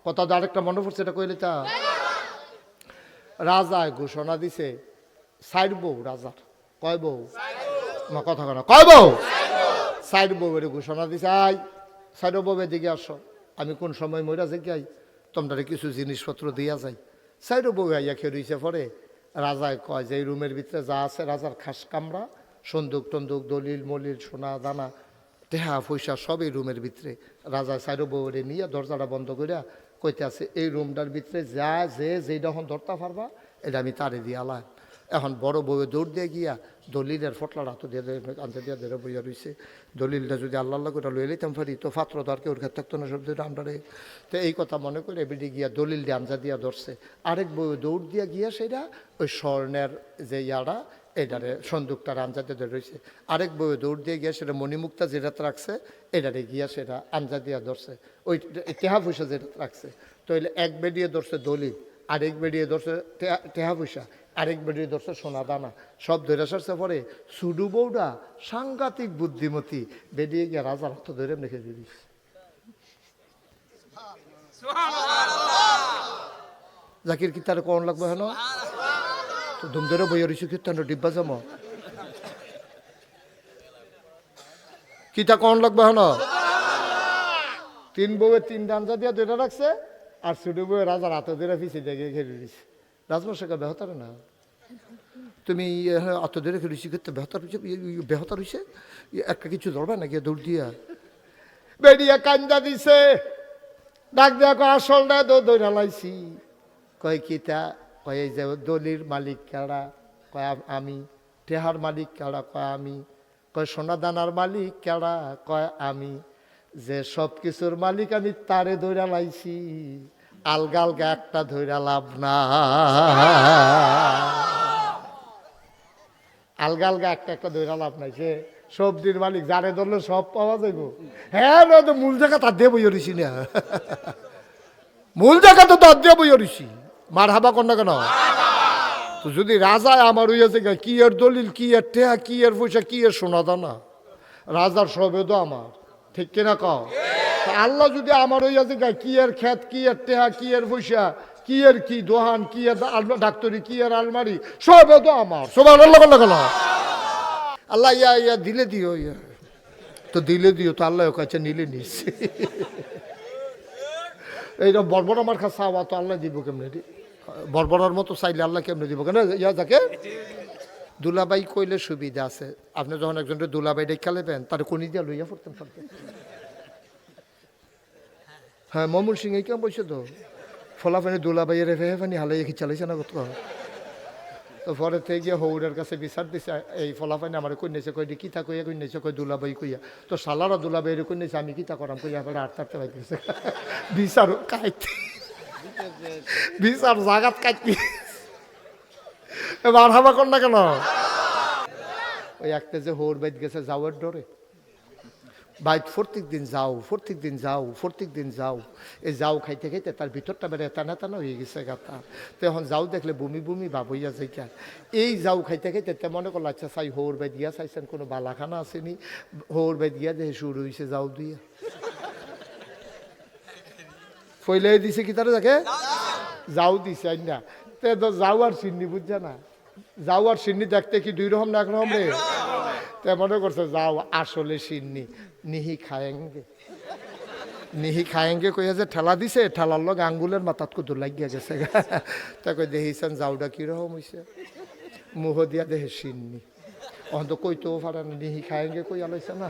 কথা তো আরেকটা মনে পড়ছে, এটা কইলে তা রাজায় ঘোষণা দিছে, সাইড বউ রাজার, কয় বউ, আমার কথা কয় না, কয় বউ, সাইড বউ এর ঘোষণা দিছে, আই সাইড বউ এদিকে আসো, আমি কোন সময় মইরা যাই, তোমরা কিছু জিনিসপত্র দিয়া যাই। সাইড বউ আইয়া খেয়ে রইছে। পরে রাজায় কয় যে এই রুমের ভিতরে যা আছে রাজার খাস কামরা, সন্দুক টন্দুক, দলিল মলিল, সোনা দানা, টেহা পয়সা সব এই রুমের ভিতরে। রাজা সাইড বউরে নিয়ে দরজাটা বন্ধ করিয়া কইতে আছে, এই রুমটার ভিতরে যা যেটা এখন ধরতে পারবা এটা আমি তারে দিয়ে আলাম। এখন বড় বউয়ে দৌড় দিয়ে গিয়া দলিলের ফটলাটা তো দিয়ে আনতে দিয়ে ধরে বইয়া রয়েছে। দলিলটা যদি আল্লাহ আল্লাহ করে লইয়ে লইতাম পারি তো পাত্র তো আর কেউ ঘের থাকতো না, সব দুটো আমরারে। তো এই কথা মনে করে বেডি গিয়া দলিল দিয়ে আনজা দিয়া ধরছে। আরেক বউয়ে দৌড় দিয়া গিয়া সেটা ওই স্বর্ণের যে ইয়াটা এটারে সন্দুকটার আনজাতে ধরে রয়েছে। আরেক বউয়ে দৌড় দিয়ে গিয়া সেটা মণিমুক্তা যেটা রাখছে এটারে গিয়া সেটা আনজা দিয়া ধরছে, ওই টেহা পয়সা যেটা রাখছে। তো এক বেডিয়ে ধরছে দলিল, আরেক বেডিয়ে ধরছে টেহা পয়সা, আরেক বেডিয়ে ধরছে সোনা দানা, সব ধরে সারছে। পরে সুডু বউডা সাংঘাতিক বুদ্ধিমতী, বেরিয়ে গিয়ে রাজার হাত ধরে রেখে দিয়ে দিস। জাকির কি তার কোন লাগবে হেন তো ধুম ধরে বইয়া রইছে কীর্তন ডিব্বা জমা কিতা কোন লাগবে হেন। তিন বউয়ে তিন ডাঞ্জা দিয়া দুইটা রাখছে, আর সুডু বউয়ে রাজার হাতে ধরে পিছিয়ে দেখে ঘেরে দিছে। রাজবংশকে বেহতারে না, তুমি আত ধরে ফেলেছি করতে বেহতার হইছে একটা কিছু ধরবে না গিয়ে দৌড় দিয়া বেরিয়া কান্দা দিছে। ডাক দিয়া কয় আসল না দৌড়া লাইছি। কয় কিতা, কয় এই যে দলির মালিক কারা, কয় আমি। টেহার মালিক কারা, কয় আমি। কয় সোনা দানার মালিক কারা, কয় আমি। যে সব কিছুর মালিক আমি তারে দৌড়া লাইছি, আলগা আলগা একটা ধৈরা লাভ না, আলগা আলগা একটা একটা ধৈরা লাভ নাই। সে সবজির মালিক যারে ধরলে সব পাওয়া যাইব। হ্যাঁ তো মূল জায়গা তার দিয়ে বই রইছি না, মূল জায়গা তো তার দিয়ে বই রইছি। মার হাবা কর না কেন? তো যদি রাজায় আমার হইয়াছে কি এর দলিল, কি এর টেহা, কি এর পয়সা, কি এর সোনা দানা, রাজার সবে তো আমার, ঠিক কিনা কও? আল্লাহ যদি আমার হইয়াছে কি এর ক্ষেত, কি এর টেহা, কি এর পয়সা, কি এর কি দোহান, কি এর ডাক্তারি, কি এর আলমারি, সবে তো আমার। সবাই আল্লাহ গেল আল্লাহ ইয়া ইয়া দিলে দিও, ইয়া তো দিলে দিও, তো আল্লাহ কাছে নিলে নিস। এইরকম বড় আমার কাছে চাওয়া তো আল্লাহ দিব কেমনে, বড়ার মতো চাইলে আল্লাহ কেমনে দিব কেন? ইয়া যাকে দুলাবাই কইলে সুবিধা আছে। আপনি যখন একজনকে দুলাবাই ডেকে নেবেন তার কোনি দিয়া লইয়া পড়তেন পারতেন। হ্যাঁ মমুল সিং এই কেমন বলছে তো ফলাফানি দুলাবাইয়ের রেফানি হালাই কি চালাইছে না কত। তো পরে থেকে গিয়ে হৌরের কাছে বিচার দিছে, এই ফলাফানি আমার কইনেছে, কই কিতা কইয়া কইনেছে, কই দুলাবাই কইয়া। তো সালারা দুলাবাইয়ের কইনেছে, আমি কিতা করাম কইয়া পরে আটতে পাইতেছে বিচার কাইতে, বিচার জাগাত কাটতি। এবার হাবা কর না কেন? ওই একটা যে হৌর বাইত গেছে যাওয়ার ডরে, বাইত প্রত্যেক দিন যাও, প্রত্যেক দিন যাও, প্রত্যেক দিন যাও। এই যাও খাইতে খাইতে তার ভিতরটা বেড়ে টানা টানা হয়ে গেছে গাতা। তো এখন যাও দেখলে বমি বমি ভাব হইয়া যায়। এই যাও খাইতে খাইতে তে মনে করলো আচ্ছা চাই হৌর বাইত গিয়া চাইছেন কোনো বালাখানা আসেনি, হৌর বাইত গিয়া দেখে শুরু হয়েছে যাও দিয়া ফইলাই দিছে কি তারা দেখে যাও দিছে না। তো যাও আর সিন্নি বুঝছে না, যাও আর সিন্নি দেখতে কি দুই রকম না একরকম রে। তো মনে করছে যাও আসলে সিন্নি, নিহি খায়েঙ্গে, নিহি খায়েঙ্গে কইয়া যে ঠেলা দিছে, ঠেলার লোক আঙ্গুলের মাথাত কুদুর লাগিয়া গেছে। তা কই দেখিছেন যাওটা কিরকম হয়েছে, মুহ দিয়া দেহে সিন্নি। অহন্ত কইতেও পারে না, নিহি খায়েঙ্গে কইয়া লইছে না,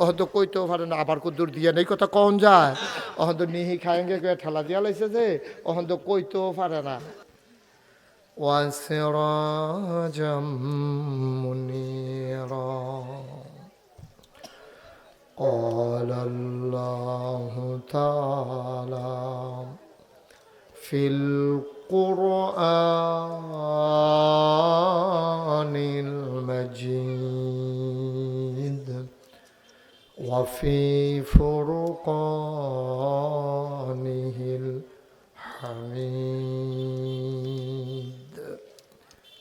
অহন্ত কইতেও পারে না, আবার কুদুর দিয়া নেই কথা কন যায়। অহন্ত নিহি খায়েঙ্গে কইয়া ঠেলা দিয়া লাইছে যে অহন্ত কইতেও পারে না। وسراجا منيرا قال الله تعالى في القرآن المجيد وفي فرقانه الحميد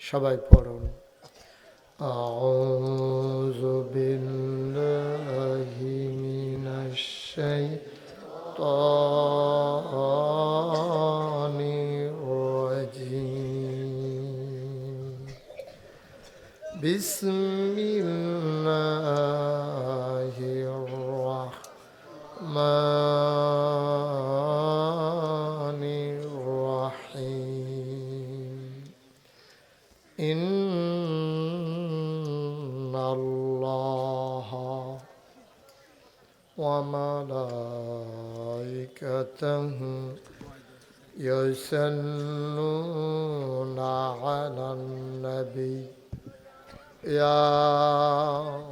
সবাই পড়ুন আউযু বিল্লাহি মিনাশ শাইতানির بسم الله الرحمن الرحيم إن الله وملائكته يصلون على النبي يا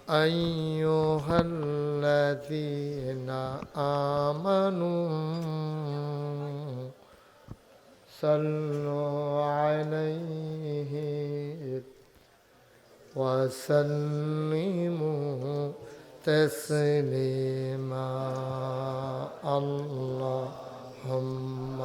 أيها الذين آمنوا صلوا عليه وسلموا تسليما اللهم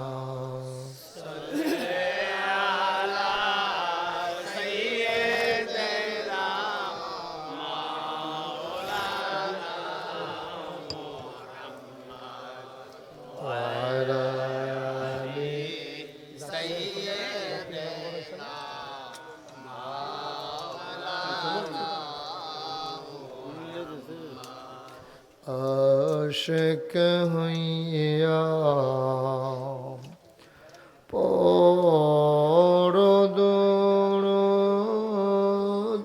আশিক হইয়া পরদরদ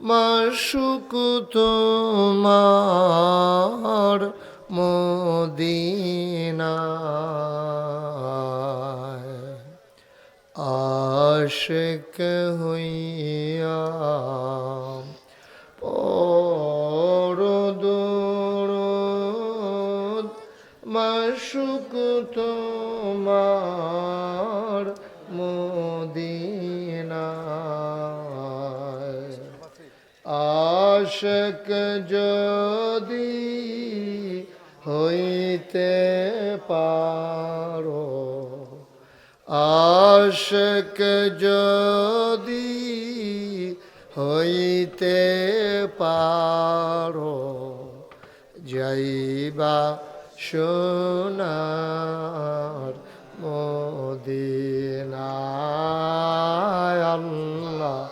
মাশুক তোমার মদিনায় আশিক হইয়া মাশুক তোমার মদিনায় আশিক যদি হইতে পারো আশিক যদি হইতে পারো যাইবা সোনার মদিনায় আল্লাহুম্মা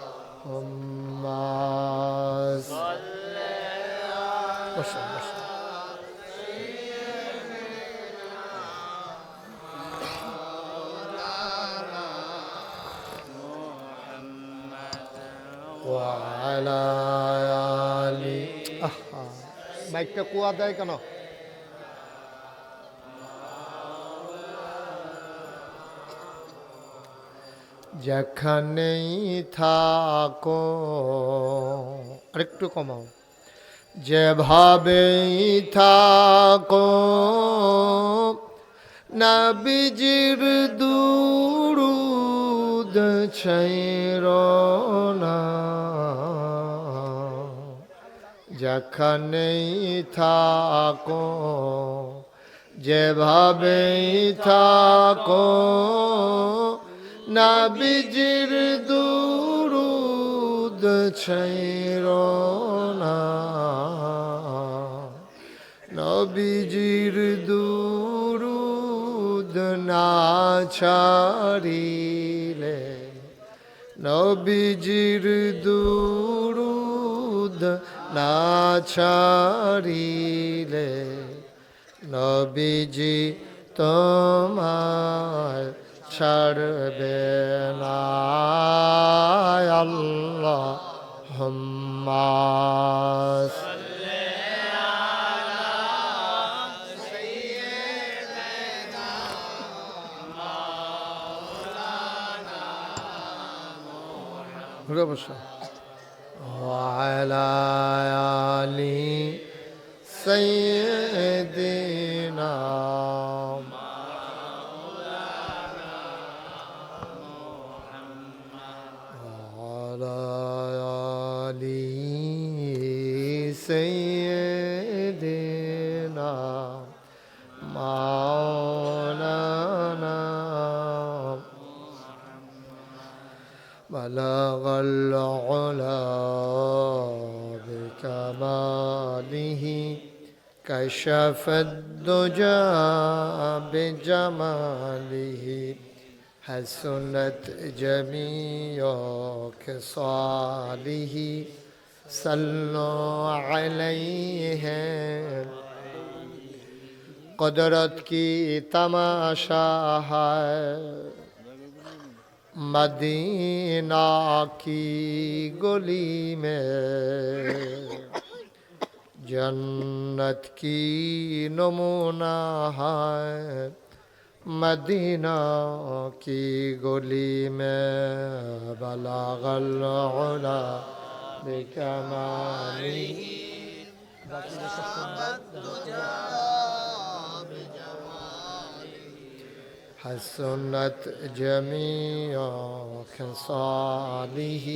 ওয়া আলা আলি মাইকটা কুয়া দেয় কেন যেখানেই থাকো আরেকটু কমাও যেভাবেই থাকো নবীজির দুরূদ ছাইরো না যেখানেই থাকো যেভাবেই থাকো নবীজির দুরূদ ছাইরো না নবীজির দুরূদ না ছাড়িলে নবীজির দুরূদ না ছাড়িলে নবীজি তোমায় ছাড়বে না আল্লাহুম্মা وعلى آل سيدنا وعلى آل سيدنا مولانا بلغ العلا بكماله كشف الدجى بجماله حسنت جميع خصاله صلوا علیہ قدرت کی تماشا ہے مدینہ کی گلی میں جنت کی نمونہ ہے مدینہ کی گلی میں بلغ العلا بکمالی حسنت جميع خصاله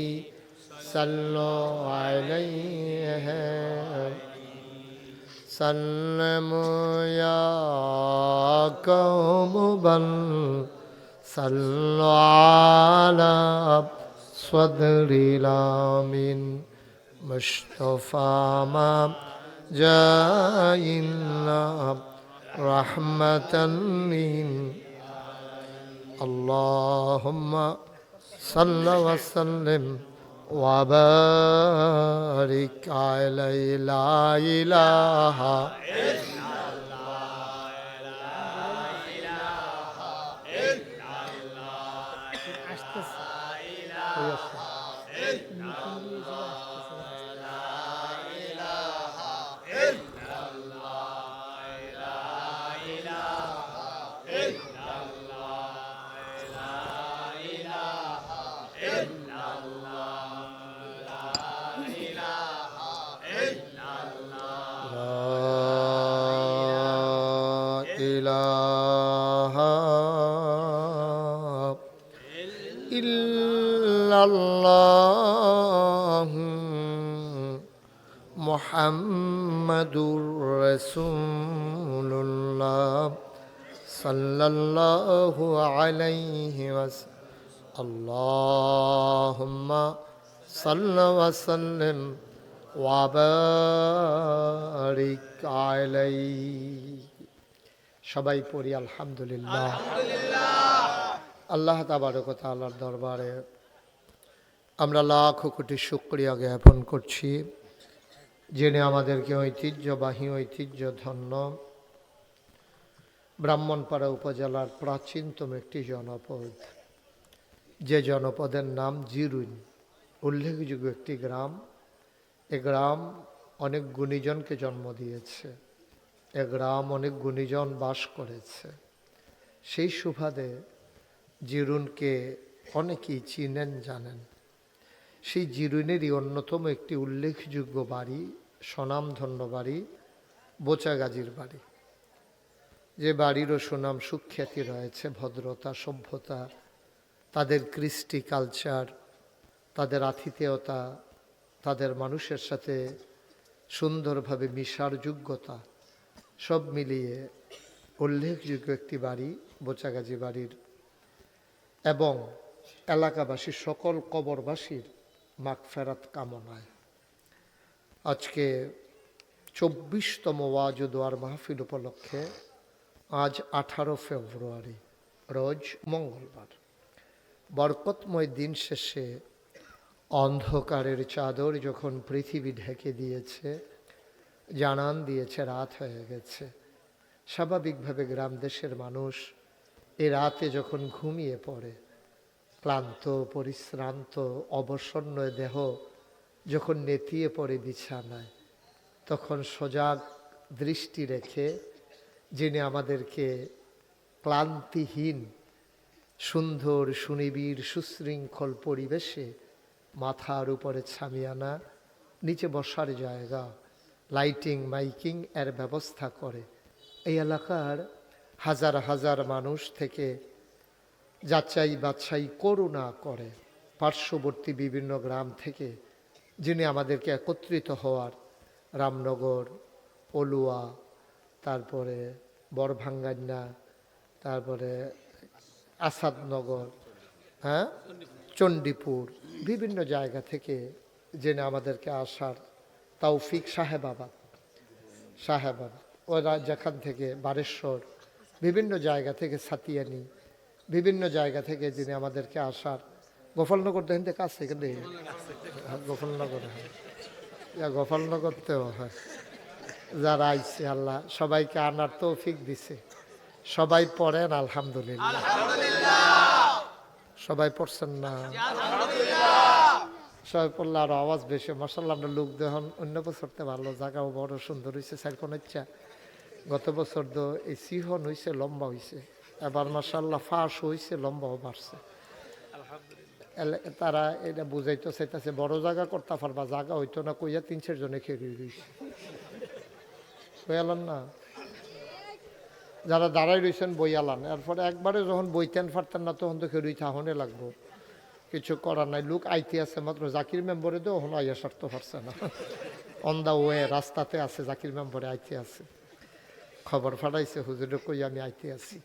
صلوا عليه سلموا يا قوم بل صلوا على صدر الأمين مصطفى ما جاء إلا رحمة اللهم صل وسلم وبارك عليه لا إله الله محمد رسول الله صلى الله عليه وسلم اللهم صل وسلم وبارك عليه সবাই পড়ি আলহামদুলিল্লাহ আল্লাহ তাবারক ওয়া তাআলার দরবারে আমরা লাখ কোটি শুকরিয়া জ্ঞাপন করছি যিনি আমাদেরকে ঐতিহ্যবাহী ঐতিহ্যধন্য ব্রাহ্মণপাড়া উপজেলার প্রাচীনতম একটি জনপদ, যে জনপদের নাম জিরুন, উল্লেখযোগ্য একটি গ্রাম। এ গ্রাম অনেক গুণীজনকে জন্ম দিয়েছে, এ গ্রাম অনেক গুণীজন বাস করেছে। সেই সুবাদে জিরুনকে অনেকেই চিনেন জানেন। সেই জিরুনেরই অন্যতম একটি উল্লেখযোগ্য বাড়ি, স্বনামধন্য বাড়ি বোচাগাজীর বাড়ি। যে বাড়িরও সুনাম সুখ্যাতি রয়েছে, ভদ্রতা, সভ্যতা, তাদের কৃষ্টি কালচার, তাদের আতিথেয়তা, তাদের মানুষের সাথে সুন্দরভাবে মিশার যোগ্যতা, সব মিলিয়ে উল্লেখযোগ্য একটি বাড়ি বোচাগাজী বাড়ির। এবং এলাকাবাসীর সকল কবরবাসীর মাগফিরাত কামনায় আজকে ২৪তম ওয়াজ ও দোয়ার মাহফিল উপলক্ষে আজ 18 ফেব্রুয়ারি রোজ মঙ্গলবার বরকতময় দিন শেষে অন্ধকারের চাদর যখন পৃথিবী ঢেকে দিয়েছে, জানান দিয়েছে রাত হয়ে গেছে, স্বাভাবিকভাবে গ্রাম দেশের মানুষ এ রাতে যখন ঘুমিয়ে পড়ে, ক্লান্ত পরিশ্রান্ত অবসন্ন দেহ যখন নেতিয়ে পড়ে বিছানায়, তখন সজাগ দৃষ্টি রেখে যিনি আমাদেরকে ক্লান্তিহীন সুন্দর সুনিবিড় সুশৃঙ্খল পরিবেশে মাথার উপরে ছামিয়ানা, নিচে বসার জায়গা, লাইটিং মাইকিং এর ব্যবস্থা করে এই এলাকার হাজার হাজার মানুষ থেকে যাচাই বাছাই করুণা করে পার্শ্ববর্তী বিভিন্ন গ্রাম থেকে যিনি আমাদেরকে একত্রিত হওয়ার, রামনগর, অলুয়া, তারপরে বড়ভাঙ্গান্না, তারপরে আসাদনগর, চণ্ডীপুর, বিভিন্ন জায়গা থেকে যিনি আমাদেরকে আসার তৌফিক, সাহেবাবাদ ওরা যেখান থেকে বারেশ্বর, বিভিন্ন জায়গা থেকে সাতিয়ানি, বিভিন্ন জায়গা থেকে যিনি আমাদেরকে আসার গোপালনগর দেখেন তো কাছে কিন্তু গোপালনগর গোপালনগরতেও হয় যারা আইছে আল্লাহ সবাইকে আনার তৌফিক দিছে। সবাই পড়েন আলহামদুলিল্লাহ। সবাই পড়ছেন না? সবাই পড়লে আরো আওয়াজ বেশি। মাশাআল্লাহ আমরা লোক দেখুন অন্য বছরতে ভালো, জায়গাও বড় সুন্দর হয়েছে। সাইরকোন ইচ্ছা গত বছর তো এই সিহন হয়েছে, লম্বা হয়েছে। এবার মাশাআল্লাহ ফাঁস হয়েছে, লম্বাও বাড়ছে। তারা এটা বুঝাইতে চাইতেছে বড় জায়গা করতে পারবা, জায়গা হইতো না কইয়া 3-4 জনে খেয়ে রয়েছে বইয়ালান না। যারা দাঁড়াই রয়েছেন বইয়ালান, এরপরে একবারে যখন বইতেন পারতেন না তখন তো খেয়ে থাহনে লাগবো, কিছু করার নাই। লোক আইতে আছে মাত্র জাকির মেম্বরে তো ওখানে আইয়া সারতে পারছে না। অন দা ওয়ে রাস্তাতে আছে, জাকির মেম্বরে আইতে আছে। খবর ফাটাইছে হুজুরে কই আমি আইতে আছি।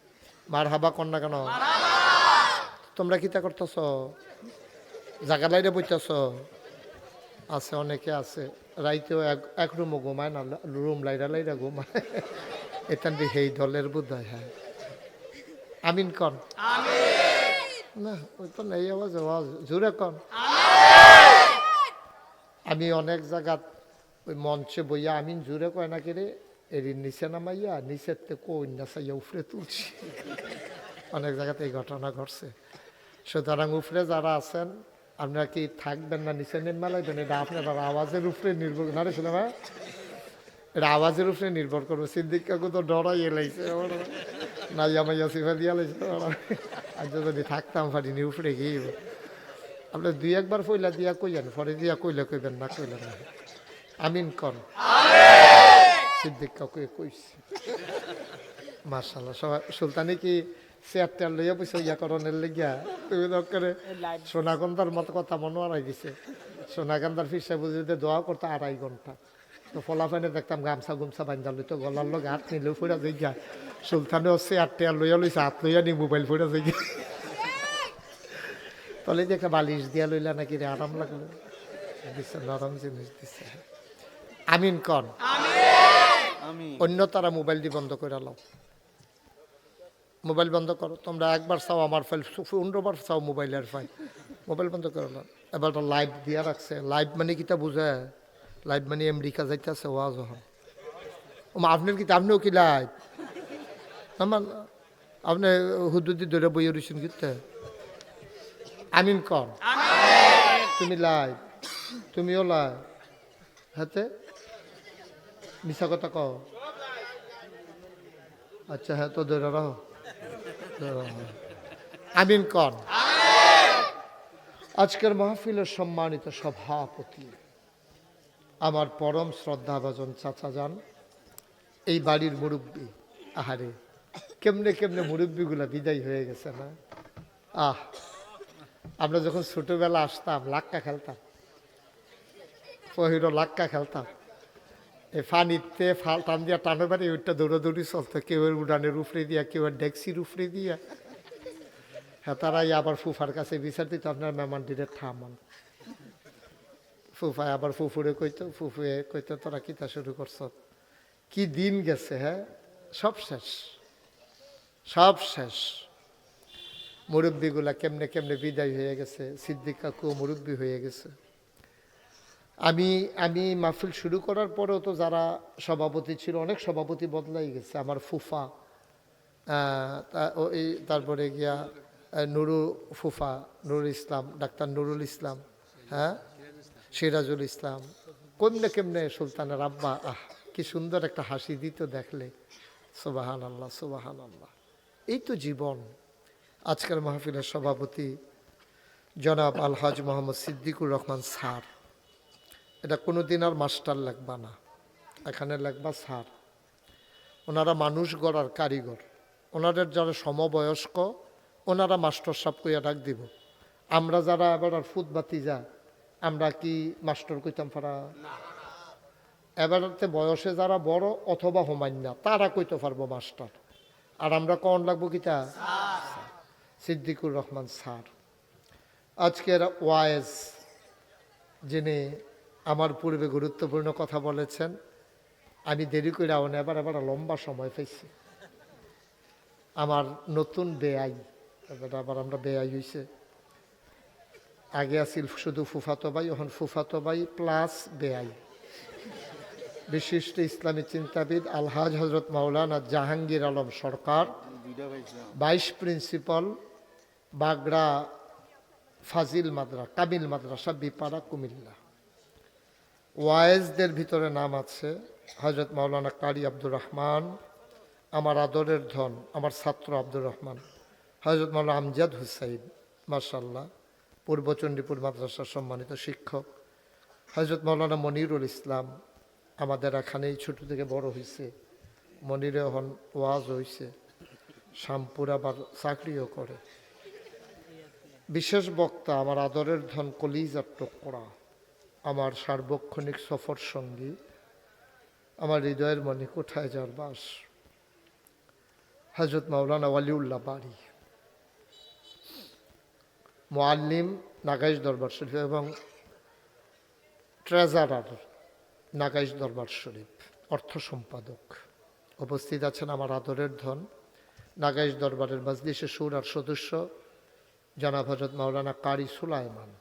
মার হাবা কন না কেন? তোমরা কিতা করতেছ? জায়গা লাইরে বইতেছ? আছে অনেকে আছে রাইতেও এক রুমও ঘুমায় না, রুম লাইরা লাইরা ঘুমায়। এখান দিয়ে সেই দলের বোধ হয়। হ্যাঁ আমিন কন না, ওই তো নেই আওয়াজ, আওয়াজ জোরে কন। আমি অনেক জায়গাত ওই মঞ্চে বইয়া আমিন জোরে কয় না কিরে এর নিচে নামাইয়া নিচের থেকে কন্যা চাইয়া উফরে তুলছি। অনেক জায়গাতে এই ঘটনা ঘটছে। সুতরাং উফরে যারা আছেন আপনারা কি থাকবেন না নিচে নেন মেলাইবেন? এটা আপনার আওয়াজের উপরে নির্ভর না রে ছিল, এটা আওয়াজের উপরে নির্ভর করবো। সিদ্দিক কাকু তো ডরাই এলাইছে, নাইয়া মাইয়া সিফা দিয়া লাইছে। আর যদি থাকতাম পারিনি উপরে গিয়ে আপনার 2-1 বার পইলা দিয়া কইলেন, পরে দিয়া কইলে কইবেন না কইলে না। আমিন কর। সিদ্দিক কাকু কইছে মাশাআল্লাহ। সবাই সুলতানি কি চেয়ারটার লইয়া বসে ইয়া করণের লেগিয়া তুমি করে সোনাগন্ধার মতো কথা মনে আড়াই দিছে। সোনাগন্ধার ফিসা বুঝিতে দোয়া করতে 2.5 ঘন্টা। তো ফলাফানে দেখতাম গামছা গুমছা বান্ধা লইতো, গলার লোক হাত নিলেও ফুরা যাই গা। সুলতানেও চেয়ারটার লইয়া লইছে, হাত লইয়া নি মোবাইল ফুরা যাই গা। তলে যে একটা বালিশ দিয়া লইলা নাকি রে, আরাম লাগলো দিচ্ছে, নরম জিনিস দিচ্ছে। আমিন কন। অন্য তারা মোবাইল দিয়ে বন্ধ করে লাও, মোবাইল বন্ধ করো। তোমরা একবার চাও আমার ফাইল, 15 বার চাও মোবাইলের ফাইল, মোবাইল বন্ধ করে লাও। এবার তো লাইভ দিয়া রাখছে। লাইভ মানে কিটা বুঝে? লাইভ মানে আমেরিকা যাইতেছে ওয়াজ হন। আপনার কি আপনিও কি লাইভ? আমার আপনি হুদুদি ধরে বইয়ে রয়েছেন কিতে। আমিন কর। তুমি লাইভ, তুমিও লাইভ। হাতে মিশা কথা কও। আচ্ছা হ্যাঁ তো ধরে রাখো। আমিন কর। আজকের মাহফিলের সম্মানিত সভাপতি আমার পরম শ্রদ্ধাভাজন চাচা যান, এই বাড়ির মুরব্বী। আহারে কেমনে কেমনে মুরব্বীগুলা বিদায় হয়ে গেছে না। আমরা যখন ছোটবেলা আসতাম লাক্কা খেলতাম, পহিরো লাক্কা খেলতাম। এই ফানিতে টান দিয়া টানো বাড়ি ওইটা দৌড়াদৌড়ি চলতো, কেউ উড়ানের উপরে দিয়া, কেউ ডেক্সির উপরে দিয়া। হ্যাঁ তারাই আবার ফুফার কাছে বিচার দিত, আপনার মেহমানটিরে থামান। ফুফায় আবার ফুফুরে কইতো, ফুফুয়ে কইতো তোরা কিতা শুরু করছ। কি দিন গেছে। হ্যাঁ সব শেষ, সব শেষ। মুরব্বীগুলা কেমনে কেমনে বিদায় হয়ে গেছে। সিদ্দিক কাকু মুরব্বী হয়ে গেছে। আমি মাহফিল শুরু করার পরেও তো যারা সভাপতি ছিল, অনেক সভাপতি বদলাই গেছে। আমার ফুফা, তারপরে গিয়া নুরু ফুফা, নুরুল ইসলাম, ডাক্তার নুরুল ইসলাম, হ্যাঁ সিরাজুল ইসলাম, কেমনে কেমনে সুলতানের আব্বা। কি সুন্দর একটা হাসি দিত দেখলে। সুবাহান আল্লাহ, সুবাহান আল্লাহ। এই তো জীবন। আজকের মাহফিলের সভাপতি জনাব আলহাজ মোহাম্মদ সিদ্দিকুর রহমান স্যার। এটা কোনোদিন আর মাস্টার লাগবা না, এখানে লাগবা স্যার। ওনারা মানুষ গড়ার কারিগর। ওনাদের যারা সমবয়স্ক ওনারা মাস্টার সাহেব কইয়া ডাক দিব। আমরা যারা এবার আর ফুটবাতি যা, আমরা কি মাস্টার কইতাম পারা? এবারতে বয়সে যারা বড় অথবা হোমান্যা তারা কইতে পারবো মাস্টার। আর আমরা কন লাগবো কিতা? সিদ্দিকুর রহমান স্যার। আজকের ওয়াইজ যিনি আমার পূর্বে গুরুত্বপূর্ণ কথা বলেছেন, আমি দেরি করে এবার লম্বা সময় পেয়েছি। আমার নতুন বেআই এবার আবার আমরা বেয়াই হইছে। আগে আছিল শুধু ফুফাতো ভাই, এখন ফুফাতো ভাই প্লাস বেয়াই। বিশিষ্ট ইসলামী চিন্তাবিদ আলহাজ হজরত মাওলানা জাহাঙ্গীর আলম সরকার, ভাইস প্রিন্সিপাল, বাগড়া ফাজিল মাদ্রাসা, কামিল মাদ্রাসা, বিপাড়া, কুমিল্লা। ওয়াইজদের ভিতরে নাম আছে হজরত মাওলানা কারি আব্দুর রহমান, আমার আদরের ধন, আমার ছাত্র আব্দুর রহমান, হজরত মাওলানা আমজাদ হুসাইন, মাশাআল্লাহ, পূর্ব চণ্ডীপুর মাদ্রাসার সম্মানিত শিক্ষক, হজরত মাওলানা মনিরুল ইসলাম, আমাদের এখানেই ছোট থেকে বড় হয়েছে, মনিরে এখন ওয়াজ হয়েছে, শ্যামপুর আবার চাকরিও করে। বিশেষ বক্তা আমার আদরের ধন, কলিজার টুকরা, আমার সার্বক্ষণিক সফর সঙ্গী, আমার হৃদয়ের মনে কোথায় যার বাস, হজরত মাওলানা ওয়ালিউল্লাহ বাড়ি, মুআল্লিম নাগাইশ দরবার শরীফ এবং ট্রেজারার নাগাইশ দরবার শরীফ, অর্থ সম্পাদক। উপস্থিত আছেন আমার আদরের ধন, নাগাইশ দরবারের মজলিসে শুরার সদস্য জনাব হজরত মাওলানা কারি সুলাইমান।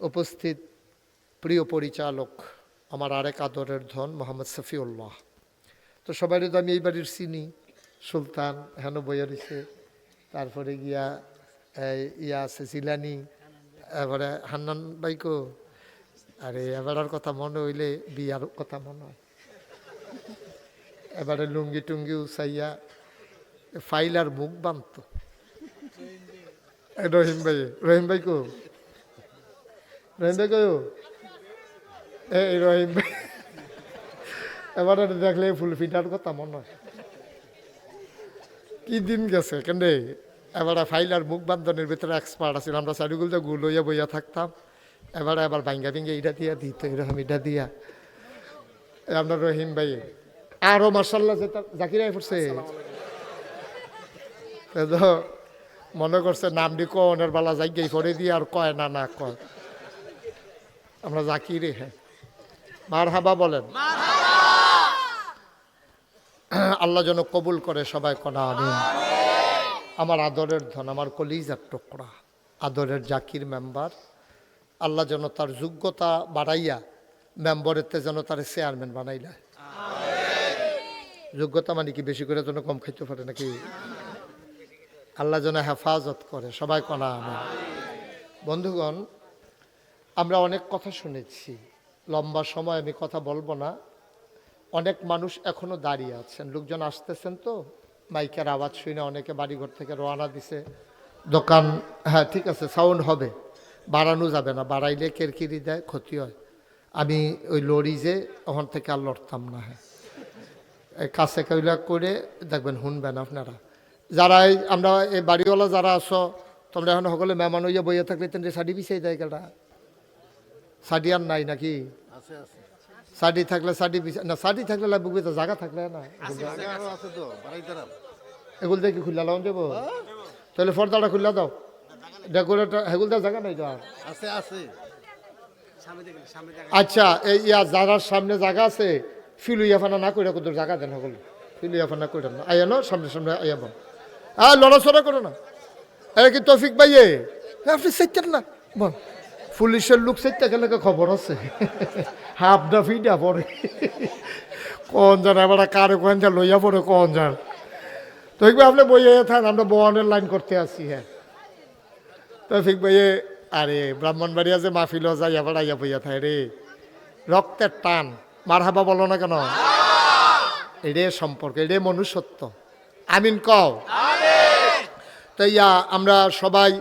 উপস্থিত প্রিয় পরিচালক আমার আরেক আদরের ধন মোহাম্মদ সফিউল্লাহ। তো সবাই তো আমি এই বাড়ির চিনি, সুলতান হেন বইয়া দিছে, তারপরে গিয়া ইয়া আছে জিলানি, এবারে হান্নান বাইকো, আরে এবারের কথা মনে হইলে বিয়ার কথা মনে হয়। এবারে লুঙ্গি টুঙ্গি উচাইয়া ফাইলার মুখ বানত। রহিম ভাই, রহিম ভাই কো, রহিম ভাই কো, এই রহিম ভাই এবারে দেখলে ফুল ফিটার কথা মনে হয়। কি দিন গেছে কেন, এবারে ফাইলার মুখ বান্ধনের ভিতরে এক্সপার্ট আছিল, আমরা চারিগুলো গুল হইয়া বইয়া থাকতাম। এবারে আবার ভাঙ্গা ভেঙ্গে এটা দিয়া দিত, এরকম এটা দিয়া। আপনার রহিম ভাই আরো মার্শাল্লাহ জাকিরাই পড়ছে, মনে করছে নামটি কনের বালা জায়গায় পরে দিয়ে আর কয় না, না কয় আমরা জাকিরে। হ্যাঁ, মার হাবা বলেন। আল্লাহ যেন কবুল করে, সবাই কনা আমিন। আমার আদরের ধন, আমার কলিজার টুকরা, আদরের জাকির মেম্বার, আল্লাহ যেন তার যোগ্যতা বাড়াইয়া মেম্বরেতে যেন তার চেয়ারম্যান বানাইলা। যোগ্যতা মানে কি বেশি করে যেন কম খাইতে পারে নাকি, আল্লাহ যেন হেফাজত করে, সবাই কনা আমিন। বন্ধুগণ, আমরা অনেক কথা শুনেছি, লম্বা সময় আমি কথা বলবো না। অনেক মানুষ এখনো দাঁড়িয়ে আছেন, লোকজন আসতেছেন, তো মাইকের আওয়াজ শুনে অনেকে বাড়িঘর থেকে রওনা দিছে, দোকান, হ্যাঁ ঠিক আছে সাউন্ড হবে, বাড়ানো যাবে না, বাড়াইলে কেরকিরি দেয়, ক্ষতি হয়। আমি ওই লরি যে ওখান থেকে আর লড়তাম না। হ্যাঁ, কাছে কইলা করে দেখবেন, শুনবেন আপনারা যারা আমরা এই বাড়িওয়ালা যারা আছো, তোমরা এখন সকলে মেহমান হইয়া বইয়া থাকলে তেন শাড়ি বিছাই দেয় কেটা, শাড়ি আর নাই নাকি? শাড়ি থাকলে শাড়ি না, শাড়ি থাকলে লাগবে তো, জায়গা থাকলে না, এগুলো দেখি খুললা লাগান যাবো, তাহলে পর্দাটা খুললা দাও, ডেকোরেটর হেগুল দেওয়ার জায়গা নাই তো আর। আচ্ছা, এই যারার সামনে জায়গা আছে, ফিলুইয়া ফানা না করে কোথাও জায়গা দেন, সকল ফিলুইয়া ফানা করে না, আইয়া না সামনে সামনে আইয়া বল, হ্যাঁ লড়াচড়া করো না। এ কি তৌফিক ভাইয়ে, আপনি সেটেন না বল, পুলিশের লোক সেটা গেলে খবর আছে, হাফডা ফিডা পড়ে, কোন জান এবার কারে কোন যা লইয়া পড়ে কোন জান। তৌফিক ভাই আপনি বইয়ে থান, আমরা বনের লাইন করতে আসি। হ্যাঁ তৌফিক ভাইয়ে, আরে ব্রাহ্মণবাড়িয়া যে মাহফিল যাই আবার আইয়া বইয়া থাই রে, রক্তের টান, মার হাবা বলো না কেন, এটাই সম্পর্ক, এটাই মনুষ্যত্ব। আমিন কও। তো ইয়া আমরা সবাই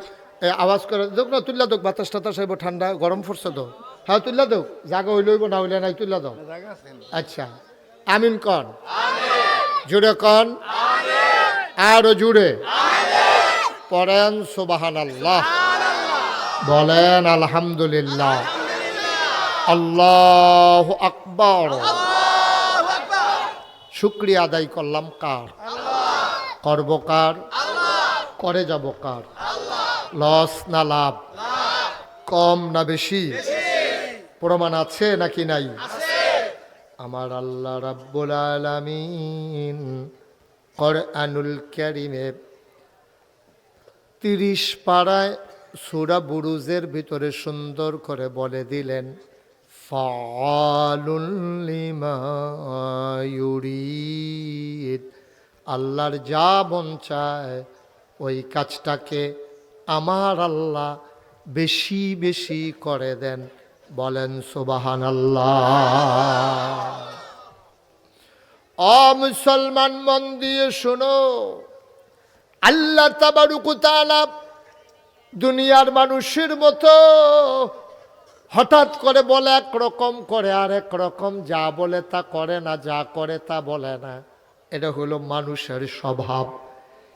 আওয়াজ করে দোক না, তুললা দোক, বাতাস টাতাস হইব, ঠান্ডা গরম পড়ছে তো, হ্যাঁ তুললা দোক, জাগা হইলইব না হইলে নাই, তুললা দাও। আচ্ছা, আমিন কন, জুড়ে কন, আরো জুড়ে পড়েন সুবহানাল্লাহ, বলেন আলহামদুলিল্লাহ, আল্লাহু আকবার। শুকরিয়া আদায় করলাম কার? করব কার? করে যাব কার? লস না লাভ? কম না বেশি? প্রমাণ আছে নাকি নাই? আমার আল্লাহ রাব্বুল আলামিন কোরআনুল কারীমে 30 পাড়ায় সূরা বুরুজের ভিতরে সুন্দর করে বলে দিলেন, ফাআলুল লিমা ইউরিদ, আল্লাহর যা মন চায় ওই কাজটাকে আমার আল্লাহ বেশি বেশি করে দেন। বলেন সুবহানাল্লাহ। ও মুসলমান, মন দিয়ে শোনো, আল্লাহ তাবারক ওয়া তাআলা দুনিয়ার মানুষের মতো হঠাৎ করে বলে একরকম করে আর এক রকম, যা বলে তা করে না, যা করে তা বলে না। এটা হলো মানুষের স্বভাব।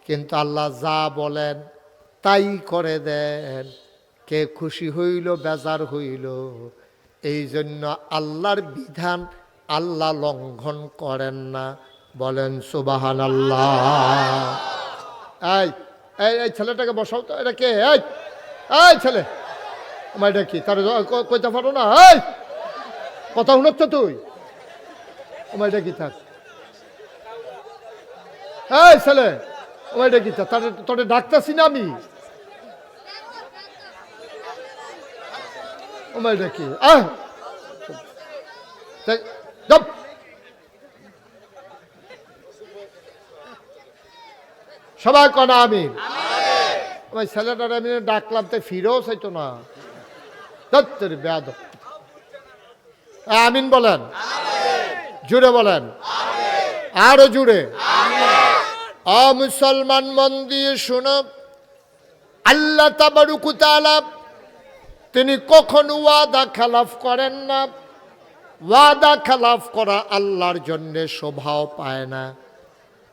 কিন্তু আল্লাহ যা বলেন তাই করে দেন। কে খুশি হইল বেজার হইল, এই জন্য আল্লাহর বিধান আল্লাহ লঙ্ঘন করেন না। বলেন সুবহানাল্লাহ। এই এই ছেলেটাকে বসাও তো। এটা কে? এই ছেলে, আমার এটা কি? তার কইতে পারো না? এই কথা শুনছ তুই? আমার এটা কি? থাক। এই ছেলে, আমার এটা কি? তোরে ডাকতেছি না আমি? আমার এটা কি? সবাই কনা আমিন। ওই ছেলেটার আমি ডাকলাম, তো ফিরেও চাইতো না। আমিন বলেন, জুড়ে বলেন, আরো জুড়ে। ও মুসলমান, মন দিয়ে শুনো, আল্লাহ তাবারক ওয়া তাআলা তিনি কখনো ওয়াদা খেলাফ করেন না। ওয়াদা খেলাফ করা আল্লাহর জন্য শোভাও পায় না।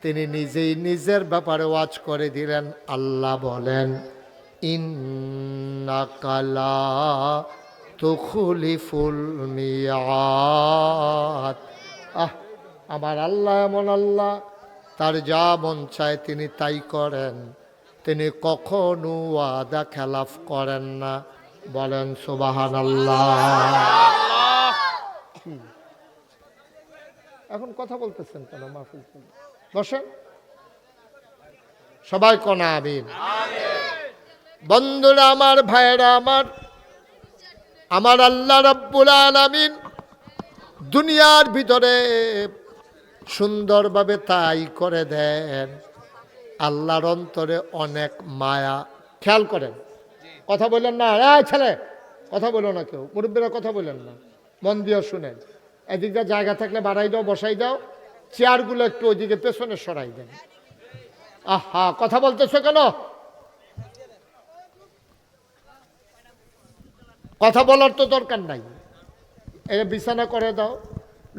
তিনি নিজেই নিজের ব্যাপারে ওয়াজ করে দিলেন। আল্লাহ বলেন, ইন্নাকা লা তুখলিফুল মিয়াদ। আমার আল্লাহ এমন আল্লাহ, তার যা মন চায় তিনি তাই করেন। তিনি কখনো ওয়াদা খেলাফ করেন না। বলেন সুবহানাল্লাহ। এখন কথা বলতেছেন কেন? মাহফিল বসেন, সবাই কোনা আমিন। বন্ধুরা আমার, ভাইরা আমার, আমার আল্লাহ রাব্বুল আলামিন দুনিয়ার ভিতরে সুন্দরভাবে তাই করে দেন। আল্লাহর অন্তরে অনেক মায়া। খেয়াল করেন, কথা বললেন না? ছেলে, কথা বলো না, কেউ মুরব্বীরা কথা বললেন না, মন দিয়ে শুনেন। এদিকটা জায়গা থাকলে বাড়াই দাও, বসাই দাও। চেয়ারগুলো একটু ওইদিকে পেছনে সরাই দেন। আহা, কথা বলতেছো কেন? কথা বলার তো দরকার নাই। এটা বিছানা করে দাও।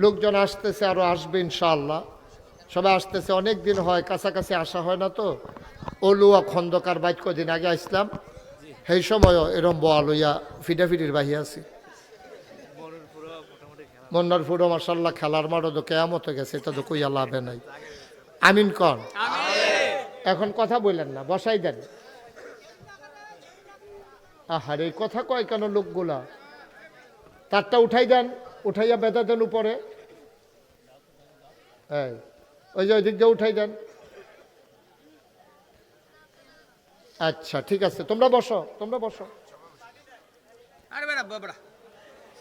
লোকজন আসতেছে, আরো আসবে ইনশাআল্লাহ। সবাই আসতেছে, অনেক দিন হয় কাছাকাছি আসা হয় না তো। অলুয়া খন্দকার বাইক কদিন আগে আসলাম, সেই সময়ও এরম বোয়া লইয়া ফিটাফিটির বাহি আছি। মন্নার ফুরো মার্শাল্লাহ, খেলার মাঠও তো কেয়ামত গেছে, এটা তো কইয়া লাভে নাই। আমিন কন। এখন কথা বললেন না, বসাই দেন। আহার, এই কথা কয় কেন লোকগুলা? তারটা উঠাই দেন, উঠাইয়া বেঁধে দেন উপরে। ওই যে ওই দিক দিয়ে উঠাই দেন। আচ্ছা ঠিক আছে, তোমরা বসো, তোমরা বসো।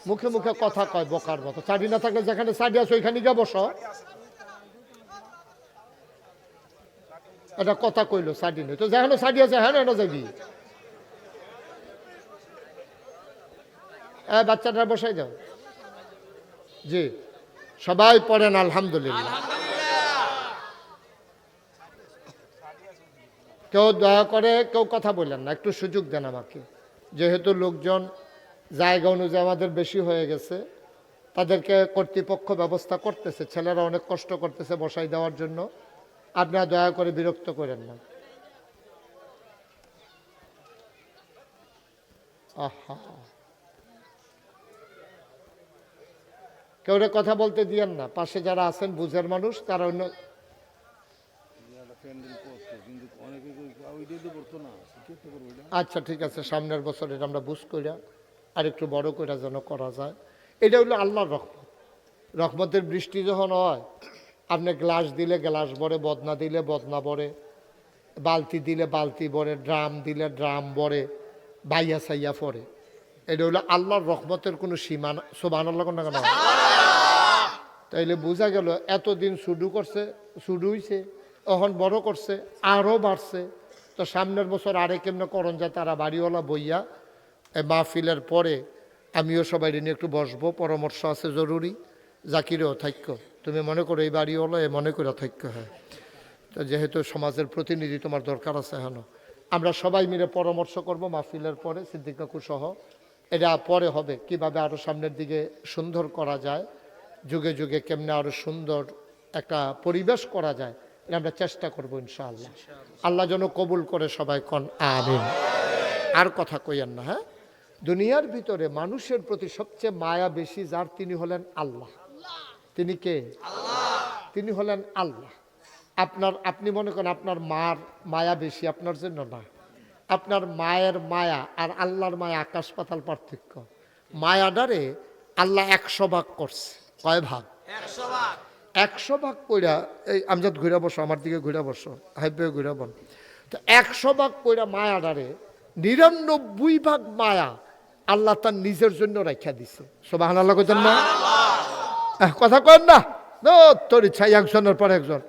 মুখে মুখে কথা কয় বোকার মতো। চাডি না থাকলে যেখানে চাডি আছে ওইখানে গিয়ে বসো। এটা কথা কইলো, চাডি নেই তো, যেখানে চাডি আছে হ্যাঁ না যাবি। বাচ্চাটা বসাই দাও। জি, সবাই পড়েন আলহামদুলিল্লাহ। কেউ দয়া করে কেউ কথা বললেন না, একটু সুযোগ দেন আমাকে। যেহেতু লোকজন জায়গা অনুযায়ী আমাদের বেশি হয়ে গেছে, তাদেরকে কর্তৃপক্ষ ব্যবস্থা করতেছে, ছেলেরা অনেক কষ্ট করতেছে বসাই দেওয়ার জন্য। আপনারা দয়া করে বিরক্ত করেন না। আহা, কেউ কথা বলতে দিয়েন না। পাশে যারা আছেন বুঝের মানুষ, তারা অন্য। আচ্ছা ঠিক আছে, সামনের বছর এটা আমরা বুঝ কইরা আর একটু বড় কইরা যেন করা যায়। এটা হলো আল্লাহর রহমত। রহমতের বৃষ্টি যখন হয়, আপনি গ্লাস দিলে গ্লাস ভরে, বদনা দিলে বদনা ভরে। বালতি দিলে বালতি ভরে, ড্রাম দিলে ড্রাম ভরে, বাইয়া সাইয়া পড়ে। এটা হলো আল্লাহর রহমতের কোনো সীমা না। সুবহানাল্লাহ না কেন? তাইলে বোঝা গেল এতদিন শুরু করছে, শুরু হয়েছে, এখন বড় করছে, আরও বাড়ছে। তো সামনের বছর আরে কেমনে করণ যায় তারা বাড়িওয়ালা বইয়া এই মাহফিলের পরে আমিও সবাই নিয়ে একটু বসবো, পরামর্শ আছে জরুরি। জাকিরেও থাক্য, তুমি মনে করো এই বাড়িওয়ালা এ মনে করে থাক্য। হ্যাঁ, তো যেহেতু সমাজের প্রতিনিধি তোমার দরকার আছে, হ্যাঁ, আমরা সবাই মিলে পরামর্শ করব মাহফিলের পরে, সিদ্দিক কাকু সহ। এটা পরে হবে কিভাবে আরও সামনের দিকে সুন্দর করা যায়, যুগে যুগে কেমনে আরও সুন্দর একটা পরিবেশ করা যায়, এটা আমরা চেষ্টা করবো ইনশাআল্লাহ। আল্লাহ যেন কবুল করে, সবাই কন আমিন। আর কথা কইয়েন না। হ্যাঁ, দুনিয়ার ভিতরে মানুষের প্রতি সবচেয়ে মায়া বেশি যার, তিনি হলেন আল্লাহ। তিনি কে? তিনি হলেন আল্লাহ। আপনি মনে করেন আপনার মার মায়া বেশি, আপনার জন্য না। আপনার মায়ের মায়া আর আল্লাহর মায়া আকাশ পাতাল পার্থক্য। মায়াডারে আল্লাহ 100 ভাগ করছে। কয় ভাগ? 100 ভাগ কইরা। এই আমজাদ ঘুরে বসো, আমার দিকে ঘুরে বসো, হাইবে ঘুরে বন। তো 100 ভাগ কইরা মায়াডারে 99 ভাগ মায়া আল্লাহ তার নিজের জন্য রাখা দিছে। সুবহানাল্লাহ কইতেন না? কথা কন না, তোর ইচ্ছা, একজনের পর একজন।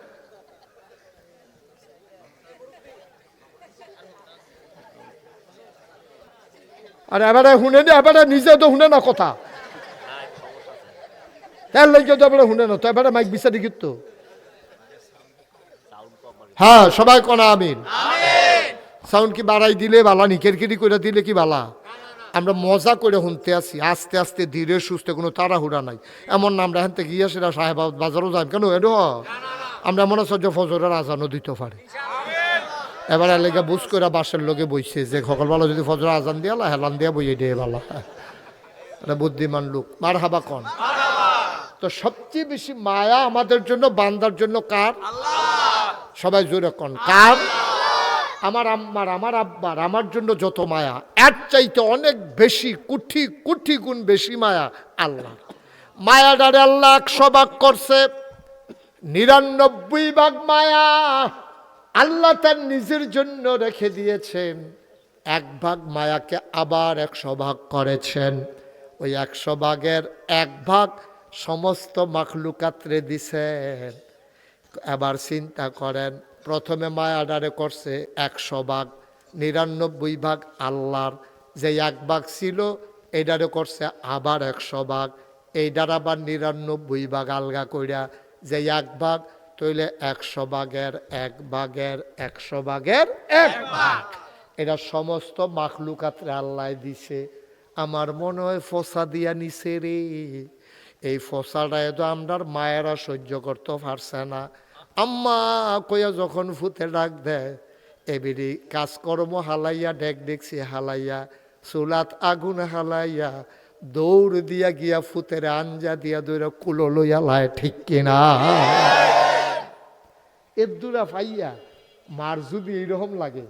আর এবারে শুনে নি, এবারে নিজে তো শুনে না কথা, তার লাগে তো এবারে শুনে না, তো এবারে মাইক বিচারি কিন্তু। হ্যাঁ, সবাই কোনা আমিন। সাউন্ড কি বাড়াই দিলে বালা নি, কেরকেরি করে দিলে কি বালা? আমরা মজা করে শুনতে আসি, আস্তে আস্তে ধীরে সুস্থে, কোনো তাড়াহুড়া নাই। এমন না আমরা এখান থেকে গিয়ে সেটা সাহেব বাজারও যাই কেন, এর আমরা মনে হচ্ছে যে ফজরের আজানও দিতে পারি। এবার লেগে বুঝ করে বাসের লোকে বইছে যে সকালবেলা যদি ফজর আজান দিয়া হেলান দিয়া বইয়ে দিয়ে বালা, এটা বুদ্ধিমান লোক। মার হাবা কন। তো সবচেয়ে বেশি মায়া আমাদের জন্য, বান্দার জন্য কার? সবাই জোরে কন, কার? আমার আম্মার, আমার আব্বার, আমার জন্য যত মায়া, এর চাইতে অনেক বেশি, কোটি কোটি গুণ বেশি মায়া আল্লাহ। মায়াডারে আল্লাহ 100 ভাগ করছে। 99 ভাগ মায়া আল্লাহ তার নিজের জন্য রেখে দিয়েছেন। 1 ভাগ মায়াকে আবার 100 ভাগ করেছেন। ওই 100 ভাগের 1 ভাগ সমস্ত মাখলুকাতরে দিছেন। এবার চিন্তা করেন, প্রথমে মায়াডারে করছে 100 ভাগ, 99 ভাগ আল্লাহর। যে 1 ভাগ ছিল এইডারে করছে আবার 100 ভাগ, এইডার আবার 99 ভাগ আলগা কইরা যে 1 ভাগ, তইলে 100 ভাগের 1 ভাগের 100 ভাগের 1 ভাগ। এটা সমস্ত মাখলুকাতরে আল্লাহ দিছে। আমার মনে হয় ফসা দিয়া নিছে রে। এই ফসাটায় তো আমরার মায়েরা সহ্য করতে পারছে না। আম্মা কইয়া যখন ফুতে ডাক দেয়, এবিরি কাজকর্ম হালাইয়া, ডেক ডেকছি হালাইয়া, চুলাত আগুন হালাইয়া, দৌড় দিয়া গিয়া ফুতের আঞ্জা দিয়া দৌড়া কুলো লইয়া লায়, ঠিক কিনা? এদুরা পাইয়া মার যদি এইরকম লাগে,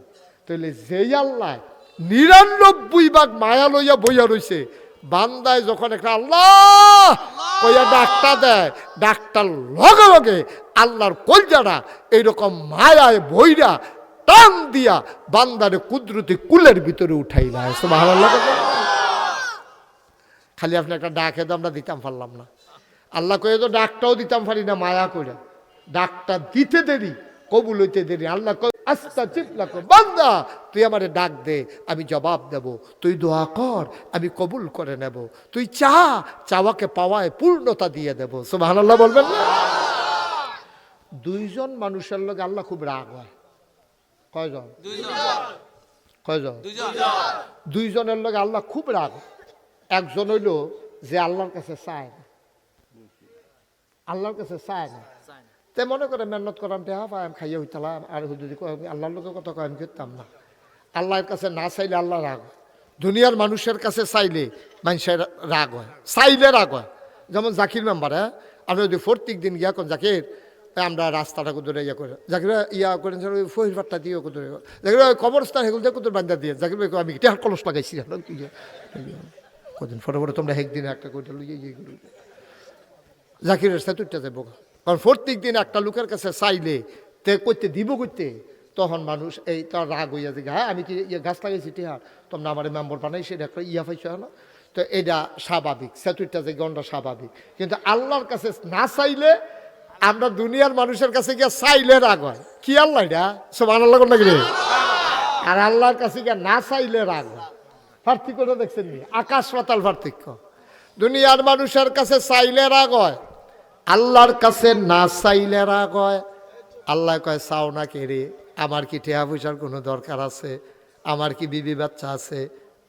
তাহলে যেই আল্লাহ 99 ভাগ মায়া লইয়া বইয়া রইছে, বান্দায় যখন একটা আল্লাহ কইয়া ডাকটা দেয়, ডাকটার লগে লগে আল্লাহর কলজাটা এইরকম মায়ায় বইরা টান দিয়া বান্দারে কুদরতি কুলের ভিতরে উঠাই না। সুবহানাল্লাহ। খালি আপনি একটা ডাকে তো আমরা দিতাম পারলাম না। আল্লাহ কয়ে তো ডাকটাও দিতাম পারি না, মায়া কইরা ডাকটা দিতে দেরি, কবুল হইতে দেরি। আল্লাহ আস্তা চিপলা কর, বান্দা তুই আমারে ডাক দে, আমি জবাব দেব। তুই দোয়া কর, আমি কবুল করে নেব। তুই চাওয়াকে পাওয়ায় পূর্ণতা দিয়ে দেব। সুবহানাল্লাহ বলবেন না? 2 জন মানুষের লগে আল্লাহ খুব রাগ হয়। কয়জন? 2 জন। কয়জন? 2 জন। 2 জনের লগে আল্লাহ খুব রাগ। একজন হইল যে আল্লাহর কাছে চায় না, আল্লাহর কাছে চায় না। তে মনে করে মেহনত করাম, টেহা পাই, আমি খাইয়া হইতালাম, আর যদি আল্লাহর লোকের কথা কয় আমি করতাম না। আল্লাহর কাছে না চাইলে আল্লাহ রাগ হয়। দুনিয়ার মানুষের কাছে চাইলে মানুষের রাগ হয়, চাইলে রাগ হয়। যেমন জাকির মেম্বার, হ্যাঁ, আপনি যদি প্রত্যেক দিন গিয়া করেন জাকির আমরা রাস্তাটা কুদরে ইয়া করে, জাকির ইয়া করেন ফহির পাট্টা দিয়ে কুদরে, জাকির কবরস্থান হেগুল দিয়ে কুদুর বান্ধা দিয়ে, জাকির ভাই আমি টেহার কলস লাগাইছি কদিন ফটো ফটো তোমরা একদিন একটা করে ইয়ে করে জাকিরের সাথে উঠতে যাবো। কারণ প্রত্যেক দিন একটা লোকের কাছে চাইলে তে করতে দিব, করতে তখন মানুষ এই তার রাগ হইয়া যে হ্যাঁ আমি কি গাছ লাগাইছি টিহার তোমরা আমার মেম্বার বানাই সেটা একটা পাইছো না। তো এটা স্বাভাবিক, সেতুইটা যে গন্ডা স্বাভাবিক, কিন্তু আল্লাহর কাছে না চাইলে আমরা দুনিয়ার মানুষের কাছে গিয়ে চাইলে রাগ হয়। কি আল্লাহ এটা সব আল্লাহ নাকি রে? আর আল্লাহর কাছে গিয়ে না চাইলে রাগ হয়। পার্থক্যটা দেখছেন নি? আকাশ পাতাল পার্থক্য। দুনিয়ার মানুষের কাছে চাইলে রাগ হয়, আল্লাহর কাছে না চাইলে রাগ হয়। আল্লাহ কয় চাও না কে রে? আমার কি টেহা পয়সার কোনো দরকার আছে? আমার কি বিবি বাচ্চা আছে?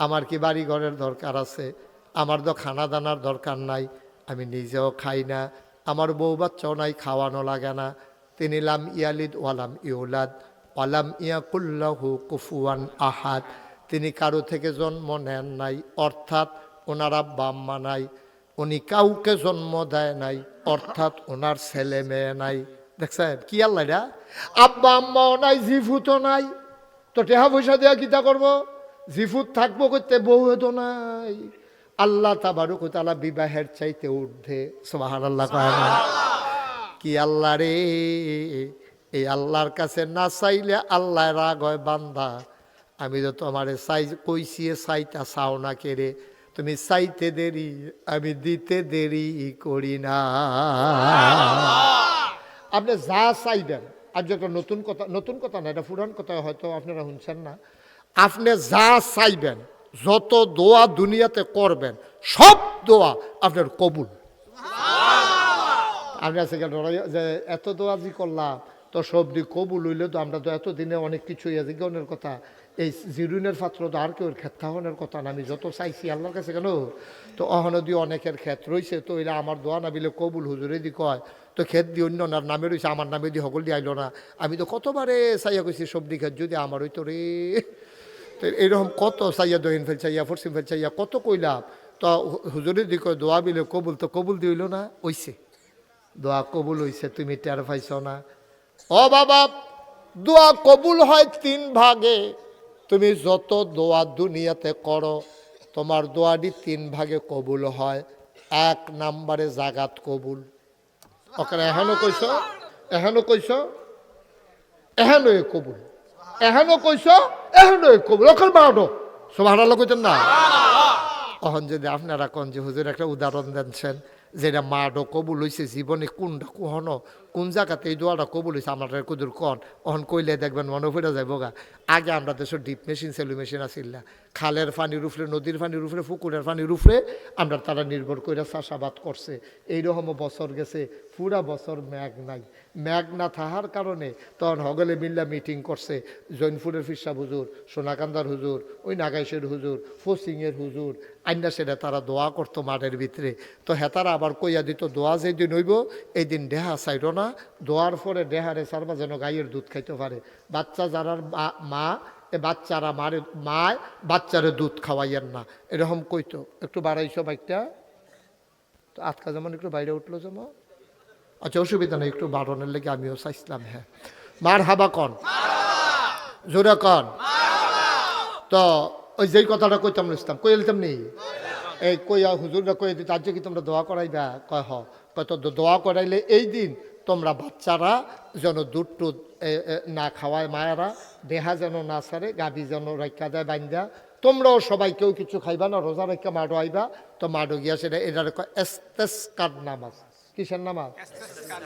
আমার কি বাড়ি ঘরের দরকার আছে? আমার তো খানা দানার দরকার নাই, আমি নিজেও খাই না, আমার বউ বাচ্চাও নাই, খাওয়ানো লাগে না। তিনি লাম ইয়ালিদ ওয়ালাম ইউলাদ ওয়ালাম ইয়াকুল্লাহু কুফুয়ান আহাদ, তিনি কারো থেকে জন্ম নেন নাই, অর্থাৎ ওনার আব্বা আম্মা নাই, উনি কাউকে জন্ম দেয় নাই, অর্থাৎ ওনার ছেলে মেয়ে নাই। দেখছেন কি আল্লাহ এটা? আব্বা আম্মাও নাই, জিফুতও নাই, তো টেহা পয়সা দেওয়া কিতা করবো? জিফুত থাকবো করতে, বউ তো নাই। আল্লাহ তাবারক ওয়া তাআলা বিবাহের চাইতে ঊর্ধ্বে। সুবহানাল্লাহ কয় না? কি আল্লাহ রে! এই আল্লাহর কাছে না চাইলে আল্লাহ রাগ হয়, বান্দা আমি তো তোমারে চাই কইছি চাইতা চাও না কে রে? তুমি চাইতে দেরি, আমি দিতে দেরি করি না। আপনি যা চাইবেন, আর যেটা নতুন কথা না, এটা পুরান কথা, হয়তো আপনারা শুনছেন না। আপনি যা চাইবেন, যত দোয়া দুনিয়াতে করবেন, সব দোয়া আপনার কবুল। আপনি আছে যে এত দোয়া জি করলাম তো সব দিক কবুল হইলে তো আমরা তো এতদিনে অনেক কিছু জীবনের কথা, এই জিরুনের পাত্র তো আর কেউ ক্ষেত খাওয়ানোর কথা না। আমি যত চাইছি আল্লাহর কাছে কেন, তো অহনদি অনেকের ক্ষেত রয়েছে, তো এরা আমার দোয়া না বিলে কবুল হুজুরে দি কয়, তো ক্ষেত দিয়ে অন্য নামে রয়েছে, আমার নামে দিয়ে সকল দিয়ে আইলো না। আমি তো কতবারে চাইয়া কইছি সবজি ক্ষেত যদি আমার হইতো রে। তো এইরকম কত চাইয়া দহিন ফেল চাইয়া পশ্চিম ফেল চাইয়া কত কইলাম, তো হুজুরে দি কয় দোয়া বিলে কবুল, তো কবুল দিয়ে হইল না, ওইছে দোয়া কবুল হইছে, তুমি টের পাইছ না? ও বাবা, দোয়া কবুল হয় 3 ভাগে। তুমি যত দোয়া দুনিয়াতে করো, তোমার দোয়াটি 3 ভাগে কবুল হয়। 1 নম্বরে জাগাত কবুল। ওখানে এখনো কইছ, এখনো কইছ, এখনো কবুল, এখনো কইছ, এখনো কবুল। ওখানে বাড়ো সুবহানাল্লাহ কইতেন না? তখন যদি আপনারা কোন যে হুজুর একটা উদাহরণ দেনছেন যেটা মাডো কবুল হয়েছে জীবনে, কোনটা কোহনো কোন জায়গাতে এই দোয়াটা কবুল হয়েছে আমরা কুদুর কন, অহন কইলে দেখবেন মনে ফিরে যাইব গা। আগে আমরা দেশের ডিপ মেশিন সেলু মেশিন আসিল না, খালের পানির উপরে, নদীর পানির উপরে, পুকুরের পানির উপরে আমরা তারা নির্ভর করে চাষাবাদ করছে। এইরকম বছর গেছে, পুরা বছর মেঘ নাই। মেঘ না থাকার কারণে তখন হগলে মিল্লা মিটিং করছে, জৈনপুরের ফিরসা হুজুর, সোনাকান্দার হুজুর, ওই নাগাইশের হুজুর, ফসিংয়ের হুজুর, আইনা সেটা তারা দোয়া করতো মাঠের ভিতরে। তো হেতারা আবার কইয়া দিত দোয়া যেদিন হইব এই দিন দেহা চাইল না, দোয়ার পরে দেহারে সারবা যেন গাইয়ের দুধ খাইতে পারে। বাচ্চা যারা মা, এ বাচ্চারা মায় বাচ্চারে দুধ খাওয়াইয়েন না, এরকম কইতো। একটু বাড়াইছো বাইকটা, তো আজকা যেমন একটু বাইরে উঠলো যেমন, আচ্ছা অসুবিধা নেই, একটু বাড়ানোর লেগে আমিও চাইছিলাম। হ্যাঁ, মার হাবা কন, জোরে কন। তো ওই যেই কথাটা কইতাম ইসলাম কই এলতাম নি, এই কইয়া হুজুররা কই দিত আজ কি তোমরা দোয়া করাইবা? কয় হ। কত দোয়া করাইলে এই দিন তোমরা বাচ্চারা যেন দুধ টুধ না খাওয়ায়, মায়েরা দেহা যেন না সারে, গাভী যেন রাখা দেয় বাইন্দা, তোমরাও সবাই কেউ কিছু খাইবা না, রোজা রেখা মাডো আইবা। তো মাডো গিয়া সেটা এটার কয় ইস্তেসকার নামাজ। কিসের নামাজ?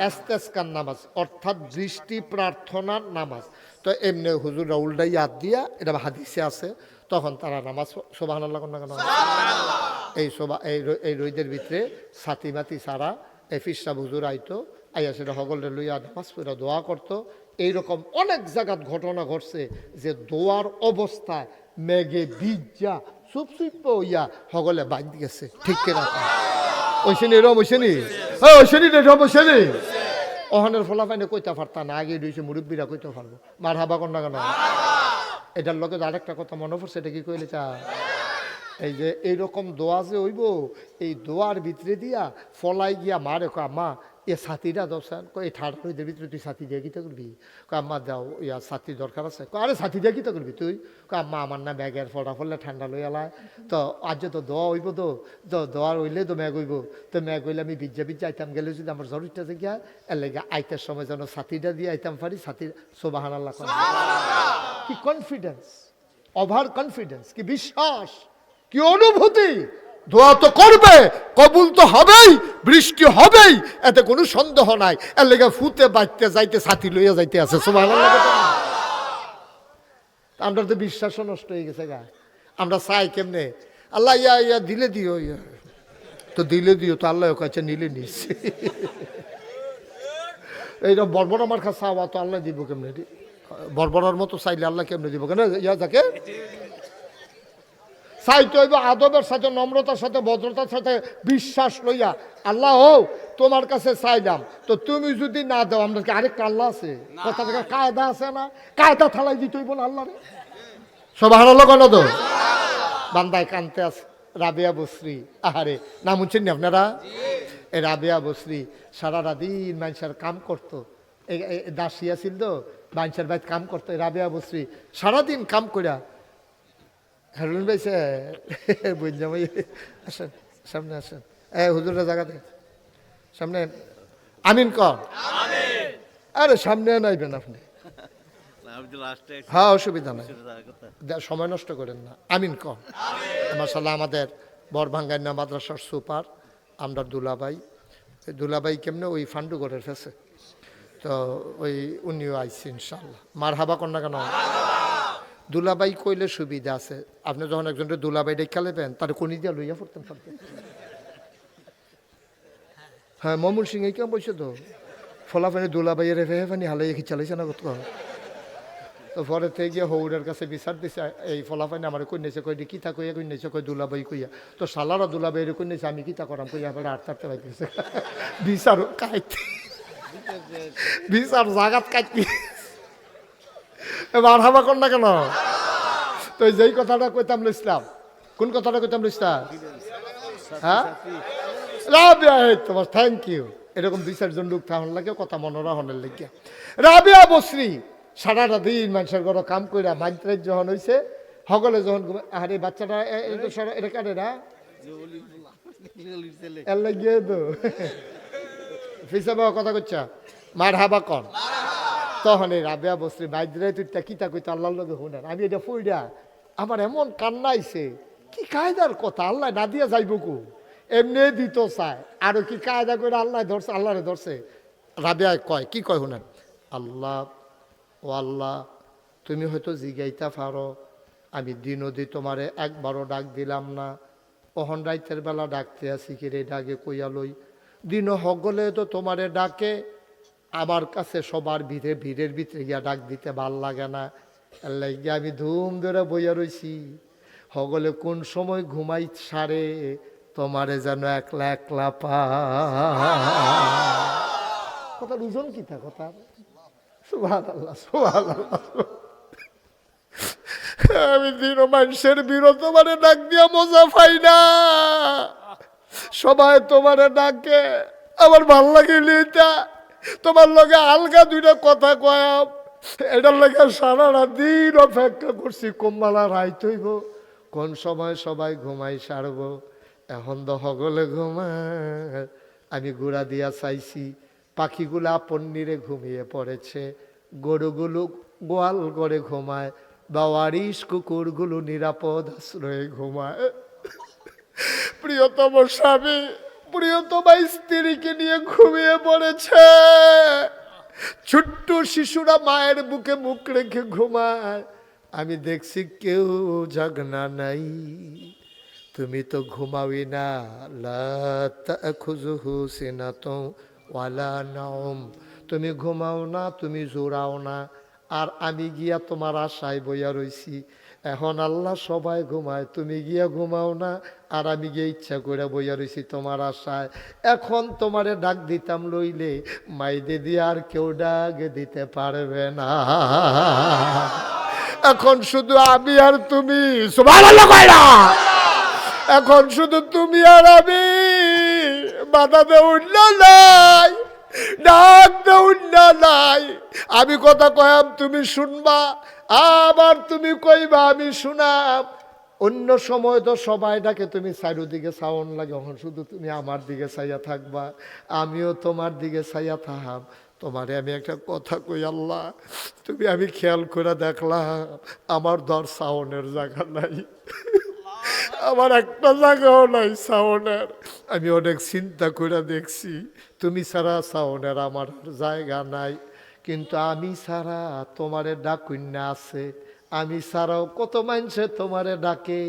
ইস্তেসকার নামাজ, অর্থাৎ দৃষ্টি প্রার্থনার নামাজ। তো এমনি হুজুররা উল্টাই হাত দিয়া, এটা হাদিসে আছে, তখন তারা নামাজ সুবহানাল্লাহ না কেন এই রইদের ভিতরে ছাতি মাতি সারা এই ফিরসা হুজুর আইতো, আইয়া সেটা হগলে লইয়া নামাজ পড়া দোয়া করতো। এইরকম অনেক জায়গাত ঘটনা ঘটছে যে দোয়ার অবস্থায় মেঘে ভিজা চুপ চুপ হইয়া হগলে বাঁধ গেছে। ঠিক কিনা? ওইসেনি এরম ওইসেনি, হ্যাঁ ওইসেনি এরম ওইসেনি। অহনের ফলা পাইনে কইতে পারতা না, আগে রয়েছে মুরব্বীরা কইতে পারবো। মার হাবা কর না কেন? এটার লগে আরেকটা কথা মনে পড়ছে, এটা কি কইলে চা, এই যে এইরকম দোয়া যে হইব, এই দোয়ার ভিতরে দিয়া ফলাই গিয়া মারে মা এ ছাতিটা দোসান কই এই ঠাড়া রোদের ভিতরে তুই ছাতি দিয়ে কী করবি? কয় আম্মা দাও ইয়া ছাতি দরকার আছে। আরে ছাতি দিয়ে কী করবি তুই? কয় আম্মা আমার না ব্যাগের ফটা ফলে ঠান্ডা লই এলায়, তো আজ তো দোয়া হইব, তো দোয়ার হইলে তো ম্যাগ হইব, তো ম্যাগ হইলে আমি ভিজা আইতাম গেলে যদি আমার জ্বর উঠতে গিয়া এর লেগে আইতার সময় যেন ছাতিটা দিয়ে আইতাম পারি। ছাতির সুবহানাল্লাহ, কি কনফিডেন্স, ওভার কনফিডেন্স, কি বিশ্বাস, কি অনুভূতি। দোয়া তো করবে, কবুল তো হবেই, বৃষ্টি হবেই, এতে কোনো সন্দেহ নাই। এর লেগে ফুতে বাঁচতে যাইতে ছাতি লইয়া যাইতে আছে। সুবহানাল্লাহ। আমরা তো বিশ্বাসও নষ্ট হয়ে গেছে গা। আমরা চাই কেমনে আল্লাহ ইয়া ইয়া দিলে দিও, ইয়া তো দিলে দিও, তো আল্লাহ কাছে নিলে নিস। এইটা বর্বর আমার কাছে চাওয়া, তো আল্লাহ দিব কেমনে? বর্বরার মতো চাইলে আল্লাহ কেমনে দিব? কেন ইয়া যাকে চাইতে হইব আদবের সাথে, নম্রতার সাথে, ভদ্রতার সাথে, বিশ্বাস লইয়া। আল্লাহ হো তোমার কাছে চাইলাম, তো তুমি যদি না দাও, আমরা কি আরেকটা আল্লাহ আছে? কথা থেকে কায়দা আছে না, কায়দা থালাই দিতে হইব না আল্লাহ রে। সুবহানাল্লাহ কেন তো বান্দায় কানতে আছে। রাবেয়া বসরি, আহারে নাম শুনছেন নি আপনারা? এই রাবেয়া বসরি সারা দিন মানুষের কাম করতো, দাসিয়া ছিল তো, মানুষের বাইত কাম করতো। রাবেয়া বসরি সারাদিন কাম করিয়া হারুন ভাইছে বুঝলাম, আসেন সামনে আসেন, হুজুরের জায়গাতে সামনে আমিন কর। আরে সামনে নাইবেন আপনি, হ্যাঁ অসুবিধা নাই, সময় নষ্ট করেন না। আমিন কর। মাশাআল্লাহ আমাদের বড়ভাঙ্গাইনা মাদ্রাসার সুপার আমরা দুলাভাই কেমনে ওই ফান্ডুগড়ের ফেসে, তো ওই উনিও আইসি ইনশাল্লাহ। মারহাবা কর না কেন? দুলাভাই কইলে সুবিধা আছে। আপনি যখন একজনকে দুলাভাই ডেকে নেবেন, তার কোনি দিয়ে লইয়া পড়তেন পারতেন। হ্যাঁ মমুল সিং এই কেমন বলছে তো ফলাফানি দুলাভাইয়ের রেফানি হালাই কি চালাইছে না কত। তো পরে থেকে গিয়ে হৌরের কাছে বিচার দিছে, এই ফলাফানি আমার কই নেছে, কই কিতা কইয়া কই নেছে, কই দুলাভাই কইয়া। তো সালারা দুলাভাইয়ের কই নেছে, আমি কিতা করাম কইয়া পরে আটতে পাইতেছে বিচার কাইতে, বিচার জাগাত কাটতি। এবার হাবা কর না কেন? তো যেই কথাটা কইতাম লইছিলাম, কোন কথাটা কইতাম লইছিলাম? হ্যাঁ রাবিয়া, তোমার থ্যাংক ইউ। এরকম দুই চারজন লোক থাকার লাগে কথা মনোরা হনের লেগে। রাবিয়া বসরি সারাটা দিন মানুষের ঘরে কাম কইরা মাইন্ত্রের যখন হয়েছে, সকলে যখন আরে বাচ্চাটা এটা কাটে না এর লাগিয়ে তো ফিসা বাবা কথা কচ্ছা মার হাবা কন। তখন এই রাবিয়া বসরি বাইরে তুইটা কিতা কইতা আল্লাহর লগে শুনেন। আমি এটা ফুইডা আমার এমন কান্না আইছে, কি কায়দার কথা, আল্লাহ না দিয়া যাইব কু, এমনি দিত চায়, আরো কি কায়দা করে আল্লাহ ধরছে, আল্লাহরে ধরছে। রাবিয়া কয়, কি কয় শুনেন, আল্লাহ ও আল্লাহ তুমি হয়তো জিগাইতা পারো, আমি দিনদি তোমারে একবারও ডাক দিলাম না, অহন রাইতের বেলা ডাকতে আসি কিরে ডাকে কইয়া লই, দিন হগলে তো তোমারে ডাকে, আমার কাছে সবার ভিড়ের ভিতরে গিয়া ডাক দিতে ভাল লাগে না, এর লাগিয়া আমি ধুম ধরে বইয়া রইছি, হগলে কোন সময় ঘুমাই সারে তোমারে যেন একলা একলা পা। কথা বুঝুন কি তা কথা? সুবহানাল্লাহ সুবহানাল্লাহ। আমি দিন মানুষের বিরত তোমারে ডাক দিয়া মজা পাই না, সবাই তোমারে ডাকে, আমার ভাল লাগিলে এটা তোমার লগে আলগা দুইটা কথা কয়াম, এটার লাগে সারা দিন অপেক্ষা করছি কোম্বালা রাইত হইব, কোন সময় সবাই ঘুমাই সারব, এখন তো হগলে ঘুমায়। আমি গুড়া দিয়া চাইছি, পাখিগুলা পন্নিরে ঘুমিয়ে পড়েছে, গরুগুলো গোয়াল করে ঘুমায়, বাওয়ারিশ কুকুরগুলো নিরাপদ আশ্রয়ে ঘুমায়। প্রিয়তম স্বামী প্রিয়তমা স্ত্রীকে নিয়ে ঘুমিয়ে পড়েছে, ছোট্ট শিশুরা মায়ের বুকে মুখ রেখে ঘুমায়, আমি দেখছি কেউ জাগনা নাই, তুমি তো ঘুমাওই না, লা তাখুযুহু সিনাতুন ওয়ালা নাওম, তুমি ঘুমাও না, তুমি জোরাও না, আর আমি গিয়া তোমার আশায় বইয়া রইছি। এখন আল্লাহ সবাই ঘুমায়, তুমি গিয়া ঘুমাও না, আর আমি গিয়ে ইচ্ছা করে বইয়া রইছি তোমার আশায়। এখন তোমারে ডাক দিতাম লইলে মাইদে দিয়ে আর কেউ ডাক দিতে পারবে না, এখন শুধু আমি আর তুমি। সুবহানাল্লাহ কইরা, এখন শুধু তুমি আর আমি, বাধা দেউল্লা নাই, ডাক দেউন না নাই, আমি কথা কয়াম তুমি শুনবা, আবার তুমি কইবা আমি শুনাম। অন্য সময় তো সবাই ডাকে, তুমি চারিদিকে চাওন লাগে, এখন শুধু তুমি আমার দিকে চাইয়া থাকবা, আমিও তোমার দিকে চাইয়া থাকাম। তোমারে আমি একটা কথা কই আল্লাহ, তুমি আমি খেয়াল করে দেখলাম আমার ধর সাউনের জায়গা নাই, আমার একটা জায়গাও নাই সাউনের। আমি অনেক চিন্তা করে দেখছি, তুমি ছাড়া সাউনের আমার জায়গা নাই, কিন্তু আমি ছাড়া তোমারে ডাকুন্যা আছে, আমি ছাড়াও কত মানুষে তোমারে ডাকে,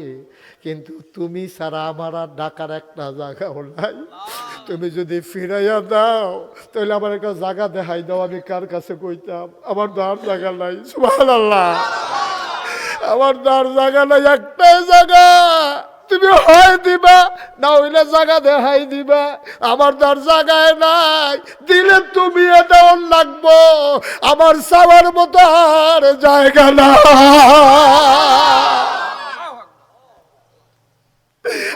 কিন্তু তুমি ছাড়া আমার আর ডাকার একটা জায়গাও নাই। তুমি যদি ফিরাইয়া দাও তাহলে আমার একটা জায়গা দেখাই দাও, আমি কার কাছে কইতাম? আমার তো আর জায়গা নাই। সুবহানাল্লাহ, আমার তো আর জায়গা নাই, একটাই জায়গা, তুমি হয় দিবা না হইলে জায়গা দেখাই দিবা, আমার তো আর জায়গায় নাই, দিলে তুমি দেওয়ার লাগবো, আমার চাওয়ার মতো আর জায়গা না।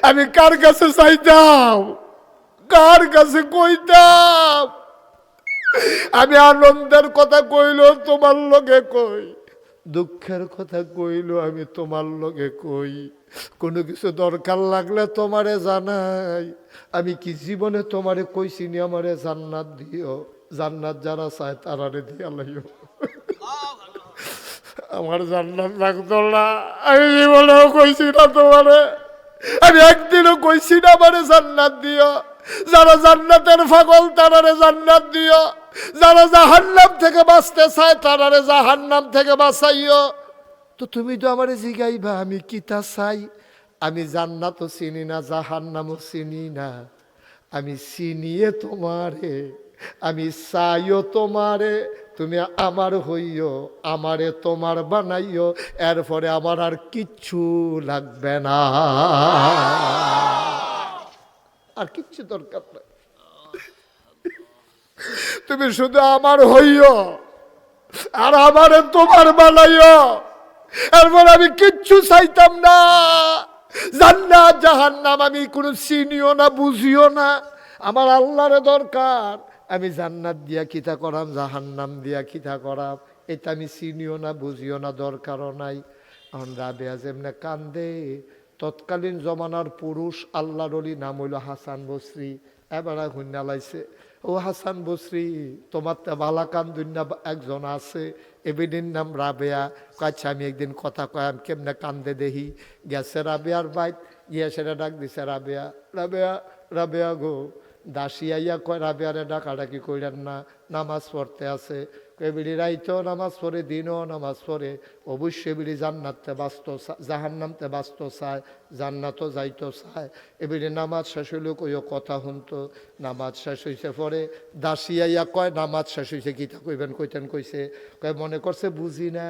আমি কার কাছে চাইতাম, কার কাছে কইতাম? আমি আনন্দের কথা কইল তোমার লগে কই, দুঃখের কথা কইল আমি তোমার লগে কই, কোনো কিছু দরকার লাগলে তোমারে জানাই। আমি কি জীবনে তোমারে কইছি নি আমারে জান্নাত দিও? জান্নাত যারা চায় তারারে দিয়া লাইও। আমার জান্নাত লাগতো না, আমি জীবনেও কইছি না তোমারে, আমি একদিনও কইছি না আমারে জান্নাত দিও। যারা জান্নাতের পাগল তারারে জান্নাত দিও, যারা জাহান্নাম থেকে বাঁচতে চায় তারারে জাহান্নাম থেকে বাঁচাইও। তো তুমি তো আমারে জিগাইবা আমি কিতা চাই? আমি জান্নাতও চিনি না, জাহান্নামও চিনি না, আমি চিনিয়ে তোমারে, আমি চাইও তোমারে, তুমি আমার হইও, আমারে তোমার বানাইও, এরপরে আমার আর কিচ্ছু লাগবে না, আর কিচ্ছু দরকার নাই। তুমি শুধু আমার হইও আর আমারে তোমার বানাইও, এরপর আমি কিচ্ছু চাইতাম না। জান্নাত জাহান্নাম আমি কোনো চিনিও না, বুঝিও না, আমার আল্লাহরে দরকার। আমি জান্নাত দিয়া কিতা করাম, জাহান্নাম দিয়া কিতা করাম, এটা আমি চিনিও না, বুঝিও না, দরকারও নাই। এখন রাবেয়া যেমনে কান্দে, তৎকালীন জমানার পুরুষ আল্লাহর ওলি নাম হইল হাসান বসরি, এবার হুন্না লাইছে, ও হাসান বসরি তোমার তো বালা কান্দুন্না একজন আছে, এবিডির নাম রাবেয়া। কাছে আমি একদিন কথা কয়াম কেমনে কান্দে দেখি, গেছে রাবেয়ার বাইক গিয়া সেটা ডাক দিছে, রাবেয়া রাবেয়া রাবেয়া গো। দাসী আইয়া কয় রাবেয়ারে ডাকাডাকি কইলেন না, নামাজ পড়তে আছে। এবিডি রাইতেও নামাজ পড়ে, দিনও নামাজ পড়ে, অবশ্যই এবিডি জান্নাতে বাঁচত, জাহান্নামতে বাঁচত চায়, জান্নাতও যাইতো চায়। এবিডি নামাজ শেষ হইলেও কইও কথা শুনতো, নামাজ শেষ হইছে পরে দাসী আইয়া কয় নামাজ শেষ হইছে কিতা কইবেন? কইতেন কইছে, কয় মনে করছে বুঝি না,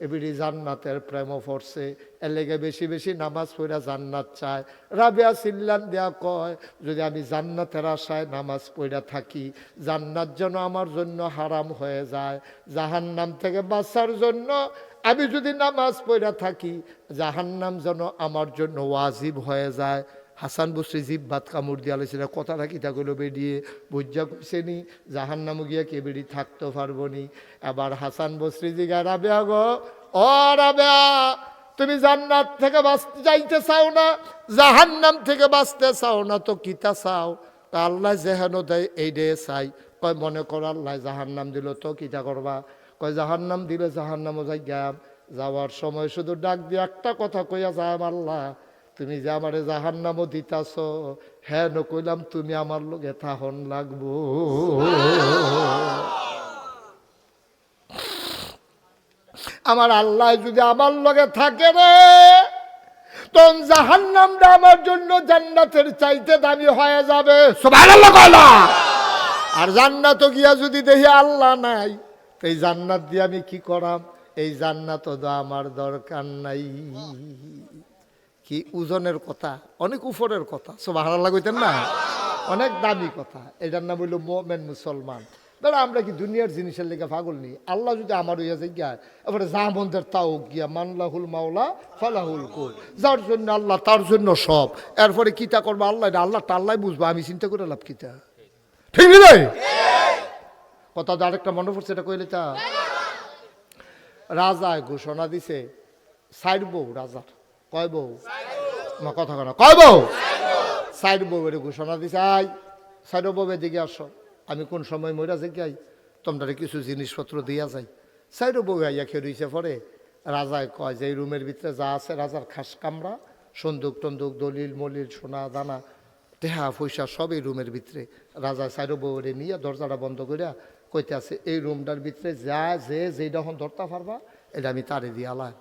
এবিডি জান্নাতের প্রেমও পড়ছে, এর লেগে বেশি বেশি নামাজ পড়া জান্নাত চায়। রাবেয়া চিল্লান দেয়া কয়, যদি আমি জান্নাতের আশায় নামাজ পড়া থাকি, জান্নাত যেন আমার জন্য হারাম হয়ে যায়, জাহান্নাম থেকে বাঁচার জন্য আমি যদি নামাজ পড়া থাকি, জাহান্নাম যেন আমার জন্য ওয়াজিব হয়ে যায়। হাসান বসরি জিভ ভাত কামড় দিয়া লাইছিল, কথাটা কিতা কইলো বেরিয়ে বুঝা কইছে নি, জাহান্নামে গিয়া কে বেরি থাকতে পারবো নি। এবার হাসান বসরি জিগা, রাবেয়া গো, ও রাবেয়া, তুমি জান্নাত থেকে বাঁচতে যাইতে চাও না, জাহান্নাম থেকে বাঁচতে চাও না, তো কিতা চাও? আল্লাহ যেহেন দেয় এই ডে চাই। কয় মনে করো আল্লাহ জাহান্নাম দিল, তো কিতা করবা? কয় জাহান্নাম দিলে জাহান্নামও যাই গাম, যাওয়ার সময় শুধু ডাক দিয়ে একটা কথা কইয়া যায়, আল্লাহ তুমি যে আমারে জাহান্নামও দিতাছ, হ্যাঁ ন কইলাম তুমি আমার লগে থাহন লাগবো। আমার আল্লাহ যদি আমার লগে থাকে রে, তখন জাহান্নামটা আমার জন্য জান্নাতের চাইতে দামি হয়ে যাবে। সুবহানাল্লাহ কইলা। আর জান্নাত গিয়া যদি দেখি আল্লাহ নাই, তো এই জান্নাত দিয়ে আমি কি করাম? এই জান্নাত তো আমার দরকার নাই। কি ওজনের কথা, অনেক উপরের কথা। সুবহানাল্লাহ কইতেন না, অনেক দামি কথা। এটার নাম হইল মুমিন মুসলমান। দাদা আমরা কি দুনিয়ার জিনিসের লেগে পাগল নি? আল্লাহ যদি আমার হইয়া যায় গিয়া, এবারে যা মন্দের তাও গিয়া, মানলাহুল মাওলা ফালাহুল কুল, যার জন্য আল্লাহ তার জন্য সব। এরপরে কিতা করবো আল্লাহ, আল্লাহ টাল্লাই বুঝবো, আমি চিন্তা করে লাভ কিতা? ঠিক নেই কথা আরেকটা মনে পড়ছে, এটা কইলে তা রাজায় ঘোষণা দিছে সাইড বউ রাজার, কয় বউ কথা কেন, কয় বউ সাইড বউ এর ঘোষণা দিছে, আই সাইড বউ এদিকে আসো, আমি কোন সময় মরা যাই তোমরা কিছু জিনিসপত্র দিয়া যাই। সাইড বউ আইয়া খেয়ে রইছে পরে রাজায় কয় যে এই রুমের ভিতরে যা আছে রাজার খাস কামরা, সন্দুক টন্দুক দলিল মলিল সোনা দানা টেহা পয়সা সব এই রুমের ভিতরে। রাজা সাইড বউরে নিয়ে দরজাটা বন্ধ করিয়া কইতে আছে এই রুমটার ভিতরে যা যেটা এখন ধরতে পারবা এটা আমি তারে দিয়ে আলাম।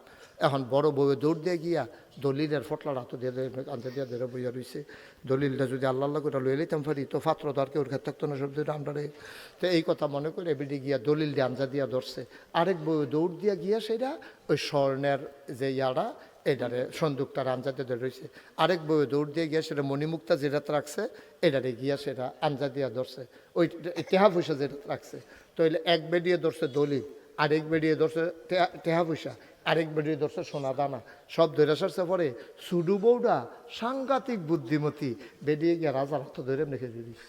এখন বড় বউয়ে দৌড় দিয়ে গিয়া দলিলের ফটলাটা তো দিয়ে আনতে দিয়ে ধরে বইয়া রয়েছে, দলিলটা যদি আল্লাহ আল্লাহ করে লইয়ে লইতাম পারি তো পাত্র তো আর কেউ খেতে থাকতো না, সব দুটো আমরারে। তো এই কথা মনে করে বেডি গিয়া দলিল দিয়ে আঞ্জা দিয়া ধরছে, আরেক বউয়ে দৌড় দিয়া গিয়া সেটা ওই স্বর্ণের যে ইয়ারা এটারে সন্দুকটার আঞ্জা দিয়ে ধরে রয়েছে, আরেক বউয়ে দৌড় দিয়ে গিয়া সেটা মণিমুক্তা যেটা রাখছে এটারে গিয়া সেটা আঞ্জা দিয়া ধরছে, ওই টেহা পয়সা যেটা রাখছে। তো এক বেডিয়ে ধরছে দলিল, আরেক বেডিয়ে ধরছে টেহা পয়সা, আরেক বেডিয়ে ধরছে সোনা দানা, সব ধরে সারছে। পরে সুডু বউটা সাংঘাতিক বুদ্ধিমতী বেডিয়ে গিয়া রাজার হাত ধরে রেখে দিয়ে দিস।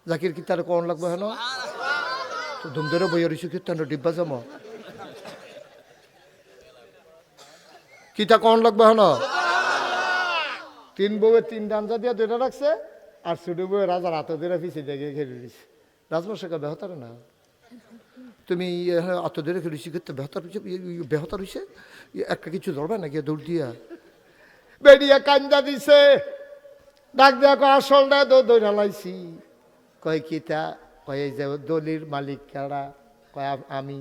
জাকির কি তার কোন লাগবে হেন তো ধুম ধরে বইয়া রইছে কীর্তন ডিব্বা জমা কিতা কোন লাগবে হেন। তিন বউয়ে তিন ডাঞ্জা দিয়া ধরে রাখছে আর সুডু বউয়ে রাজার হাত ধরে পিছিয়ে দিয়ে গিয়ে ঘেরে দিছে। রাজবংশকে বেহতারে না তুমি আত ধরে খেলেছি করতে বেহতার হইছে একটা কিছু ধরবে না গিয়ে দৌড় দিয়া বেরিয়ে কান্দা দিছে, ডাক দিয়া কয় আসল না দৌড়া লাইছি। কয় কিতা, কয় এই যে দলির মালিক কারা, কয় আমি।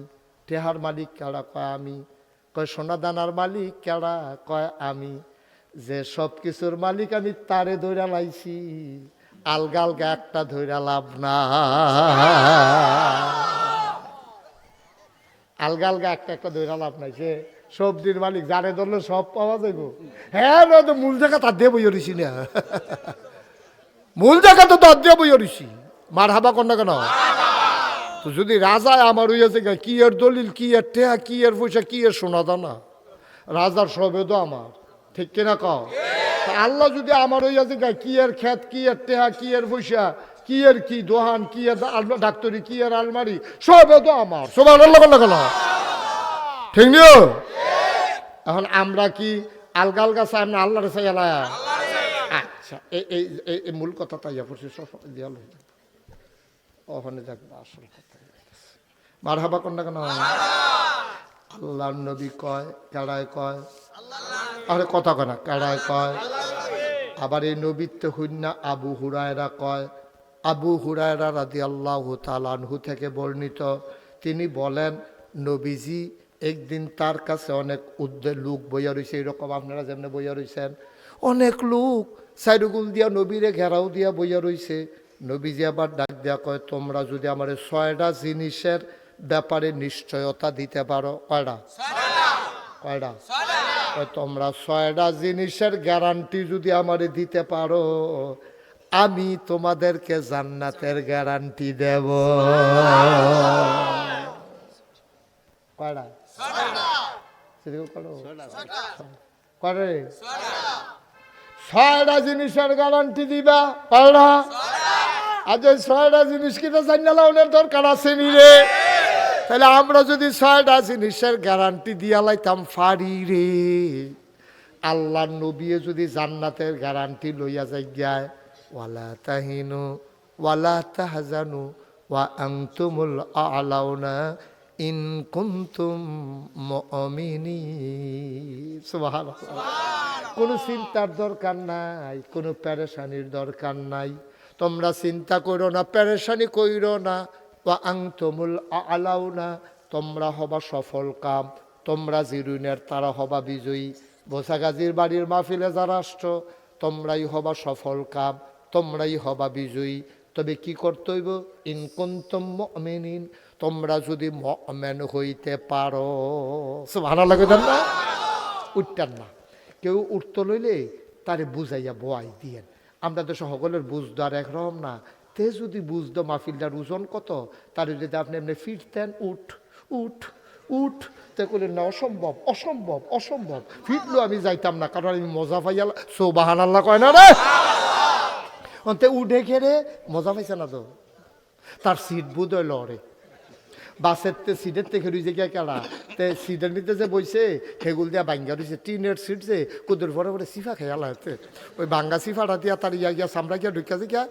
টেহার মালিক কারা, কয় আমি। কয় সোনা দানার মালিক কারা, কয় আমি। যে সব কিছুর মালিক আমি তারে দৌড়া লাইছি, আলগা আলগা একটা ধৈরা লাভ না, আলগা আলগা একটা একটা ধৈরা লাভ নাই। সে সবজির মালিক যারে ধরলে সব পাওয়া যাইব। হ্যাঁ তো মূল জায়গা তার দিয়ে বইয়া রইছি না, মূল জায়গা তো তার দিয়ে বইয়া রইছি। মার হাবা কর না কেন? তো যদি রাজায় আমার হইয়াছে কি এর দলিল, কি এর টেহা, কি এর পয়সা, কি এর সোনা দানা, রাজার সবে তো আমার, ঠিক কিনা কও? আল্লাহ যদি আমার হইয়াছে কি এর ক্ষেত, কি এর টেহা, কি এর পয়সা, কি এর কি দোহান, কি এর ডাক্তারি, কি এর আলমারি, সবে তো আমার। সবাই আল্লাহ কেন? ঠিক নিও। এখন আমরা কি আলগা আলগা চাই না আল্লাহরে চাই? আচ্ছা এই মূল কথাটা ইয়া পড়ছি দিয়াল ওখানে দেখবো আসল কথা। মার হাবা কর না কেন? আল্লাহর নবী কয় কেড়ায় কয়, আরে কথা কয় না কেড়ায় কয়। আবার এই নবীত্ব হুন্না আবু হুরায়রা কয়, আবু হুরায়রা রাদিয়াল্লাহু তাআলা আনহু থেকে বর্ণিত, তিনি বলেন নবীজি একদিন তার কাছে অনেক লোক বইয়া রয়েছে, এরকম আপনারা যেমন বইয়া রয়েছেন, অনেক লোক সাইডুগুল দিয়া নবীরে ঘেরাও দিয়া বইয়া রয়েছে। নবীজি আবার ডাক দিয়া কয়, তোমরা যদি আমার 6টা জিনিসের ব্যাপারে নিশ্চয়তা দিতে পারো। কয়টা? কয়টা? তোমরা 6টা জিনিসের গ্যারান্টি যদি আমারে দিতে পারো, আমি তোমাদেরকে জান্নাতের গ্যারান্টি দেব। কয়টা? করে 6টা জিনিসের গ্যারান্টি দিবা। কয়টা? আজ 6টা জিনিস কিনা জানালার দরকার আছে নি রে? তাহলে আমরা যদি 6টা জিনিসের গ্যারান্টি দিয়া লাইতাম ফারি রে, আল্লাহ নবী যদি জান্নাতের গ্যারান্টি লইয়া যাই গায়, ওয়ালা তাহিনু ওয়ালা তাহজানু ওয়া আনতুমুল আ'লাউনা ইন কুনতুম মুমিনিন। সুবহানাল্লাহ। কোনো চিন্তার দরকার নাই, কোনো পেরেশানির দরকার নাই। তোমরা চিন্তা করো না, পেরেশানি কইরো না। ওয়া আনতুমুল আ'লাউনা, তোমরা হবা সফল কাম, তোমরা জিরুনের তারা হবা বিজয়ী। বোসাগাজির বাড়ির মাহফিলে যারা আসছো, তোমরাই হবা সফল কাম, তোমরাই হবা বিজয়ী। তবে কি করতে হইব? ইন কুনতুম মুমিনিন, তোমরা যদি মুমিন হইতে পারো। সুবহানাল্লাহ কইতেন না? উঠতেন না। কেউ উঠতে লইলে তারে বুঝাইয়া বয়াই দিয়েন। আমরা তো সকলের বুঝদার একরকম না। তে যদি বুঝতো মাহফিলটার ওজন কত, তারে যদি আপনি এমনি ফিরতেন, উঠ উঠ উঠ। তে কইলেন না, অসম্ভব অসম্ভব অসম্ভব, ফিরলো আমি যাইতাম না, কারণ আমি মজা পাইয়াল। সুবহানাল্লাহ কয় না রে? অন্তে উঠে খেরে মজা পাইছে না তো, তার সিট বুধ হইল রে বাসের তে সিটের থেকে রুইছে গিয়া কেলা তে সিটের নিতে যে বইছে সেগুল দিয়া বাঙ্গা রয়েছে টিনের সিট যে কুদুর পরে পরে সিফা খেয়াল হাতে ওই বাঙ্গা সিফাটা দিয়া তার ইয়া গিয়া সামরা গিয়া ঢুকা যে গিয়া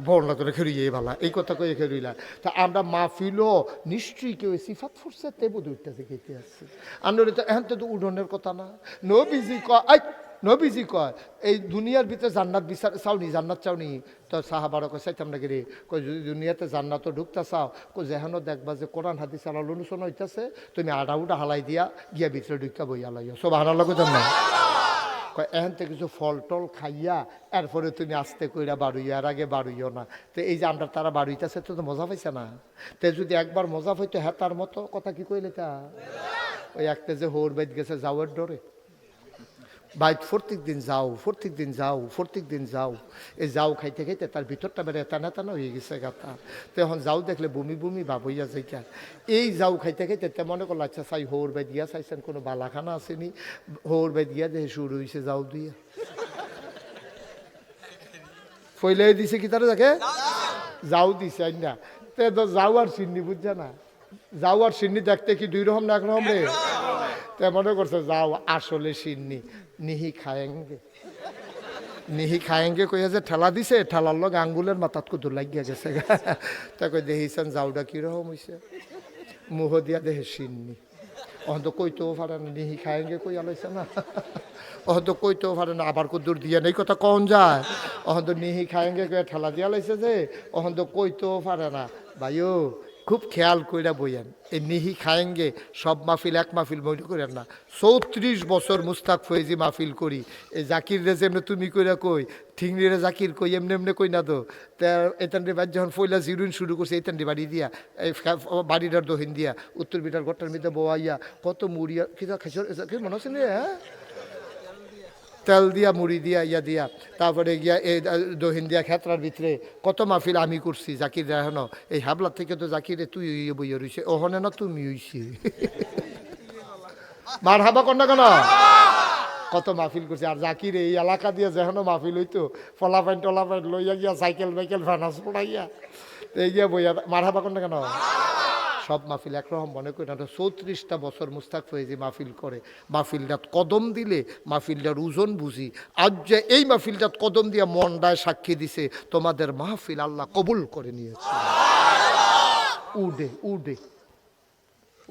বর্ণা করে খেরুইয়ে ভালা এই কথা কয়ে খেরুইলা। তা আমরা মাহফিলও নিশ্চয়ই কেউ সিফাত ফুটছে তে বোধ উঠতেছে খেতে আসছে আমরা তো এখন তো উডনের কথা না। নবীজি কয় নবীজি কয় এই দুনিয়ার ভিতরে জান্নাত বিচার চাওনি, জান্নাত চাওনি? তো সাহাবারা কয় চাইতাম নাকি রে, কই যদি দুনিয়াতে জান্নাতও ঢুকতে চাও, কই যেহানো দেখবা যে কোরআন হাদিস আলাল অনুসরণ হইতেছে, তুমি আডা উডা হালাই দিয়া গিয়া ভিতরে ঢুকা বইয়া লাইয়া সুবহানাল্লাহ কইতাম না? কয় এখান থেকে কিছু ফল টল খাইয়া এরপরে তুমি আস্তে কইরা বাড়ুইয়া, এর আগে বাড়ুইও না। তো এই যে আমরা তারা বাড়ুইতেছে তো মজা পাইছে না? তে যদি একবার মজা পাইতো হ্যাঁ তার মতো কথা কি কইলে তা ওই একটা যে হোর বাইত গেছে যাওয়ার ডরে বাইক প্রত্যেক দিন যাও প্রত্যেক দিন যাও প্রত্যেক দিন যাও, এই যাও খাইতে খাইতে তার ভিতরটা বেড়ে টানা টানা হয়ে গেছে গাতা। তো এখন যাও দেখলে বমি বমি ভাব হইয়া যাইকা, এই যাও খাইতে খাইতে তে মনে করলো আচ্ছা চাই হৌর বাই দিয়া চাইছেন কোনো বালাখানা আসেনি, হৌর বাই দিয়া দেখে শুরু হয়েছে যাও দিয়া ফইলে দিছে কি তারা দেখে যাও দিছে না। তে তো যাও আর সিন্নি বুঝছে না, যাও আর সিন্নি দেখতে কি দুই রকম না এক রকম রে? তে মনে করছে যাও আসলে সিন্নি নিহি খায়েঙ্গে, নিহি খায়েঙ্গে কইয়া যে ঠেলা দিছে, ঠেলার লগ আঙ্গুলের মাথাত কুদুর লাগিয়া গেছে। তা কই দেখিছেন যাওটা কিরকম হয়েছে, মুহ দিয়া দেহে সিন্নি। অহন তো কইতেও পারে না, নিহি খায়েঙ্গে কইয়া লইছে না, অহন তো কইতেও পারে না, আবার কুদুর দিয়া নেই কথা কন যায়, অহন তো নিহি খায়েঙ্গে কইয়া ঠেলা দিয়া লাইছে যে, অহন তো কইতেও পারে না। ভাইও খুব খেয়াল কইরা বইয়েন, এই নিহি খায়েঙ্গে সব মাহফিল এক মাহফিল মনে করেন না। 34 বছর মুস্তাক ফয়েজি মাহফিল করি, এই জাকির রে যেমনি তুমি কইরা কই ঠিংরি রে জাকির কই এমনি এমনি কই না তো। তা এতানটি বাড়ি যখন ফইলা জিরুইন শুরু করছে এইতানটি বাড়ি দিয়া এই বাড়িটার দহিন দিয়া উত্তর বিটার ঘরটার মধ্যে বোয়াইয়া কত মুড়িয়া কিনা খাইছ কি মনে হচ্ছে না, হ্যাঁ তেল দিয়া মুড়ি দিয়া ইয়া দিয়া তারপরে গিয়া এই দহিন দিয়া খেতরার ভিতরে কত মাহফিল আমি করছি। জাকির এখনো এই হাবলার থেকে তো জাকিরে তুই বইয়া রইছে, ওহনে না তুমি হইছি মার হাবা কর না কেন, কত মাহফিল করছে। আর জাকির এই এলাকা দিয়ে যেখানে মাহফিল হইতো ফলাফাইন টলাফাইন লইয়া গিয়া সাইকেল বাইকেল ফানাস পড়াইয়া এই গিয়া বইয়া মার হাবা কর না কেন। সব মাহফিল একরকম মনে করি না। 34টা বছর মুস্তাক ফয়েজি মাহফিল করে, মাহফিলটাত কদম দিলে মাহফিলটার ওজন বুঝি। আজ যে এই মাহফিলটাত কদম দিয়া মনটায় সাক্ষী দিছে তোমাদের মাহফিল আল্লাহ কবুল করে নিয়েছে। উডে উডে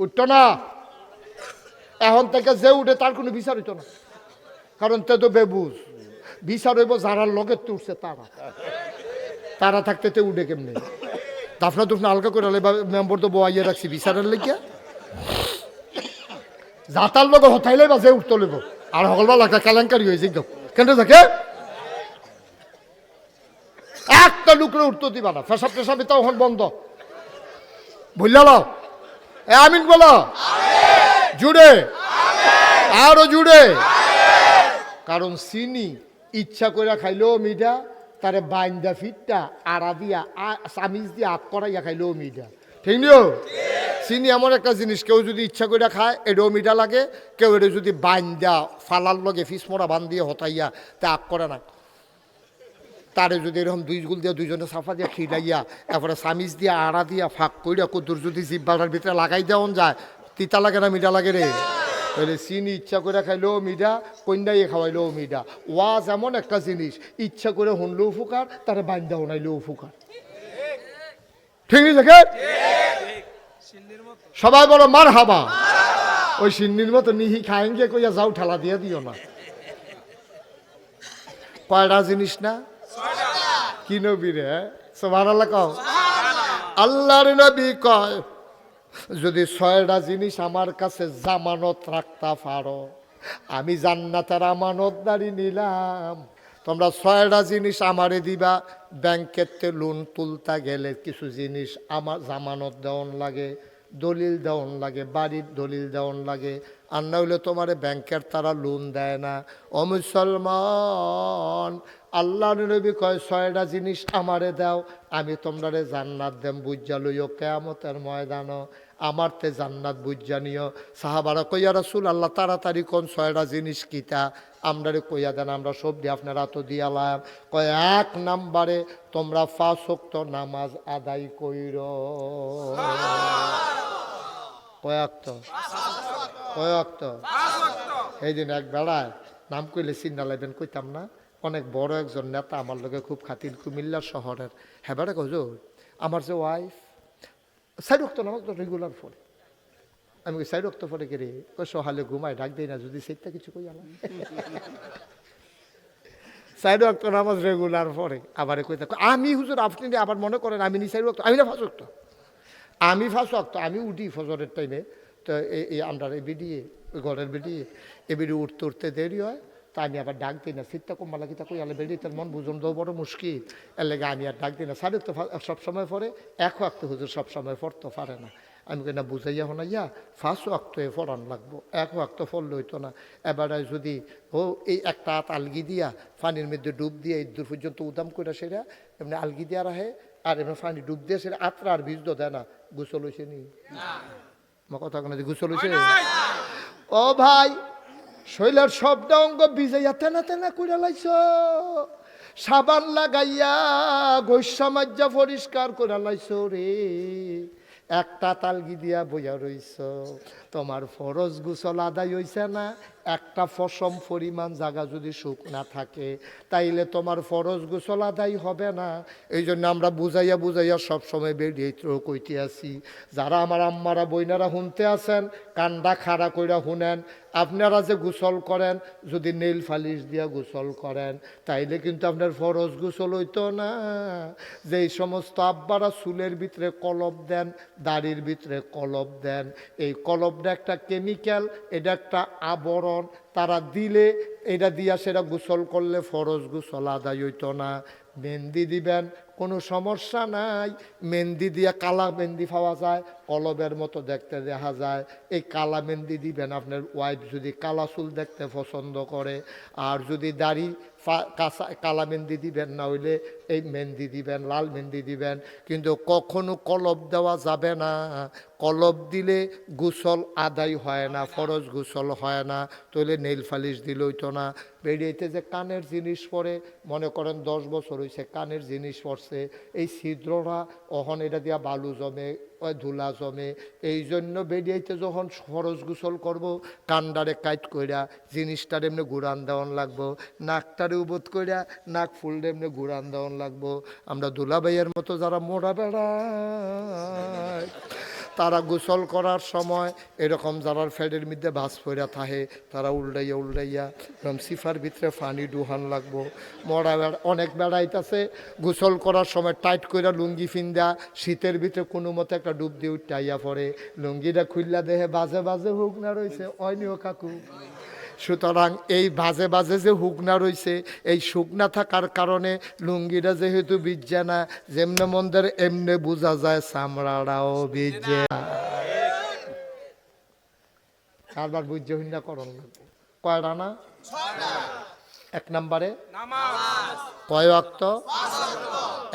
উঠতো না, এখন থেকে যে উঠে তার কোনো বিচার হইতো না, কারণ তে তো বেবুজ বিচার হইব যারা লগে উঠছে তারা, তারা থাকতে তে উঠে কেমনে দাফনা দুফনা হালকা করে মেম্বর তো বইয়া রাখছি বিচারের লেগিয়া, যাতার লোক হতাইলে বা যে উঠতে লইব আর সকলবা লাগা কেলেঙ্কারি হয়েছে একদম কেন থাকে একটা লুকরে উঠতে দিবা না, ফেসাব টেসাব এটা ওখান বন্ধ বুঝলা। এ আমিন বলো জুড়ে আরো জুড়ে, কারণ চিনি ইচ্ছা করে খাইলেও মিঠা, তারে বাইন্দা ফিটটা আড়া দিয়া চামিচ দিয়ে আগ করাইয়া খাইলেও মিঠা, ঠিক নিও। চিনি এমন একটা জিনিস কেউ যদি ইচ্ছা করে খায় এটাও মিঠা লাগে, কেউ এটা যদি বাইন্দা ফালার লগে ফিসমরা বান দিয়ে হতাইয়া তা আগ করে না, তারে যদি এরকম দুই গুল দিয়ে দুইজনে সাফা দিয়ে খিলাইয়া এরপরে চামিচ দিয়ে আড়া দিয়া ফাঁক কইরা কুদুর যদি জিব্বাটার ভিতরে লাগাই দেওয়া যায়, তিতা লাগে না মিঠা লাগে রে? তাহলে চিনি ইচ্ছা করে খাইলেও মিঠা, কন্যাইয়ে খাওয়াইলেও মিঠা। ওয়াজ এমন একটা জিনিস ইচ্ছা করে শুনলেও ফুকার, তারা বান্ধা শোনাইলেও ফুকার, ঠিক আছে? সবাই বলো মার হাবা। ওই সিন্নির মতো নিহি খায়েঙ্গে কইয়া যাও ঠেলা দিয়ে দিও না। কয়টা জিনিস না কি নবী রে সুবহানাল্লাহ কও, আল্লাহর নবী কয় যদি 6টা জিনিস আমার কাছে জামানত রাখতে পারো আমি জান্নাতের আমানতদারি নিলাম। তোমরা 6টা জিনিস আমারে দিবা। ব্যাংকেতে লোন তুলতে গেলে কিছু জিনিস আমার জামানত দেওয়ান লাগে, দলিল দেওয়ান লাগে, বাড়ির দলিল দেওয়ান লাগে, আর না হইলে তোমার ব্যাংকের তারা লোন দেয় না। ও মুসলমান, আল্লাহ নবী কয় 6টা জিনিস আমারে দাও, আমি তোমরারে জান্নাত দেম বুঝা লইও কিয়ামতের ময়দানও, আমার তে জান্নাত বুঝা নিও। সাহাবারা কইয়া রাসূল আল্লাহ তাড়াতাড়ি কোন 6টা জিনিস কিতা, আমরারে কইয়া দেন, আমরা সব দিয়ে আপনারা তো দিয়ালাম। কয় 1 নম্বরে তোমরা 5 ওয়াক্ত নামাজ আদায় কইরো। কয়াক্ত কয়াক্ত এই দিন এক বেড়ায় নাম কইলে চিন্তা লাগবেন, কইতাম না, অনেক বড় একজন নেতা আমার লগে খুব খাতির, কুমিল্লা শহরের। হ্যাঁ বেড়া কইজো আমার যে ওয়াইফ 4 ওয়াক্ত নামাজ রেগুলার পড়ে। আমি 4 ওয়াক্ত পড়ে কে রে? কই সহালে ঘুমায়, ডাক দেই না যদি সেইটা কিছু কই আমার 4 ওয়াক্ত নামাজ রেগুলার পড়ে। আবার কইতা আমি হুজুর আপনি আবার মনে করেন আমি নি 4 ওয়াক্ত, আমি না 5 ওয়াক্ত, আমি 5 ওয়াক্ত, আমি উঠি ফজরের টাইমে। তো এই আমরা এই বিডিয়ে ওই ঘরের বিডিয়ে এ বিডি উঠতে উঠতে দেরি হয়, তা আমি আবার ডাক দিই না। সিটটা কম মালা কিতা কই আলে বেরিয়ে তার মন বুঝন দেওয়া বড় মুশকিল, এর লেগে আমি আর ডাক দিই না। 4 ওয়াক্ত সবসময় পড়ে, 1 ওয়াক্ত হুজুর সবসময় পড়তে পারে না। আমি কই না বুঝাইয়া হনাইয়া 5 ওয়াক্ত পড়ান লাগবো, 1 ওয়াক্ত পড়লে হইতো না। এবারে যদি ও এই একটা হাত আলগি দিয়া পানির মধ্যে ডুব দিয়ে এই দূর পর্যন্ত উদাম করে সেরা এমনি আলগি দিয়া রাখে, আর এমনি পানি ডুব দিয়ে সেটা আত্রা আর বীজ দেয় না। গোসল হয়েছে নি? আমার কথা কোনো গোসল হয়েছে? ও ভাই, শৈলের সবটা অঙ্গ ভিজাইয়া তেনা তেনা করে লাইছ, সাবান লাগাইয়া গৈস্য মাজ্জা পরিষ্কার করে লাইছ রে, একটা তালগি দিয়া বইয়া রইছ। তোমার ফরজ গোসল আদায় হইছে না? একটা ফসম পরিমাণ জায়গা যদি সুখ না থাকে তাইলে তোমার ফরজ গোসল আদায় হবে না। এই জন্য আমরা বুঝাইয়া বুঝাইয়া সবসময় বেরিয়ে কইতে আসি, যারা আমার আম্মারা বইনারা শুনতে আছেন কান্ডা খাড়া কইরা শুনেন, আপনারা যে গোসল করেন যদি নেইল ফালিশ দিয়া গোসল করেন তাইলে কিন্তু আপনার ফরজ গোসল হইতো না। যেই সমস্ত আব্বারা চুলের ভিতরে কলপ দেন, দাড়ির ভিতরে কলপ দেন, এই কলপটা একটা কেমিক্যাল, এটা একটা আবরণ, তারা দিলে এটা দিয়া সেটা গোসল করলে ফরজ গোসল আদায় হইতো না। মেহেন্দি দিবেন কোনো সমস্যা নাই, মেহেন্দি দিয়া কালা মেহেন্দি পাওয়া যায়, কলবের মতো দেখতে দেখা যায়, এই কালা মেহেন্দি দিবেন। আপনার ওয়াইফ যদি কালা চুল দেখতে পছন্দ করে, আর যদি দাড়ি কালা মেহেন্দি দিবেন, না হইলে এই মেহেন্দি দিবেন, লাল মেহেন্দি দিবেন। কিন্তু কখনো কলব দেওয়া যাবে না, কলব দিলে গোসল আদায় হয় না, ফরজ গোসল হয় না। তাহলে নেইল ফালিশ দিলে হইতো না। বেরিয়েতে যে কানের জিনিস পরে, মনে করেন 10 বছর হয়েছে কানের জিনিস পড়ছে, এই ছিদ্ররা অহন এটা দিয়া বালু জমে, ধুলা জমে। এই জন্য বেরিয়েতে যখন ফরজ গোসল করব কান্ডারে কাইট কইরা জিনিসটার এমনি ঘুরান দেওয়ান লাগবো, নাকটারে উবোধ কইরা নাক ফুলটা এমনি ঘুরান দেওয়ান লাগবো। আমরা দুলাভাইয়ের মতো যারা মোড়া বেড়ায় তারা গোসল করার সময় এরকম যারা ফ্যাডের মধ্যে ভাস ফইরা থাকে তারা উল্টাইয়া উল্টাইয়া এরকম সিফার ভিতরে পানি ডুহান লাগবো। মরা বেড়া অনেক বেড়াইতেছে, গোসল করার সময় টাইট কইরা লুঙ্গি ফিন্দা শীতের ভিতরে কোনো মতো একটা ডুব দিয়ে উঠাইয়া পড়ে, লুঙ্গিটা খুললা দেহে বাজে বাজে হুক না রয়েছে, অনিও কাকু। সুতরাং এই বাজে বাজে যে হুকনা রয়েছে, এই শুকনা থাকার কারণে লুঙ্গিটা যেহেতু বিজ্জা না, যেমনে মন্দের এমনে বোঝা যায় চামড়াটাও বিজ্জে। কারবার বুঝে হিন্দা করণ লাগবে। কয়টা না? 1 নম্বরে কয় ওয়াক্ত?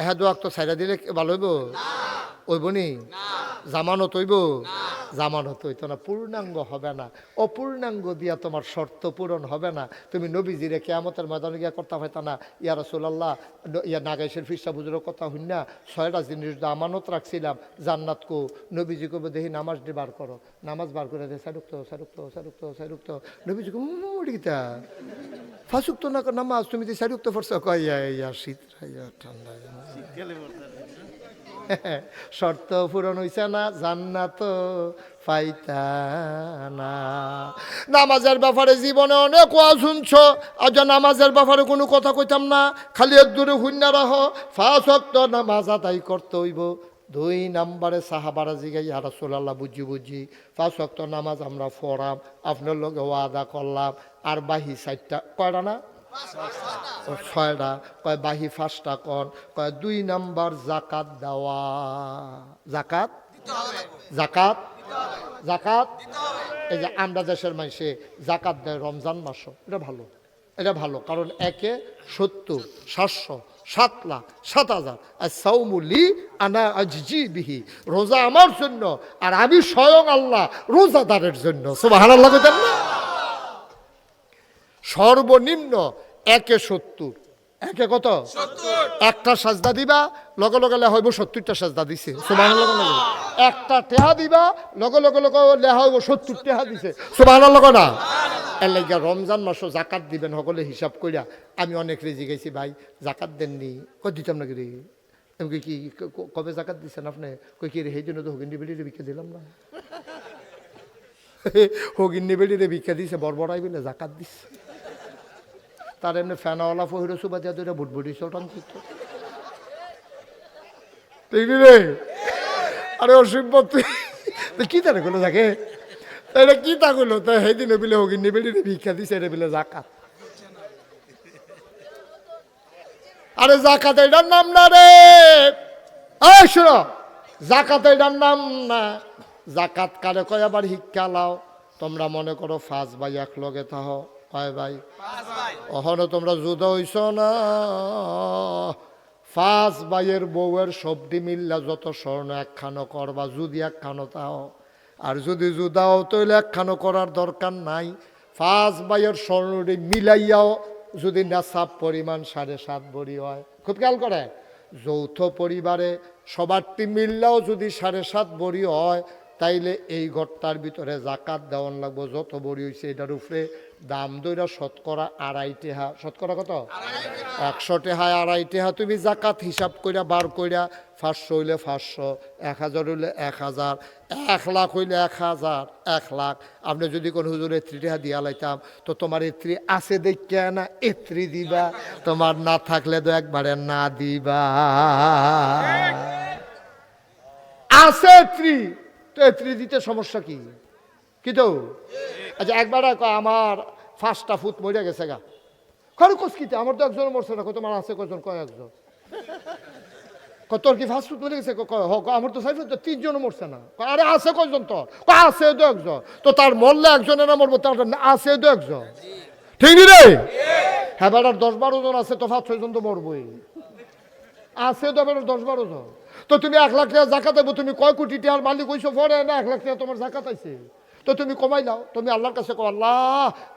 1 ওয়াক্ত ছাইড়া দিলে ভালো হইব? হইব নি? জামানত হইব? জামানত হইতো না, পূর্ণাঙ্গ হবে না। অপূর্ণাঙ্গ দিয়া তোমার শর্ত পূরণ হবে না। তুমি নবীজিরে কিয়ামতের ময়দানে গিয়া কথা হইতা না, ইয়া রাসূলুল্লাহ, ইয়া নাগাইশের ফিরসা বুজুরের কথা হইন না, 6টা জিনিস আমানত রাখছিলাম জান্নাত কো। নবীজি কবে দেখি নামাজ দিয়ে বার করো, নামাজ বার করে দে, সারুক্ত সারুক্ত সারুক্ত সারুক্ত। নবীজি গীতা ফাঁসুক্ত না নামাজ তুমি তো সারুক্ত ফরছ, কইয়া ইয়া শীত ঠান্ডা শর্ত পূরণ হইছে না, জান্নাত পাইতা না। নামাজের ব্যাপারে জীবনে অনেক ওয়াজ শুনছ, আজ নামাজের ব্যাপারে কোনো কথা কইতাম না, খালি এক দূরে হুন্না রাহ। 5 ওয়াক্ত নামাজ আদায় করতে হইব। 2 নম্বরে সাহাবারা জিগাই ইয়া রাসূলুল্লাহ বুঝি বুঝি 5 ওয়াক্ত নামাজ আমরা পড়াম, আপনার লগে ওয়াদা করলাম, আর বাহি 4টা কয়টা না? 6টা। কয় বাহি 5টা কন। কয় 2 নাম্বার জাকাত দেওয়া, জাকাত জাকাত জাকাত। এই যে আমরা দেশের মানুষে জাকাত দেয় রমজান মাসও, এটা ভালো। এটা ভালো, কারণ 1 70, 700, 7 লাখ, 7,000। আর সাউমুলি আনা আজজি বিহি, রোজা আমার জন্য আর আমি স্বয়ং আল্লাহ রোজাদারের জন্য। সুবহানাল্লাহ বলেন না? সর্বনিম্ন 1 70, 1 কত? 70। একটা সাজদা দিবা, লগে লগে লেখা হইব 70টা সাজদা দিছে। সুবহানাল্লাহ। একটা টেহা দিবা, লগে লগে লেখা হইব 70 টেহা দিছে। সুবহানাল্লাহ না? এর লাগা রমজান মাসও জাকাত দিবেন সকলে হিসাব কইরা। আমি অনেক রেজি গেছি, ভাই জাকাত দেননি, কই দিতাম না কি রে? আমি কি কবে জাকাত দিচ্ছেন আপনি? কই কি রে, সেই জন্য তো হগিন্নি বেড়িরে ভিক্ষা দিলাম না। হগিন্নি বেড়িরে ভিক্ষা দিছে, বড়াই বলে জাকাত দিচ্ছে। তার এমনি ফ্যানওয়ালা ফহির সুবা দিয়া দুইটা বুটবুটি চটান করতো। ঠিক রে? আরে অসিম্পদ তুই কি তারে করলো যাকে? এটা কি তা করলো? তা সেই দিনে বিলে হগিন্নি বেড়িরে ভিক্ষা দিছে, এটা বিলে জাকাত। আরে জাকাত এটার নাম না রে। এই শোনো, জাকাত এটার নাম না। জাকাত কারে কয় আবার শিক্ষা লাও। তোমরা মনে করো 5 ভাই এক লগে থাহ, কয় ভাই? ওখানে তোমরা যুদ্ধ হইছ না। 5 ভাইয়ের বউয়ের সবটি মিল্লা যত স্বর্ণ একখানো করবা, যদি একখানো তাও। আর যদি যুদাও তৈলে একখানো করার দরকার নাই। 5 ভাইয়ের স্বর্ণটি মিলাইয়াও যদি নেশাব পরিমাণ 7.5 ভরি হয়, খুব খেয়াল করে, যৌথ পরিবারে সবারটি মিললেও যদি 7.5 ভরি হয়, তাইলে এই ঘরটার ভিতরে জাকাত দেওয়ান লাগবো। যত ভরি হয়েছে এটার উপরে দাম দইরা শতকরা 2.5 টাকা। শতকরা কত? 100 টাকায় 2.5 টাকা তুমি জাকাত হিসাব কইরা বার কইরা। 500 হইলে 500, 1000 হইলে 1000, 1 লাখ হইলে 1000, 1 লাখ। আপনি যদি কোন হুজুর 3 টাকা দিয়া লাইতাম, তো তোমার 3 আছে দেখে না 3 দিবা, তোমার না থাকলে তো একবারে না দিবা। আছে 3, তো 3 দিতে সমস্যা কি? কি তো? আচ্ছা একবার আমার 5টা ফুট মরে গেছে গা, খরচ কসকিতে আমার তো একজন মরছে না। তোমার আছে কজন? কয় একজন। তোর কি 5 ফুট মরে গেছে? আমার তো 4 ফুট, 3 জন মরছে না। আরে আছে কয়জন তোর? আছে তো একজন। তো তার মরলে একজনের না মরবো, তার আছে তো একজন। ঠিক রে? হ্যাঁ বেড়ার 10-12 জন আছে, তো 5-6 জন তো মরবই। আছে তো বেড়ার 10-12 জন। তো তুমি 1 লাখ টাকা জাকাত দেবো, তুমি কয় কোটি টাকার মালিক হইছো পরে না 1 লাখ টাকা তোমার জাকাত আইছে। তো তুমি কমাই নাও, তুমি আল্লাহর কাছে কো, আল্লাহ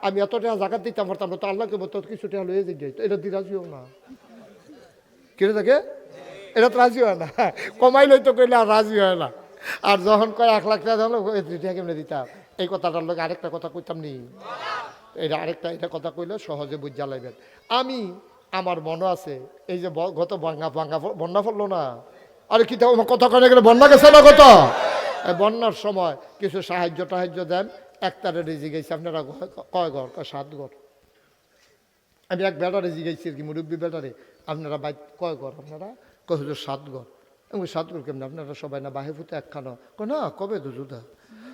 আমি এত টাকা জাকাত দিতাম পারতাম না, তো আল্লাহকে বলতো কিছু টাকা লয়ে যাই। তো এটা দিয়ে রাজি হোক না, কিনে থাকে এটা তো রাজি হয় না। কমাই লইতো কইলে আর রাজি হয় না। আর যখন কয় 1 লাখ টাকা হলো, 3 টাকা কেমনে দিতাম, এই কথাটার লোক আরেকটা কথা কইতাম নি। এটা আরেকটা এটা কথা কইলে সহজে বুঝ জ্বালাইবেন। আমি আমার মনে আছে, এই যে গত বন্যা পড়লো না, আরে কি কথা কয়ে গেলে বন্যা গেছে না কত? বন্যার সময় কিছু সাহায্য দেন। একটারে রেজি গেছি, আপনারা কয় ঘর? 7 ঘর। আমি এক বেটারে জিগাইছি আর কি, মুরব্বী বেটারে, আপনারা বাইক কয় ঘর? আপনারা কয় হুজুর 7 ঘর। আমি 7 ঘর কেমন? আপনারা সবাই না বাহে ফুটে একখানো? না, কবে তো যুদ্ধ?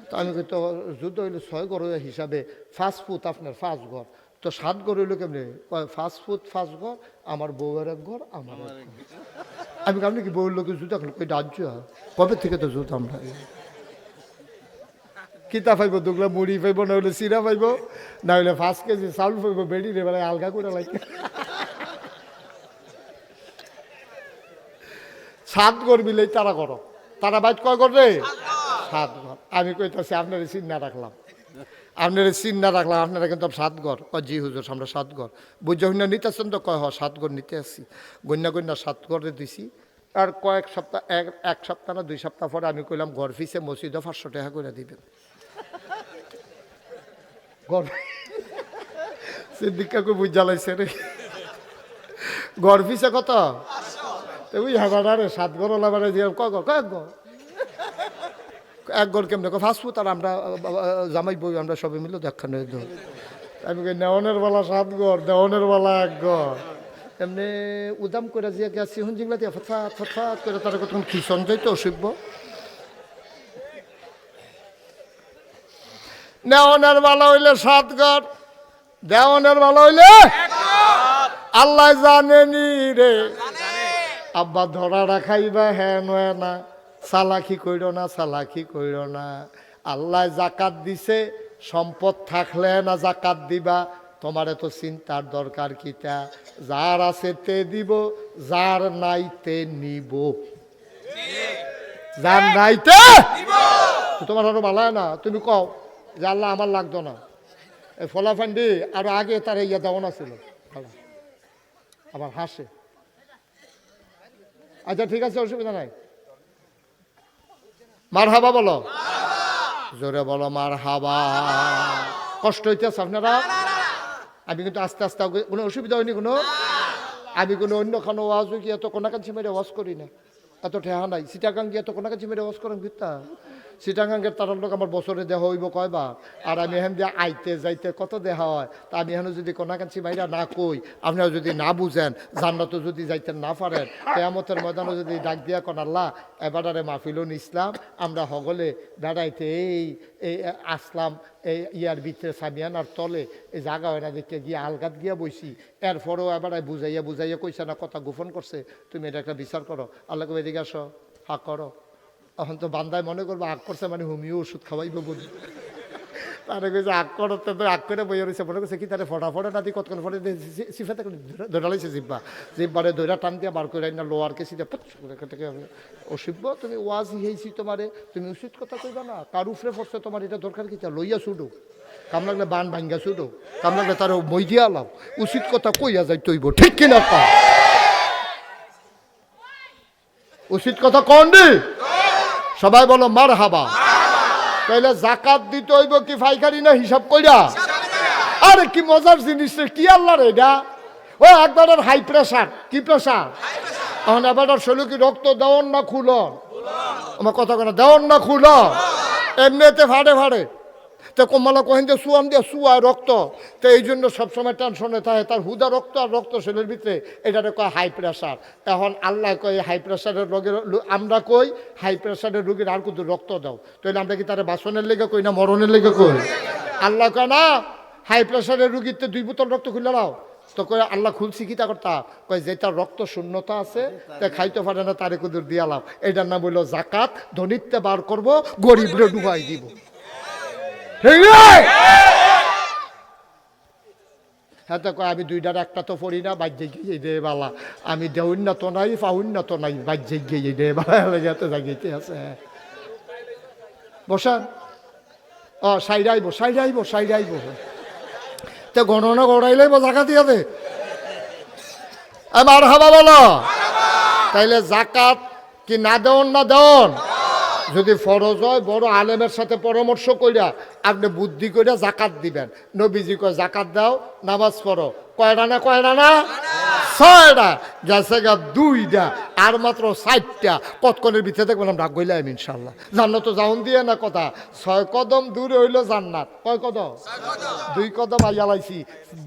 তো আমি তো যুদ্ধ হইলে 6 ঘর হিসাবে 5 ফুট আপনার 5 ঘর, তো 7 ঘর হইলো কেমনি? 5 ফুট 5 ঘর, আমার বউয়ের 1 ঘর, আমার 1 ঘর। আমি আপনি কি বউয়ের লোকের জুতা খেলো? কই রাজ্য কবে থেকে তো জুতা আমরা কিতা পাইব? দুগলা মুড়ি পাইব, না হইলে চিরা পাইব, না হইলে 5 কেজি চাউল পাইব। বেড়ি রে বেড়ায় আলগা করে লাগে। 7 ঘর মিলেই তারা করো। তারা বাইক কয় ঘর রে? 7 ঘর। আমি কইতাছি আপনারা চিন্না রাখলাম, আপনারা কিন্তু 7 ঘর। জি হুজুর আমরা 7 ঘর। বুঝে হইনা নিতেছেন তো? কয় 7 ঘর নিতে আসছি। গন্যা 7 ঘরে দিছি। আর কয়েক সপ্তাহ, 1 সপ্তাহ না 2 সপ্তাহ পরে আমি কইলাম ঘর ফিসে মসজিদে 500 টাকা করে দিবেন। সিদ্দিক কাকু বুঝ জ্বালাইছে রে, ঘর ফিসে কত? ওই হাজারে 7 ঘর ওলা মানে কয় ঘর? কয়েক ঘর। 1 ঘর কেমন? 5 ফুট। আর আমরা জামাই বই আমরা সবাই মিলে দেখানো। আমি কই নেওয়ানের বেলা 7 ঘর, দেওয়ানের বেলা 1 ঘর। এমনি উদাম করে যে গেছি হুঞ্জিংলা দিয়ে ফটফাট করে তারা কত খিসন যাইতো অসভ্য। নেওয়ানের বেলা হইলে 7 ঘর, দেওয়ানের বেলা হইলে আল্লাহ জানেনি রে। আব্বা ধরা রাখাইবা হ্যাঁ নয় না, চালাকি কইর না, চালাকি কইর না। আল্লাহ জাকাত দিছে, সম্পদ থাকলে না জাকাত দিবা, তোমার এত চিন্তার দরকার কিটা? যার আছে তে দিব, যার নাই তে নিব। যার নাই তে তোমার আরো ভালো না, তুমি কও যে আল্লাহ আমার লাগতো না। এই ফলাফান্ডি আরো আগে তার ইয়া দেওয়া না ছিল, আবার হাসে। আচ্ছা ঠিক আছে, অসুবিধা নাই। মার হাবা বলো, জোরে বলো মার হাবা। কষ্ট হইতেছে আপনারা? আমি কিন্তু আস্তে আস্তে, কোনো অসুবিধা হয়নি কোনো? আমি কোনো অন্য খানো ওয়াজ কি এত কোনাকাঞ্চি মেরে ওয়াজ করি না, এত ঠেহা নাই। সিটাগাং গিয়ে এত কোনাকাঞ্চি মেরে ওয়াজ করেন ভিত্তা। সিটাগাঙ্গের তার লোক আমার বছরে দেহা হইব কয়বার, আর আমি এখান দিয়ে আইতে যাইতে কত দেহা হয়। তা আমি এখানে যদি কোনাকাঞ্চি মাইরা না কই, আপনারা যদি না বুঝেন, জান্নাতও যদি যাইতে না পারেন, কিয়ামতের ময়দানে যদি ডাক দিয়া কোন আল্লাহ এবারে মাহফিলুন ইসলাম আমরা হগলে বেড়াইতে এই আসলাম এই ইয়ার ভিতরে সামিয়ানার তলে এই জায়গা হয় না দেখে গিয়ে আলগাত গিয়া বইছি, এরপরেও এবার বুঝাইয়া বুঝাইয়া কইছে না, কথা গোপন করছে, তুমি এটা একটা বিচার করো। আল্লাহ কবে এদিকে আসো, হা করো। এখন তো বান্দায় মনে করবো আগ করছে মানে হোমিও ওষুধ খাওয়াইব বুঝি। তারা কইছে আগ করতে তো আগ করে বইয়া রয়েছে, মনে করছে কি তারা ফটাফটে না দিয়ে কতক্ষণ ফটে সিফাতে ধরা লাইছে জিব্বারে ধৈরা টান দিয়া বার করে না লোয়ার কে সিধা অসিব্য তুমি ওয়াজ হয়েছি তোমারে, তুমি উচিত কথা কইবা না। কার উফরে পড়ছে তোমার এটা দরকার কি? লইয়া ছুটো, কাম লাগলে বান ভাঙ্গা ছুটো, কাম লাগলে তার মই দিয়া লাও, উচিত কথা কইয়া যাই তৈব, ঠিক কিনা? উচিত কথা কন দি সবাই বলো মার হাবা। তাইলে জাকাত দিতে হইব কি ফাইকারি না হিসাব কইরা? আরে কি মজার জিনিস রে, কি আল্লাহ রে এটা। ও একবার হাই প্রেসার, কি প্রেসার? এখন এবার শৈল কি রক্ত দেওয়ান না খুলন? আমার কথা কেন দেওয়ান না খুলন? এমনিতে ফাড়ে ফাড়ে তো কমালা কহেন যে সুয়াম দিয়ে সুয়া রক্ত, তো এই জন্য সবসময় টেনশনে থাকে তার হুদা রক্ত আর রক্ত শরীরের ভিতরে, এটারে কয় হাই প্রেশার। এখন আল্লাহ কয় হাই প্রেশারের রোগের, আমরা কই হাই প্রেশারের রোগীর আর কিন্তু রক্ত দাও, তাহলে আমরা কি তার বাসনের লেগে কই না মরণের লেগে কই? আল্লাহ কয় না হাই প্রেশারের রুগীতে 2 বোতল রক্ত খুলে নাও। তো কয় আল্লাহ খুলছি কিতা করতা? কয় যে তার রক্ত শূন্যতা আছে তা খাইতে পারে না তারে কুদুর দিয়ালাম, এটার নাম হইল জাকাত। ধনীতে বার করবো, গরিবরে ডুবাই দিব। হ্যাঁ তো আমি 2টার একটা তো পড়ি না, বাজ্যে গিয়ে দে বালা, আমি দেউন্নত নাই পাউন্নত নাই, বাজ্যে গিয়ে দে বালা যাতে জাগিতে আছে। বসান ও সাইড আইব সাইড আইব সাইড আইব, তো গণনা গড়াইলেই জাকাত দিয়া দে। আমার হাবা বলো, তাইলে জাকাত কি না দেওন না দেওন? যদি ফরজ হয় বড় আলেমের সাথে পরামর্শ কইরা আপনি বুদ্ধি কইরা জাকাত দিবেন। নবীজি কয় জাকাত দাও, নামাজ পড়ো। কয়টা না কয়টা না? 6টা, গেছে গা 2টা, আর মাত্র 4টা। কতক্ষণের ভিতরে দেখবেন আমরা গইলাম ইনশাল্লাহ। জান্নাত তো যাউন দিয়ে না কথা, 6 কদম দূরে হইল জান্নাত। কয় কদম? 2 কদম আইয়া লাইছি,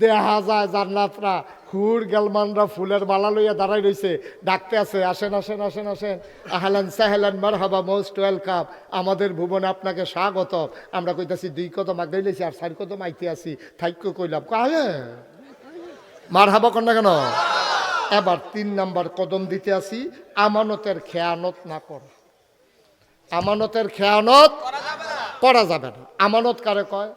দেখা যায় জান্নাতরা হুর গেলমানরা ফুলের মালা লইয়া দাঁড়াই রয়েছে, ডাকতে আছে আসেন আসেন আসেন আসেন, আহলান সাহলান মারহাবা, মোস্ট ওয়েলকাম, আমাদের ভুবনে আপনাকে স্বাগত। আমরা কইতাছি 2 কদম আগাই লাইছি আর 4 কদম আইতে আসি, থাইক্য কইলাম কাহে মারহাবা কর না কেন? এবার 3 নাম্বার কদম দিতে আসি, আমানতের খেয়ানত না করা। আমানতের খেয়ানত করা যাবে না। আমানত কারে কয়?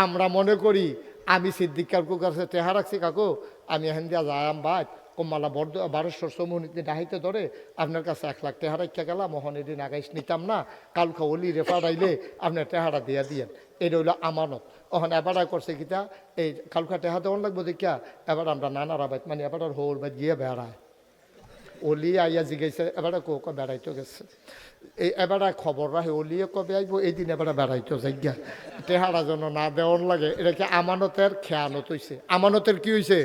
আমরা মনে করি আমি সিদ্দিক কাকুর কাছে টেহা রাখছি, কাকু আমি এখান দিয়া যাইম বাদ কম্মালা বড় 1200 সমুনিতে ডাহিতে ধরে আপনার কাছে 1 লাখ টেহা রাখতে গেলাম, মোহন এদিন আগাইস নিতাম না, কালকে অলি রেফারাইলে আপনার টেহারা দিয়া দিয়েন, এটা হইলো আমানত। ওখানে এবার করছে কিতা এই কালকা টেহা দেওয়ান লাগবো দেখিয়া এবার আমরা নানারা বাইত মানে এবার হোর বাইত গিয়ে বেড়ায়। অলি আইয়া জিগাইছে এবার বেড়াইতে গেছে, এই এবার খবর রাখে অলিয়ে কবে আইব, এই দিন এবার বেড়াইতে যাইয়া টেহারা যেন না দেওয়ার লাগে। এটা কি আমানতের খেয়ানত হইছে? আমানতের কি হইছে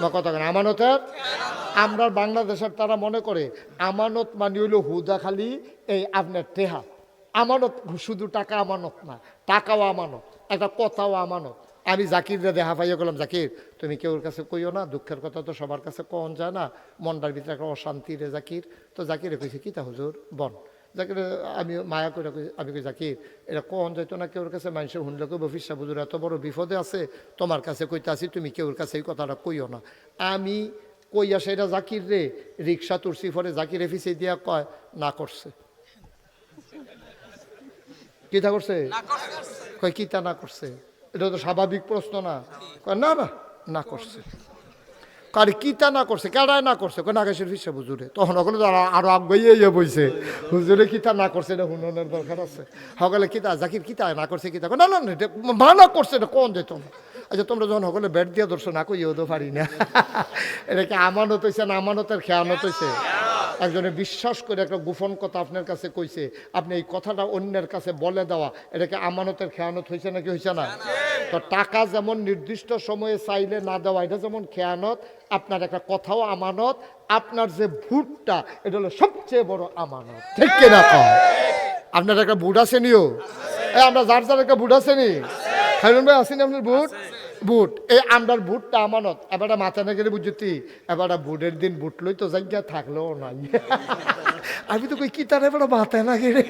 না কথা কেন? আমানতের আমরা বাংলাদেশের তারা মনে করে আমানত মানে হইল হুদা খালি এই আপনার টেহা। আমানত শুধু টাকা আমানত না, টাকাও আমানত, একটা কথাও আমানত। আমি জাকির দেখা পাইয়া গেলাম, জাকির তুমি কেউর কাছে কইও না, দুঃখের কথা তো সবার কাছে কন যায় না, মনটার ভিতরে একটা অশান্তি রে জাকির। তো জাকিরে কইছে কিতা হুজুর বন। জাকির আমি মায়া করে আমি কই জাকির এটা কন যাইতো না কেউর কাছে, মানুষের শুনলে কইব ফিসা হুজুর এত বড় বিপদে আছে, তোমার কাছে কইতে আসি, তুমি কেউর কাছে এই কথাটা কইও না। আমি কইয়া সেটা জাকির রে রিক্সা তুরসি ফরে জাকিরে ফিসে দিয়া কয় না করছে। কিতা করছে? কয় কিতা না করছে? এটা তো স্বাভাবিক প্রশ্ন না? কয় না না, না করছে। কারে কিতা না করছে, কেডায় না করছে? কয় নাগেশের ফিসে হুজুরে। তখন ওগুলো আরো আগে বইছে, হুজুরে কিতা না করছে এটা হুননের দরকার আছে। সকলে কিতা জাকির কিতা না করছে, কিতা না না না, এটা মানা করছে, এটা কোন যেত না। আচ্ছা তোমরা যখন সকলে ব্যাট দিয়ে ধরছো না কইও তো পারি না। এটা কি আমানত হয়েছে না আমানতের খেয়ানত হয়েছে? একজনে বিশ্বাস করে একটা গোপন কথা আপনার কাছে কইছে, আপনি এই কথাটা অন্যের কাছে বলে দেওয়া, এটাকে আমানতের খেয়ানত হয়েছে নাকি হয়েছে না? তো টাকা যেমন নির্দিষ্ট সময়ে চাইলে না দেওয়া, এটা যেমন খেয়ানত, আপনার একটা কথাও আমানত, আপনার যে ভোটটা এটা হলো সবচেয়ে বড় আমানত। ঠিক কিনা কয়? আপনার একটা বুট আছে নিও, আমরা যার যার একটা বুট আছে নি, খাইরুন ভাই আসেনি আপনার বুট? বুট, এই আমরার বুটটা আমানত। এবার মাথা না গেলে বুঝতি, এবার বুটের দিন বুট লই তো জায়গা থাকলেও নাই। আমি তো কই কি তার এবার মাথা না গেলে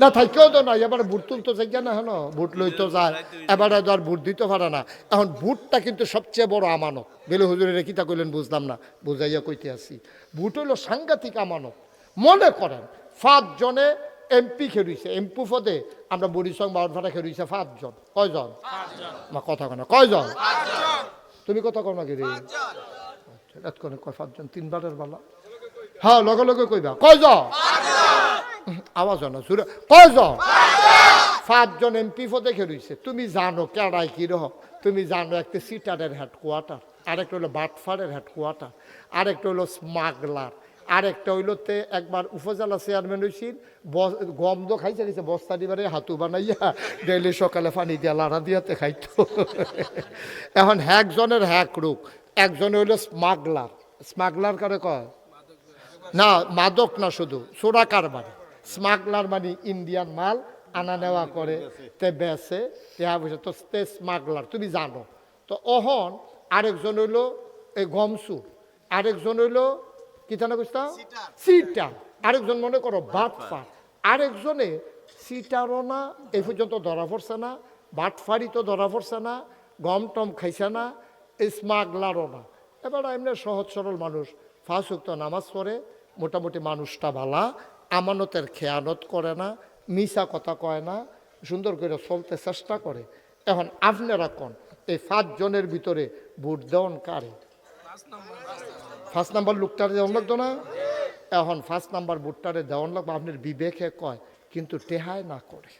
না থাকেও তো নাই, এবার বুট তুলতো জায়গা না, হেন বুট লইতো যায়, এবার আর বুট দিতে পারে না। এখন বুটটা কিন্তু সবচেয়ে বড় আমানত। বেলে হুজুরের কিতা কইলেন বুঝলাম না, বুঝাইয়া কইতে আসি। বুট হইল সাংঘাতিক আমানত। মনে করেন 5 জনে এমপি খেলুইছে, এমপি পদে আমরা বরিসং বাউরভাটা খেলুইছে 5 জন। কয়জন? মা কথা কয় না, কয়জন? তুমি কথা কও না কি রে? আচ্ছা কয় 5 জন, 3 বারের বালা। হ্যাঁ লগে লগে কইবা কয়জন? আওয়াজ না সুরে, কয়জন? 5 জন এমপি পদে খেলুইছে। তুমি জানো কেডাই কি রহ? তুমি জানো একটা সিটারের হেডকোয়ার্টার, আরেকটা হলো বাটফারের হেডকোয়ার্টার, আরেকটা হলো স্মাগলার, আরেকটা হইলোতে একবার উপজেলা চেয়ারম্যান হয়েছিল, গন্ধ খাইছে গেছে বস্তা দিবারে হাতু বানাইয়া ডেইলি সকালে পানি দিয়া লাড়া দিয়াতে খাইতো। এখন একজনের হ্যাক রোগ, একজন হইলো স্মাগলার। স্মাগলার কারে কয়? না মাদক না, শুধু সোরা কারবারি। স্মাগলার মানে ইন্ডিয়ান মাল আনা নেওয়া করে, তে বেচে, তো তে স্মাগলার, তুমি জানো তো। অহন আরেকজন হইলো এই গমসুর, আরেকজন হইলো কি জানা বুঝতাম সিটার, আরেকজন মনে করো বাটফার, আরেকজনে সিটারও না, এই পর্যন্ত ধরা পড়ছে না, বাটফারি তো ধরা পড়ছে না, গম টম খাইছে না, স্মাগলারও না। এবার এমনি সহজ সরল মানুষ, 5 ওয়াক্ত নামাজ পড়ে, মোটামুটি মানুষটা ভালা, আমানতের খেয়ানত করে না, মিছা কথা কয় না, সুন্দর করে চলতে চেষ্টা করে। এখন আপনারা কোন এই 5 জনের ভিতরে ভোট দেওয়ান কারে? 5 নাম্বার লোকটারে দেওয়ান লাগতো না? এখন 5 নাম্বার ভোটটারে দেওয়ান লাগবে, আপনার বিবেকে কয়, কিন্তু টেহায় না করে।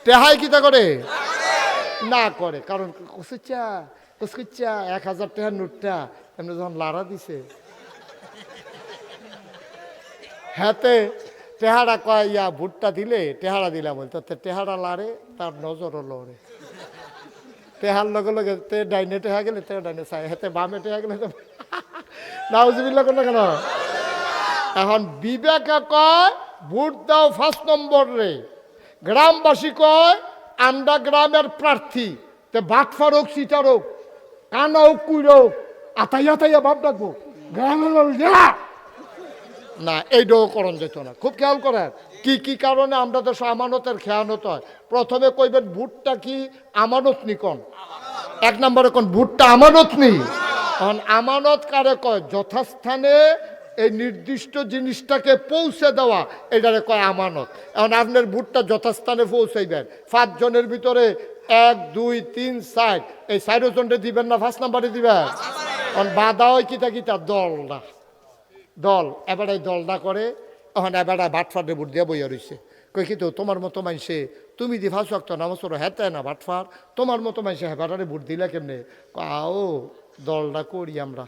টেহাই কিতা করে? না করে। কারণ কুসুচ্চা 1000 টাকার নোটটা এমনি যখন লাড়া দিছে, হাতে টেহারা কয় ইয়া ভুট্টা দিলে টেহারা দিলাম বলতো, টেহারা লাড়ে, তার নজরও লড়ে। টেহার লগে লগে তে ডাইনে টেহা গেলে তে ডাইনে চাই, হাতে বামে টেহা গেলে নাউজুবিল্লাহ করলো কেন? এখন বিবেকে কয় ভোট দাও 5 নম্বর রে, গ্রামবাসী কয় আমরা গ্রামের প্রার্থী, তে বাটফার হোক সিটার হোক কানা হোক কুইর হোক আতাইয়া ভাব ডাকবো গ্রামের মানুষ না, এইটাও করণ যেত না। খুব খেয়াল করেন কি কি কারণে আমরা দেশ আমানতের খেয়ানত হয়। প্রথমে কইবেন ভোটটা কি আমানত নি? কোন 1 নম্বরে কোন ভোটটা আমানত নি? এখন আমানত কারে কয়? যথাস্থানে এই নির্দিষ্ট জিনিসটাকে পৌঁছে দেওয়া, এটারে কয় আমানত। এখন আপনার ভোটটা যথাস্থানে পৌঁছাইবেন, 5 জনের ভিতরে 1 2 3 4, এই 4 জনরে দিবেন না 5 নম্বরে দিবেন? এখন বাধা হয় কিতা দলটা, দল এবার এই দলটা করে। এখন এবার বাটফারে ভোট দিয়ে বইয়া রয়েছে, কই কিন্তু তোমার মতো মানুষে তুমি দি 5 ওয়াক্ত নামাজ পড়ো, হেতে না বাটফার, তোমার মতো মানুষে হেবারে ভোট দিলে কেমনে? ও দলটা করি আমরা,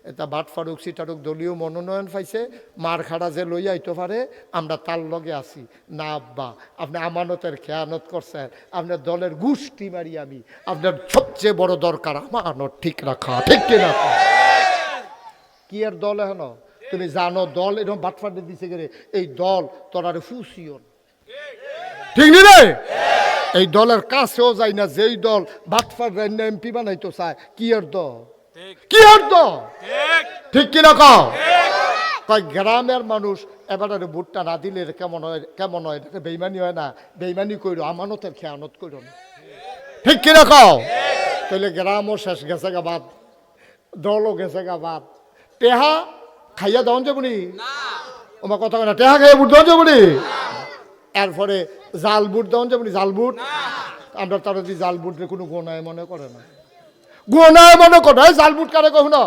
এটা বাটফারুক সিটারুক দলীয় মনোনয়ন পাইছে, মার খাড়া যে লইয়া আইতে পারে, আমরা তার লগে আছি না। আব্বা আপনি আমানতের খেয়ানত করছেন, আপনার দলের গুষ্টি মারি আমি। আপনার সবচেয়ে বড় দরকার আমানত ঠিক রাখা, ঠিক কিনা? কি আর দল এখন তুমি জানো দল এরকম বাটফাটে দিছে গেলে, এই দল তোর আর ফুসিও ঠিক নি রে? এই দলের কাছেও যায় না, যেই দল বাটফাট এমপি বানাইতো চায়। কি আর দল? কি আর দল? ঠিক কিনা কও? কয় গ্রামের মানুষ এবারে ভোটটা না দিলে কেমন হয়? কেমন হয়? এটা বেইমানি হয় না? বেইমানি কইরো, আমানতের খেয়ানত কইরো না। ঠিক কিনা কও? তাহলে গ্রামও শেষ গেছে গা বাদ, দলও গেছে গা বাদ, টেহা খাইয়া দেওয়ান যাবনি ওমা কথা না টেহা খাইয়া বুট দেওয়ান যাবনি এরপরে জাল বুট দেওয়ান যাবনি জাল বুট আমরা তারা যদি জাল বুটের কোনো গোনায় মনে করে না গোনায় মনে করে জাল বুট কারে কহ না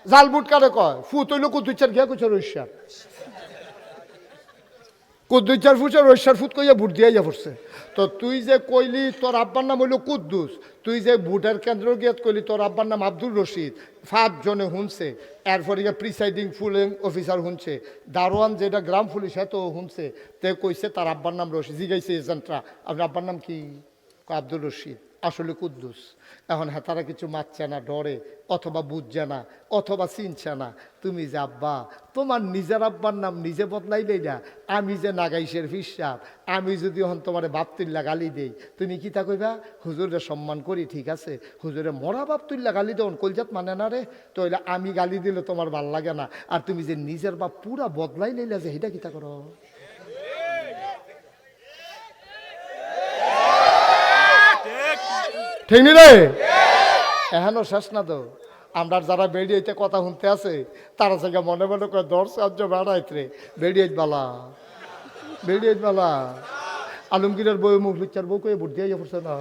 জাল বুট কারে কয় ফুট হইলো কুতুচ্ছার গিয়া কুচার ঐশ্বার কুদ্দুচার ফুচার ঐশ্বার ফুট কইয়া বুট দিয়া পড়ছে তো তুই যে কইলি তোর আব্বার নাম হইল কুদ্দুস তুই যে বুটের কেন্দ্র গিয়ে কইলি তোর আব্বার নাম আব্দুল রশিদ 5 জনে শুনছে এরপরে প্রিসাইডিং পুলিং অফিসার শুনছে দারোয়ান যেটা গ্রাম পুলিশ তো শুনছে তে কইছে তার আব্বার নাম রশিদ জিগাইছে এজেন্টরা আপনার আব্বার নাম কি আব্দুল রশিদ আসলে কুদ্দুস এখন হ্যাঁ তারা কিছু মারছে না ডরে অথবা বুঝছে না অথবা চিনছে না তুমি যে আব্বা তোমার নিজের আব্বার নাম নিজে বদলাইলেই না আমি যে নাগাইশের ফিসাব আমি যদি হন তোমার বাপতুল্লা গালি দেই তুমি কি তা কইবা হুজুরে সম্মান করি ঠিক আছে হুজুরে মরা বাপতুল্লা গালি দেন কলজাত মানে না রে তো আমি গালি দিলে তোমার ভাল লাগে না আর তুমি যে নিজের বাপ পুরা বদলাই লইলা যে এটা কি তা করো ঠিক নি রে এখনো শেষ না তো আমরা যারা বেরিয়েতে কথা শুনতে আছে তারা থেকে মনে মনে করে 10 রাজ্য বেড়াইতে বেরিয়ে বেলা আলমগীরের বই মুখ লিচার বউ কয়ে ভোট দিয়ে পড়ছে না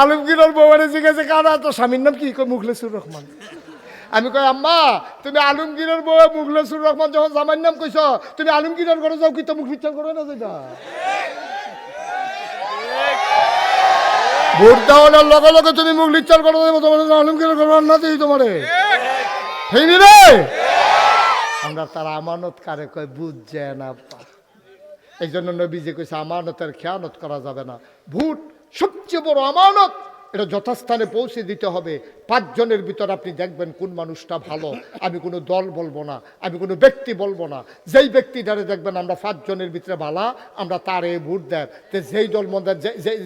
আলমগীরের বউ জিজ্ঞাসা কারা তো স্বামীর নাম কি কয় মুখলেসুর রহমান আমি কই আম্মা তুমি আলমগীরের বউ মুখলেসুর রহমান যখন জামাইর নাম কইছ তুমি আলমগীরের ঘরে যাও কি তো মুখ বিচার করো না যাইবা ভোট দেওয়ানোর লগে লগে তুমি মুখ লিচার করো তোমার আলমগীরের ঘরে না দিই তোমারে ঠিক রে আমরা তার আমানত কারে কয় বুঝছে না এই জন্য নবীজি কইছে আমানতের খেয়ানত করা যাবে না ভোট সবচেয়ে বড় আমানত এটা যথাস্থানে পৌঁছে দিতে হবে 5 জনের ভিতর আপনি দেখবেন কোন মানুষটা ভালো আমি কোনো দল বলবো না আমি কোনো ব্যক্তি বলবো না যেই ব্যক্তিটারে দেখবেন আমরা 5 জনের ভিতরে ভালো আমরা তারে ভোট দেন তো যেই দল মধ্যে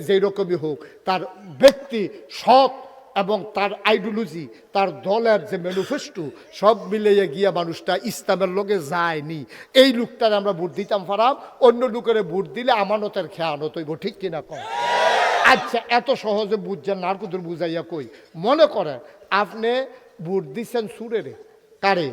যেই রকমই হোক তার ব্যক্তি সৎ এবং তার আইডিওলজি তার দলের যে ম্যানিফেস্টো সব মিলিয়ে গিয়া মানুষটা ইসলামের লগে যায়নি এই লোকটারে আমরা ভোট দিতাম পারাম অন্য লোকের ভোট দিলে আমানতের খেয়ানত হইব ঠিক কিনা কম আচ্ছা এত সহজে বুঝছেন না আর কুদুর বুঝাইয়া কই মনে করেন আপনি ভোট দিচ্ছেন সুরেরে কারে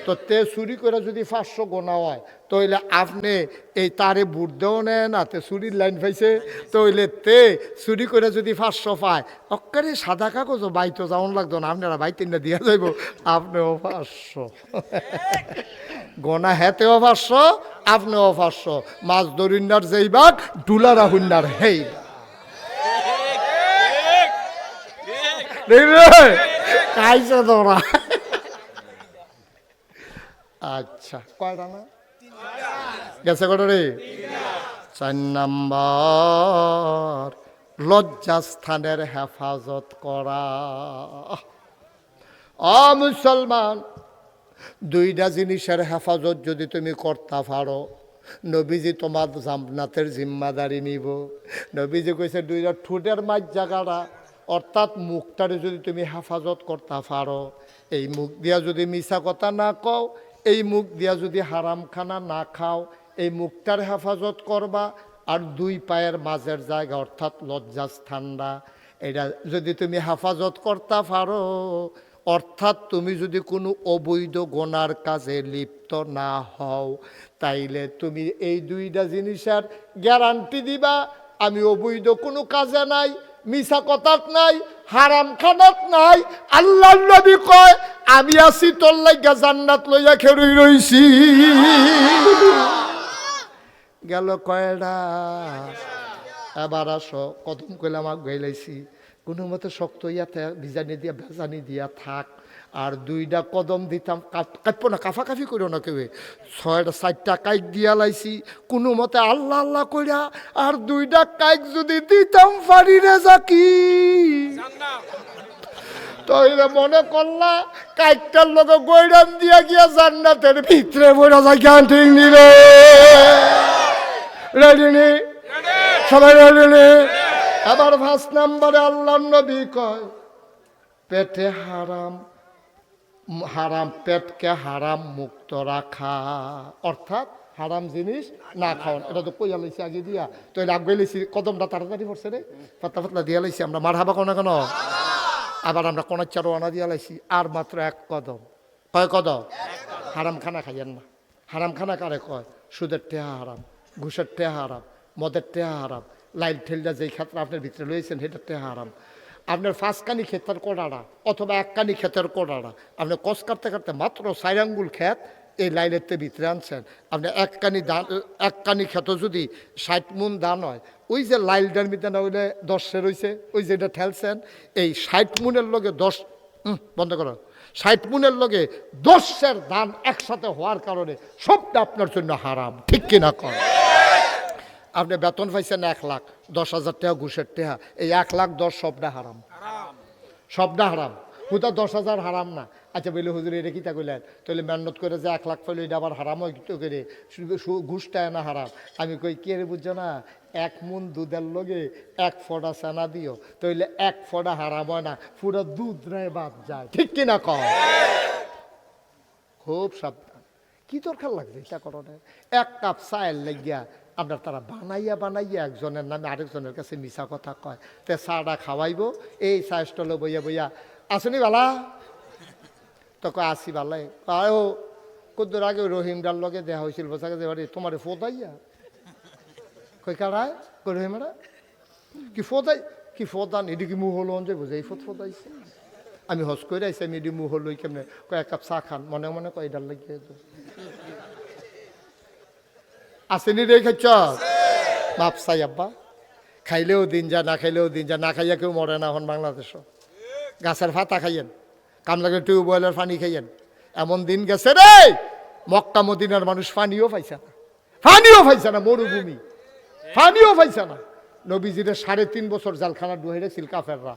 তো তে চুরি করে যদি 500 গোনা হয় তাহলে আপনি এই তারে ভোট দেও না তে চুরির লাইন পাইছে তাহলে তে চুরি করে যদি 500 পায় অক্কারে সাদা কাগজ বাইতো যাওয়ান লাগতো না আপনারা বাইতে না দিয়া যাইব আপনিও 500 গোনা হেতেও 500 আপনিও 500 মাছ দরিন্নার যেই বাঘ ডুলারা হুন্নার হেই খাইছে তোরা আচ্ছা কয়টা না গেছে কটা রে 4 নম্বর লজ্জাস্থানের হেফাজত করা মুসলমান 2টা জিনিসের হেফাজত যদি তুমি করতে পারো নবীজি তোমার জান্নাতের জিম্মাদারি নিব নবীজি কইছে 2টা ঠোঁটের মাঝ জায়গাটা অর্থাৎ মুখটারে যদি তুমি হেফাজত করতে পারো এই মুখ দিয়া যদি মিছা কথা না কও এই মুখ দিয়া যদি হারাম খানা না খাও এই মুখটার হেফাজত করবা আর 2 পায়ের মাঝের জায়গা অর্থাৎ লজ্জাস্থানটা এটা যদি তুমি হেফাজত করতে পারো অর্থাৎ তুমি যদি কোনো অবৈধ গোনার কাজে লিপ্ত না হও তাইলে তুমি এই 2টা জিনিসের গ্যারান্টি দিবা আমি অবৈধ কোনো কাজে নাই মিছা কথাত নাই হারাম খানাত নাই আল্লাহর নবী কয় আমি আছি তোর লাগা জান্নাত লইয়া খেরুই রইছি গেল কয়টা এবার আসো কদম কইলাম আগ গাইলাইছি কোনো মতে শক্ত ইয়াতে বিজানি দিয়া ভেজানি দিয়া থাক আর 2টা কদম দিতাম কাটবো না কাফাকাফি করো না কেউ 6টা কাইক দিয়া লাইছি কোনো মতে আল্লাহ আল্লাহ কইরা আর 2টা কাইক যদি দিতাম পারি রে যাকি তাইলে মনে করলা কাইকটার লগে গৈরাম দিয়া গিয়া জান্নাতের ভিতরে বইরা যায় জ্ঞান ঠিক নিলে রেডি নি সবাই রেডি নি আবার 5 নম্বরে আল্লাহর নবী কয় পেটে হারাম পেটকে হারাম মুক্ত রাখা অর্থাৎ হারাম জিনিস না খাওয়ান। এটা তো কইয়া লাইছি আগে দিয়া, তো এটা আগে লাইছি, কদমটা তাড়াতাড়ি পড়ছে রে, পাতলা পাতলা দিয়া লাইছি আমরা। মার হাবা কোনো কেন, আবার আমরা কোনাচ্চার ওয়ানা দিয়া লাইছি। আর মাত্র এক কদম, কয় কদম? হারাম খানা খাইয়েন না। হারাম খানা কারে কয়? সুদের টেহা হারাম, ঘুষের টেহা হারাম, মদের টেহা হারাম, লাইল ঠেলটা যেই ক্ষেত্রে আপনার ভিতরে রয়েছেন সেটার টেহা হারাম। আপনার 5 কানি ক্ষেতের কোড়াড়া অথবা 1 কানি ক্ষেতের কোড়াড়া, আপনি কষ কাটতে কাটতে মাত্র 4 আঙ্গুল ক্ষেত এই লাইলের ভিতরে আনছেন। আপনি 1 কানি ধান, 1 কানি ক্ষেত যদি 60 মণ ধান হয়, ওই যে লাইলটার মধ্যে না হইলে 10 রয়েছে, ওই যেটা ঠেলছেন, এই 60 মণের লগে 10 বন্ধ করো, 60 মণের লগে 10 ধান একসাথে হওয়ার কারণে সবটা আপনার জন্য হারাম। ঠিক কিনা কর? আপনি বেতন পাইছেন 1 লাখ, 10,000 টাকা ঘুষের টাকা, এই 1 লাখ 10 সবটা হারাম, সবটা হারাম। হুতা 10,000 হারাম না। আচ্ছা বলে হুজুর এটা কিতা কইলেন? তাহলে মেহনত করে যে 1 লাখ পাইলে এটা আবার হারাম হয় তো করে, ঘুষটা না হারাম? আমি কই কে রে, বুঝছো না? 1 মণ দুধের লগে 1 ফোঁটা চানা দিও, তাইলে 1 ফোঁটা হারাম হয় না, পুরো দুধ রায় বাদ যায়। ঠিক কিনা কও? খুব সাবধান। কি দরকার লাগবে এটা করণে? 1 কাপ চায়ের লাগিয়া আপনার তারা বানাইয়া বানাইয়া একজনের নামে আরেকজনের কাছে মিছা কথা কয়, তে চাটা খাওয়াইব, এই চা স্টলে বইয়া বইয়া, আসনি বালা? তো কয় আসি বালাই। ও কদ্দুর আগে রহিমডার লগে দেখা হয়েছিল, বোঝাকে যে বাড়ি তোমার ফোদাইয়া, কই কারায়? কই রহিমেরা কি ফোদাই, কি ফোদান, এটি কি মুহ হলো যে বোঝে এই ফোদাইছে। আমি হস করে আইসি, আমি এটি মুহ লই কেমনে, কয় 1 কাপ চা খান, মনে মনে কয় ডাল লাগিয়ে আসেনি রে খাচ্ছ বাপ চাই আব্বা, খাইলেও দিন যা, না খাইলেও দিন যা, না খাইয়া কেউ মরে না এখন বাংলাদেশও। গাছের ভাতা খাইয়েন, কাম লাগে টিউবওয়েলের পানি খাইয়েন। এমন দিন গেছে রে, মক্কা মদিনার মানুষ পানিও পাইছে না, পানিও পাইছে না, মরুভূমি, পানিও পাইছে না। নবীজিরে 3.5 বছর জালখানা ডুহে রেছিল কাফেররা,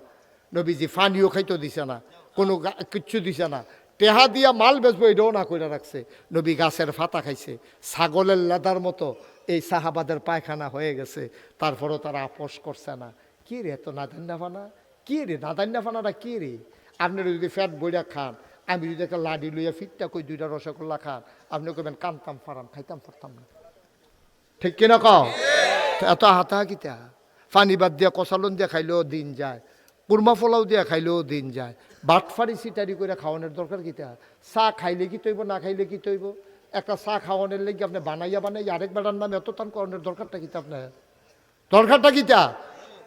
নবীজি পানিও খাইতে দিছে না, কোনো কিচ্ছু দিছে না। টেহা দিয়া মাল বেচবো এটাও না করে রাখছে। নবী গাছের ফাতা খাইছে, ছাগলের লেদার মতো এই সাহাবাদের পায়খানা হয়ে গেছে, তারপরও তারা আপোষ করছে না। কি রে এত নাদান্না ফানা, কি রে নাদান্না ফানাটা কি রে? আপনারা যদি ফ্যাট বইরা খান, আমি যদি একটা লাডি লইয়া ফিটটা কই 2টা রসগোল্লা খান, আপনি কইবেন কানতাম ফারাম, খাইতাম পারতাম না। ঠিক কিনা কও? এত হাতা কিতা? পানি বাদ দিয়া কষালন দিয়া খাইলেও দিন যায়, কুরমা পোলাও দিয়া খাইলেও দিন যায়। বাটফারি সিটারি করে খাওয়ানোর দরকার কিতা? চা খাইলে কি তৈব, না খাইলে কি তৈব? একটা চা খাওয়ানোর লেগে আপনি বানাইয়া বানাইয়া আরেক বেড়ার নামে এত টান করানোর দরকারটা কিতা? আপনার দরকারটা কিতা?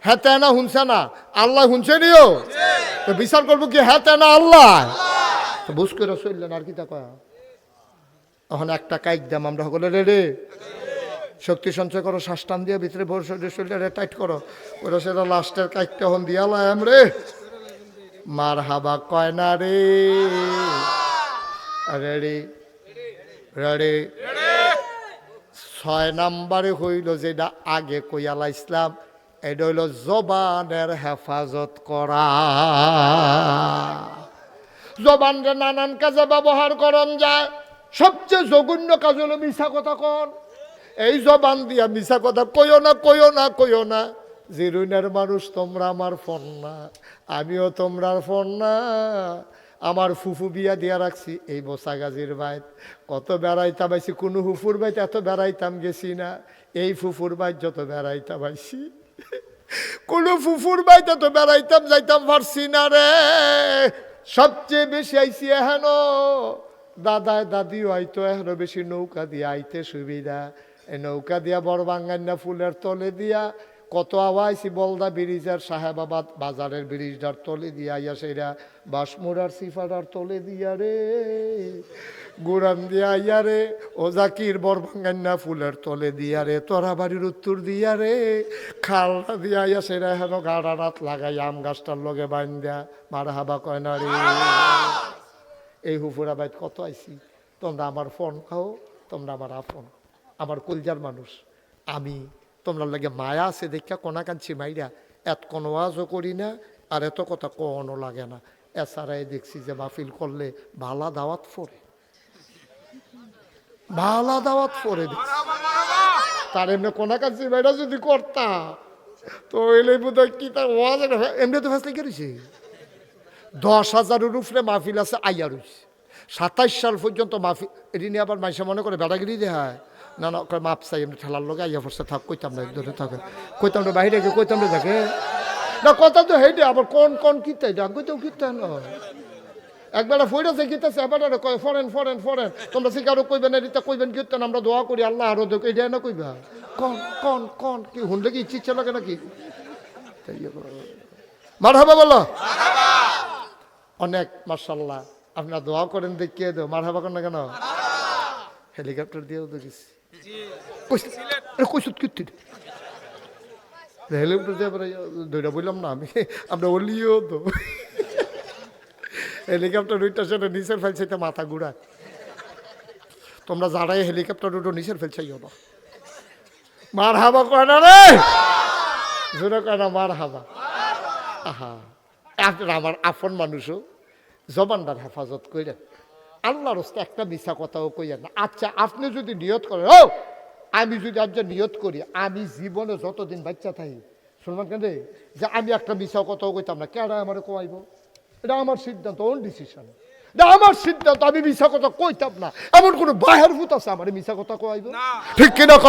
হ্যাঁ তে না শুনছে না, আল্লাহ শুনছে নিও তো বিচার করবো কি? হ্যাঁ তে না আল্লাহ তো বুঝ করে চললেন আর কিতা কয়া। এখন একটা কাইক দাম আমরা সকলে রে শক্তি সঞ্চয় করো, শ্বাস টান দিয়ে ভিতরে ভোর শরীরে টাইট করো, ওরা সেটা লাস্টের কাইকটা হন দিয়ালাম রে। মার হাবা কয় না রে, রেডি রেডি। 6 নম্বরে হইল যেটা আগে কইয়ালা ইসলাম, এটা হইল জবানের হেফাজত করা। জবানরে নানান কাজে ব্যবহার করন যায়, সবচেয়ে জঘন্য কাজ হলো মিছা কথা কন। এই জবান দিয়া মিছা কথা কইও না, কইও না, কইও না। জিরুনের মানুষ তোমরা আমার ফোন না, আমিও তোমরার ফোন না। আমার ফুফু বিয়া দিয়া রাখছি এই বসা গাজির বাইত, কত বেড়াইতাম আইছি, কোনো ফুফুর বাইত এত বেড়াইতাম গেছি না। এই ফুফুর বাইত যত বেড়াইতাম আইছি, কোনো ফুফুর বাইত এত বেড়াইতাম যাইতাম পারছি না রে। সবচেয়ে বেশি আইছি এহেন দাদায় দাদিও আইতো, এখনো বেশি নৌকা দিয়ে আইতে সুবিধা। এই নৌকা দিয়া বড় বাঙ্গান্না ফুলের তলে দিয়া কত আওয়াইছি, বলদা ব্রিজের সাহেবাবাদ বাজারের ব্রিজটার তলে দিয়া আইয়া সেরা বাসমুরার সিফাটার তলে দিয়া রে, গুরান দিয়া আইয়া রে, ও জাকির বড় বাঙ্গান্না ফুলের তলে দিয়া রে, তোরা বাড়ির উত্তর দিয়া রে, খালটা দিয়া আইয়া সেরা হেন গাড়া রাত লাগাই আম গাছটার লগে বাইন দেয়া। মার হাবা কয় না রে। এই হুফুরা বাইত কত আইছি, তোমরা আমার ফোন খাও, তোমরা আমার আফন, আমার কলজার মানুষ। আমি তোমরা লাগে মায়া আছে দেখা কোনা কাঞ্চি মাইরা এত কোনো আওয়াজও করি না, আর এত কথা কোনো লাগে না। এছাড়াই দেখছি যে মাহফিল করলে ভালা দাওয়াত ফোরে, ভালা দাওয়াত ফোরে দেখছি। তার এমনি কোনা কাঞ্চি মাইরা যদি করতা তো এলে বোধ হয় কি তার ওয়াজ এমনি তো ফেসলে গেছে। 10,000-এর উপরে মাহফিল আছে আইয়া রয়েছে, 27 সাল পর্যন্ত মাহফিল। এটি নিয়ে আবার মাইসা মনে করে বেড়াগিরি দেখায়, না না কয় মাপ চাই এমনি ঠেলার লোক আইয়া পড়ছে থাক কইতাম না ধরে থাকে কইতাম না বাইরে গিয়ে কইতাম না থাকে না কথা তো হেঁটে আবার কোন কিতাই ডাক কইতেও কিতা না একবেলা ফইরাছে কিতাছে এবার কয় ফরেন ফরেন ফরেন তোমরা শিকারও কইবেন এটা কইবেন কীর্তন আমরা দোয়া করি আল্লাহ আরো দেখ এটা না কইবা কন কি শুনলে কি ইচ্ছে লাগে নাকি মারহাবা বলো অনেক মাশাআল্লাহ আপনারা দোয়া করেন দেখিয়ে দেও মারহাবা করেন না কেন হেলিকপ্টার দিয়েও দেখিস কইসুত কীর্তি হেলিকপ্টার দিয়ে ধৈর্য বললাম না আমি আমরা ওলিও তো হেলিকপ্টার উইটার সেটা নিচের ফেলছে মাথা ঘুরায় তোমরা যারাই হেলিকপ্টার উঠো নিচের ফেলছাইও না মার হাবা কয় না রে জোরে কয় না মার হাবা আহা আপনার আমার আপন মানুষও জবানদার হেফাজত করেন আল্লাহর রাস্তায় একটা মিছা কথাও কইয়া না আচ্ছা আপনি যদি নিয়ত করেন ও আমি যদি আজ নিয়ত করি আমি জীবনে যতদিন বাচ্চা থাকি শুনবেন কেন যে আমি একটা মিছা কথাও কইতাম না কেডা আমার কোয়াইব এটা আমার সিদ্ধান্ত ওন ডিসিশন এটা আমার সিদ্ধান্ত আমি মিছা কথা কইতাম না এমন কোনো বাহের ভূত আছে আমার মিছা কথা কইব ঠিক কিনা ক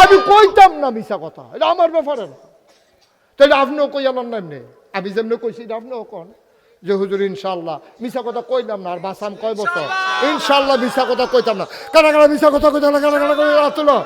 আমি কইতাম না মিছা কথা এটা আমার ব্যাপারে না তাহলে আপনিও কইয়ালেন না এমনি আমি যেমনি কইছি আপনিও কন যে হুজুর ইনশাল্লাহ মিছা কথা কইলাম না আর বাসাম কয় বছর ইনশাল্লাহ মিছা কথা কইতাম না কারা কারা মিছা কথা কইতাম না কারা কারা করে তুলো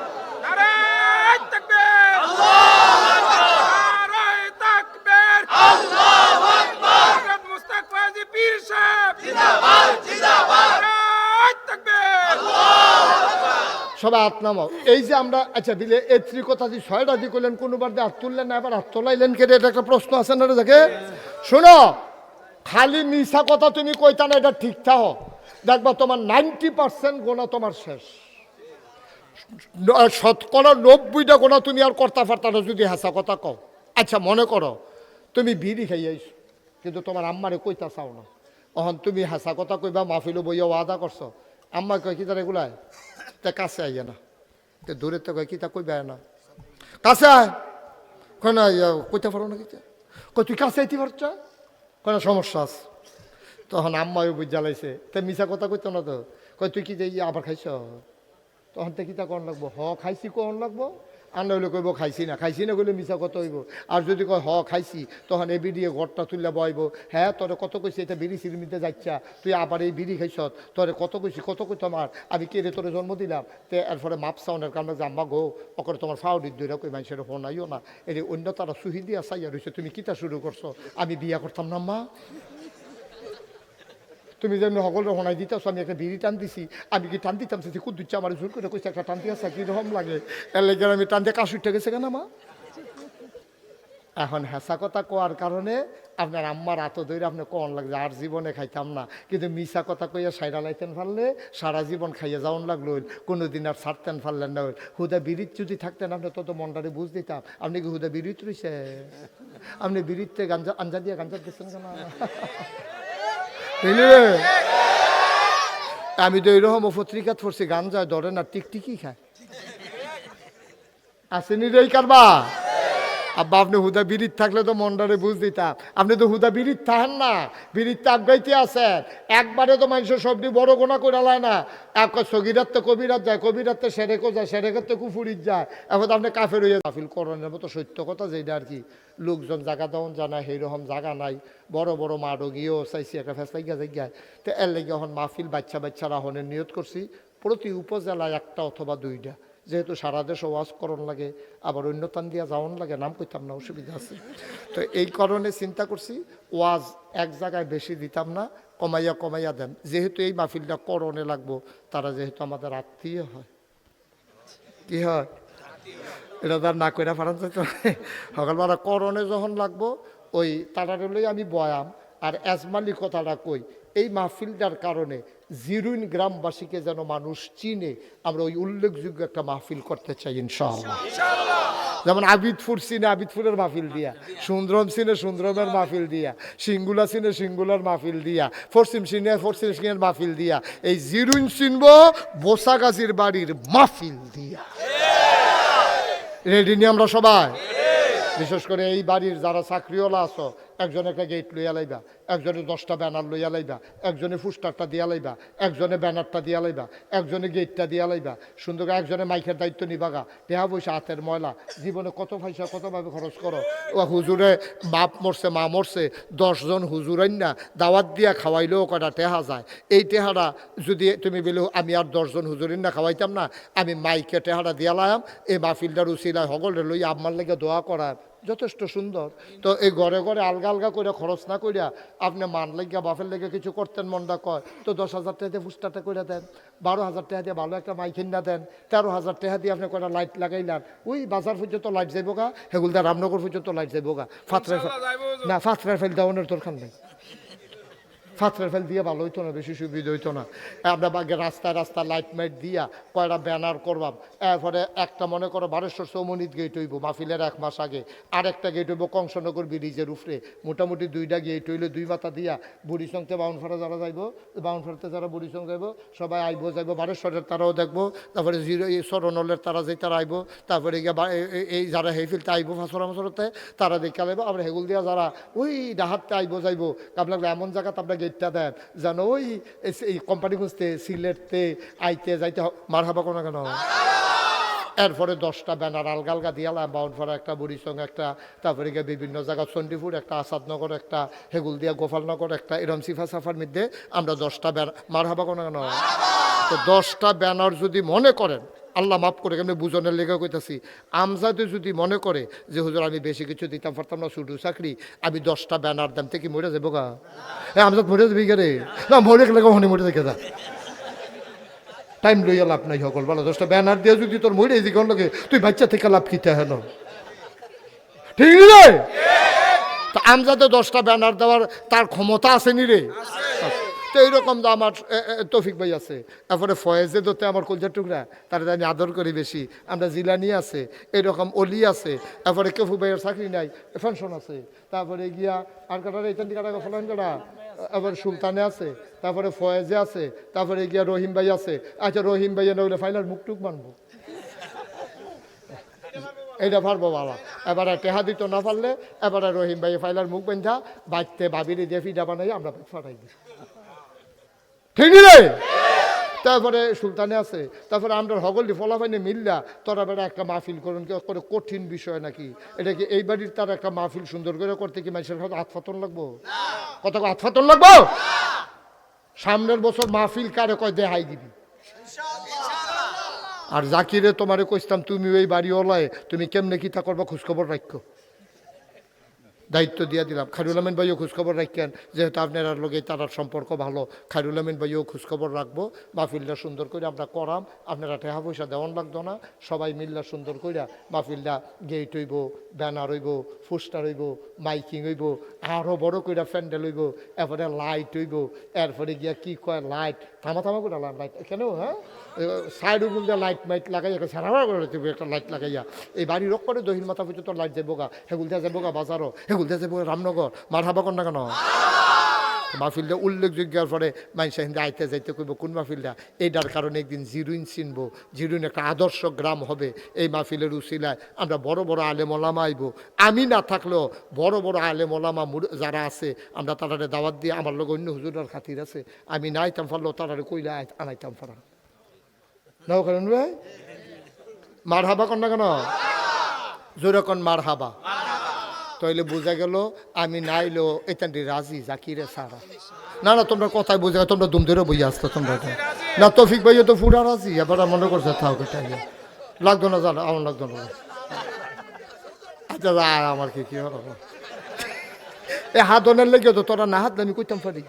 সবাই হাত নামাও এই যে আমরা আচ্ছা দিলে এ কথা দিয়ে 6টা দিয়ে করলেন কোনোবার দিয়ে হাত তুললেন না এবার হাত তোলাইলেন কে এটা একটা প্রশ্ন আছে না দেখে শোনো খালি মিছা কথা তুমি কইতা না এটা ঠিক থাকো দেখবা তোমার 90% গোনা তোমার শেষ 90% গোনা তুমি আর করতে পারতা না যদি হাসা কথা কও আচ্ছা মনে করো তুমি বিড়ি খাইয়াইছো কিন্তু তোমার আম্মারে কইতা চাও না অহন তুমি হাসা কথা কইবা মাহফিলও বইয়া ওয়াদা করছো আম্মা কয় কি তার এগুলাই তা কাছে আইয়া না তো দূরে তো কয় কি তা কইবা না কাছে আয় কয় না কইতে পারো না কি কই তুই কাছে আইতে পারছ কোনো সমস্যা আছে তখন আম্মাও বুঝ জ্বালাইছে তা মিছা কথা কইতো না তো কই তুই কি যে আবার খাইছ তখন তো কিতা কন লাগবো খাইছি কন লাগবো আর নইলে কইব খাইছি না কইলে মিছা কথা হইব আর যদি কয় খাইছি তখন এই বিড়িয়ে ঘরটা তুললে বইব হ্যাঁ তোরে কত কইছি এটা বিড়ি সিরিমিতে যাচ্ছা তুই আবার এই বিড়ি খাইছ তোরে কত কইছি কত কই তোমার আমি কে রে তোরে জন্ম দিলাম তে এরপরে মাপ সাউনের কারণে যে আম্মা গো ওকে তোমার ফাউডির দইরা কই মানুষের ফোন আইও না এই অন্য তারা সুহি দিয়া চাইয়া রয়েছে তুমি কিতা শুরু করছো আমি বিয়া করতাম না আম্মা তুমি যেমন সকলের শোনাই দিতেছো আমি একটা বিড়ি টান দিছি আমি কি টান দিতাম সে খুব দিচ্ছে আমার জোর করে কইছে একটা টান দিয়েছে কীরকম লাগে এর লেগে আমি টান দিয়ে কাশ উঠে গেছে কেন মা এখন হেসা কথা কোয়ার কারণে আপনার আম্মার হাত ধরে আপনি কন লাগছে আর জীবনে খাইতাম না কিন্তু মিশা কথা কইয়া সাইডা লাইতেন পারলে সারা জীবন খাইয়া যাওয়ান লাগলো কোনোদিন আর ছাড়তেন পারলেন না হুদা বিড়িত যদি থাকতেন আপনি তত মনটারে বুঝ দিতাম আপনি কি হুদা বিড়িত রয়েছে আপনি বিড়িতে গাঞ্জা আঞ্জা দিয়ে গাঞ্জা দিচ্ছেন কেন আমি তো এইরকম পত্রিকাত পড়ছি গাঞ্জায় ধরে না টিকটিকি খায় আসেনি রে কারবা আব্বা আপনি হুদা বিড়িত থাকলে তো মন্ডারে বুঝ দিতাম আপনি তো হুদা বিড়িত থাকেন না বিড়িত তাপগাইতে আছেন একবারে তো মানুষের সবটি বড় গোনা করে লায় না এক সগিরাত তো কবিরাত যায় কবিরাত তো সেরেকও যায় সেরেকের তো কুফুরিত যায় এখন আপনি কাফের হইয়া গাফিল করণের মতো সত্য কথা যেটা আর কি লোকজন জায়গা দেওয়ান জানা সেইরকম জায়গা নাই বড় বড় মাডো গিয়েও চাইছি একটা ফেসলাইগা জায়গায় তো এর লেগে এখন মাহফিল বাচ্চারা হনের নিয়ত করছি প্রতি উপজেলায় একটা অথবা 2টা যেহেতু সারা দেশ ওয়াজ করণ লাগে আবার অন্য তান দিয়া যাওয়ান লাগে নাম কইতাম না অসুবিধা আছে তো এই কারণে চিন্তা করছি ওয়াজ এক জায়গায় বেশি দিতাম না কমাইয়া দেন যেহেতু এই মাহফিলটা করণে লাগবো তারা যেহেতু আমাদের আত্মীয় হয় কি হয় এটা তার না কইরা পারান তো সকালবেলা করণে যখন লাগবো ওই তারা আমি বয়াম আর এজমালি কথাটা কই এই মাহফিলটার কারণে জিরুইন গ্রামবাসীকে যেন মানুষ চিনে আমরা ওই উল্লেখযোগ্য একটা মাহফিল করতে চাই ইনশাআল্লাহ যেমন আবিদপুর চিনে আবিদপুরের মাহফিল দিয়া সুন্দরম চিনে সুন্দরমের মাহফিল দিয়া সিঙ্গুলা চিনে সিঙ্গুলার মাহফিল দিয়া পশ্চিম সিনের মাহফিল দিয়া এই জিরুইন চিনব বোসাগাজির বাড়ির মাহফিল দিয়া রেডি নিয়ে আমরা সবাই বিশেষ করে এই বাড়ির যারা চাকরিওয়ালা আছো একজন একটা গেট লইয়া লাইবা একজনে 10টা ব্যানার লইয়া লাইবা, একজনে ফুস্টারটা দিয়া লাইবা, একজনে ব্যানারটা দিয়া লাইবা, একজনে গেটটা দিয়া লাইবা, সুন্দর করে একজনে মাইকের দায়িত্ব নিবাগা। টেহা পয়সা হাতের ময়লা, জীবনে কত পয়সা কতভাবে খরচ করো। ও হুজুরে বাপ মরছে মা মরছে, 10 জন হুজুরাই না দাওয়াত দিয়া খাওয়াইলেও কটা টেহা যায়। এই টেহারা যদি তুমি বলো আমি আর 10 জন হুজুরিন না খাওয়াইতাম না, আমি মাইকে টেহারা দিয়া লাইম, এই মাহফিলটার উসিলায় হগলে লই আমার লেগে দোয়া করার যথেষ্ট সুন্দর। তো এই ঘরে ঘরে আলগা আলগা করে খরচ না করিয়া আপনি মান লেগে বাপের লেগে কিছু করতেন মনটা কয় তো 10,000 টাকা দিয়ে ফুস্টারটা করে দেন, 12,000 টাকা দিয়ে ভালো একটা মাইকিন না দেন, 13,000 টাকা দিয়ে আপনি কয়টা লাইট লাগাইলেন, ওই বাজার পর্যন্ত লাইট যাইব গা, হেগুলদা রামনগর পর্যন্ত লাইট যাইব গা। ফাতরার ফেল দেওয়ানোর দরকার নেই, ফাতরের ফেল দিয়ে ভালো হইতো না, বেশি সুবিধা হইতো না। আমরা বাগে রাস্তায় রাস্তায় লাইট মাইট দিয়া কয়টা ব্যানার করবাম। এরপরে একটা মনে করো বারেশ্বর চৌমনিত গেট হইব মাহফিলের 1 মাস আগে, আরেকটা গেট হইব কংসনগর ব্রিজের উপরে, মোটামুটি 2টা গেট হইলে 2 মাথা দিয়া বুড়িসংতে বাউনফাড়া যারা যাইব, বাউনফাড়াতে যারা বুড়িসং যাইব সবাই আইব যাইব, বারেশ্বরের তারাও দেখবো, তারপরে সরনলের তারা যে তারা আইব, তারপরে গিয়ে এই যারা হেফিলতে আইব ফাঁসরা মাসরতে তারা দেখা লাইব, আবার হেগুল দিয়া যারা ওই ডাহাততে আইব যাইব। আপনার এমন জায়গাতে আপনার গেটটা দেন যেন ওই এই কোম্পানি খুঁজতে সিলেটতে আইতে যাইতে মার হাবা কোনো কেন। এরপরে 10টা ব্যানার আলগা আলগা দিয়ালাম, বাউনফাড়া একটা, বুড়িসং একটা, তারপরে গিয়ে বিভিন্ন জায়গা চণ্ডীপুর একটা, আসাদনগর একটা, হেগুল দিয়া গোপালনগর একটা, এরম সিফা সাফার মধ্যে আমরা 10টা ব্যানার মার হাবা কোনো কেন। তো 10টা ব্যানার যদি মনে করেন, আল্লাহ মাফ করে কেমনি বুঝনের লেগে কইতাছি, আমজাদে যদি মনে করে যে হুজুর আমি বেশি কিছু দিতাম পারতাম না, শুধু চাকরি, আমি 10টা ব্যানার দাম থেকে মরে যাবো গা। আমজাদ মরে যাবি গে রে, না মরে গেলে কখনই মরে দেখে যা, টাইম লইয়া লাভ নাই সকল বলো। 10টা ব্যানার দিয়ে যদি তোর মরে দিকে লোকে তুই বাচ্চা থেকে লাভ কিতে হেন, ঠিক রে? তো আমজাদে 10টা ব্যানার দেওয়ার তার ক্ষমতা আছে নি রে? তো এইরকম তো আমার তৌফিক ভাই আছে, তারপরে ফয়েজে দোতে আমার কলজার টুকরা, তার আমি আদর করি বেশি, আমরা জিলানি আছে, এরকম অলি আছে, তারপরে কেফু ভাইয়ের চাকরি নাই, পেনশন আছে, তারপরে গিয়া আর কাটার এইখান কাটা ফলান কাটা, আবার সুলতানে আছে, তারপরে ফয়েজে আছে, তারপরে গিয়া রহিম ভাই আছে। আচ্ছা রহিম ভাইয়া নইলে ফাইনাল মুখটুক মানবো, এইটা পারবো বাবা। এবারে টেহা দিত না পারলে এবারে রহিম ভাই ফাইলার মুখ বেঁধা বাঁচতে বাবির দিয়ে ফিডা বানাই আমরা ফাটাই দিই, ঠিক রে? তারপরে সুলতানে আছে, তারপরে আমরা হগলি ফলাফাইনে মিল্লা তোরা বেড়া একটা মাহফিল করুন, করে কঠিন বিষয় নাকি এটা কি? এই বাড়ির তার একটা মাহফিল সুন্দর করে করতে কি মানুষের হাত ফাতন লাগবো? কত হাত ফাতন লাগবো? সামনের বছর মাহফিল কারে কয় দেহাই দিবি। আর জাকিরে তোমারে কইতাম তুমি ওই বাড়ি ওলায় তুমি কেমনে কি তা করবা খোঁজখবর রাখো, দায়িত্ব দিয়ে দিলাম। খায়রুল আমিন ভাইও খোঁজখবর রাখেন, যেহেতু আপনার লোকে তার সম্পর্ক ভালো, খায়রুল আমিন ভাইও খোঁজখবর রাখবো। মাহফিলটা সুন্দর করে আমরা করাম, আপনারা টাকা পয়সা দেওয়ান লাগতো না, সবাই মিল্লা সুন্দর করে মাহফিলটা গেট হইব, ব্যানার হইব, পোস্টার হইব, মাইকিং হইব, আরও বড় করে প্যান্ডেল হইব, এরপরে লাইট হইব, এরপরে গিয়া কি কয় লাইট থামা থামা করে লাইট কেন, হ্যাঁ সাইড উগুল দিয়ে লাইট মাইট লাগাইয়া সারা করে একটা লাইট লাগাইয়া এই বাড়ির রোগ করে দহিন মাথা পর্যন্ত লাইট যাবো গা, হেগুল দিয়ে যাবো গা বাজারও, হেগুল দিয়ে যাবো রামনগর, মার হাবা কর না কেন। মাহফিলটা উল্লেখযোগ্যের পরে মানুষ হিন্দে আইতে যাইতে কইব কোন মাহফিলটা, এইটার কারণে একদিন জিরুইন চিনবো, জিরুইন একটা আদর্শ গ্রাম হবে। এই মাহফিলের উসিলায় আমরা বড় বড় আলেম ওলামা আইব, আমি না থাকলেও বড় বড় আলেম ওলামা যারা আছে আমরা তারারে দাওয়াত দিয়ে, আমার লোক অন্য হুজুরার খাতির আছে, আমি না আইতাম পারলেও তারারে কইলে আনাইতাম পারা নাও কারণ ভাই। মার হাবা কর না কেন, জোরে কন মার হাবা। তাইলে বোঝা গেল আমি নাইলেও এখানটি রাজি জাকিরে সারা। না না তোমরা কথায় বোঝা, তোমরা দুম ধরে বই আসতো তোমরা না। তৌফিক ভাইও তো ফুরা রাজি, এবার মনে করছে থাও কেটাই লাগতো না, জানো আমার লাগতো না। আচ্ছা আমার কি কি হলো এ হাত অনের লেগে তো তোরা না হাত আমি কইতাম পারি।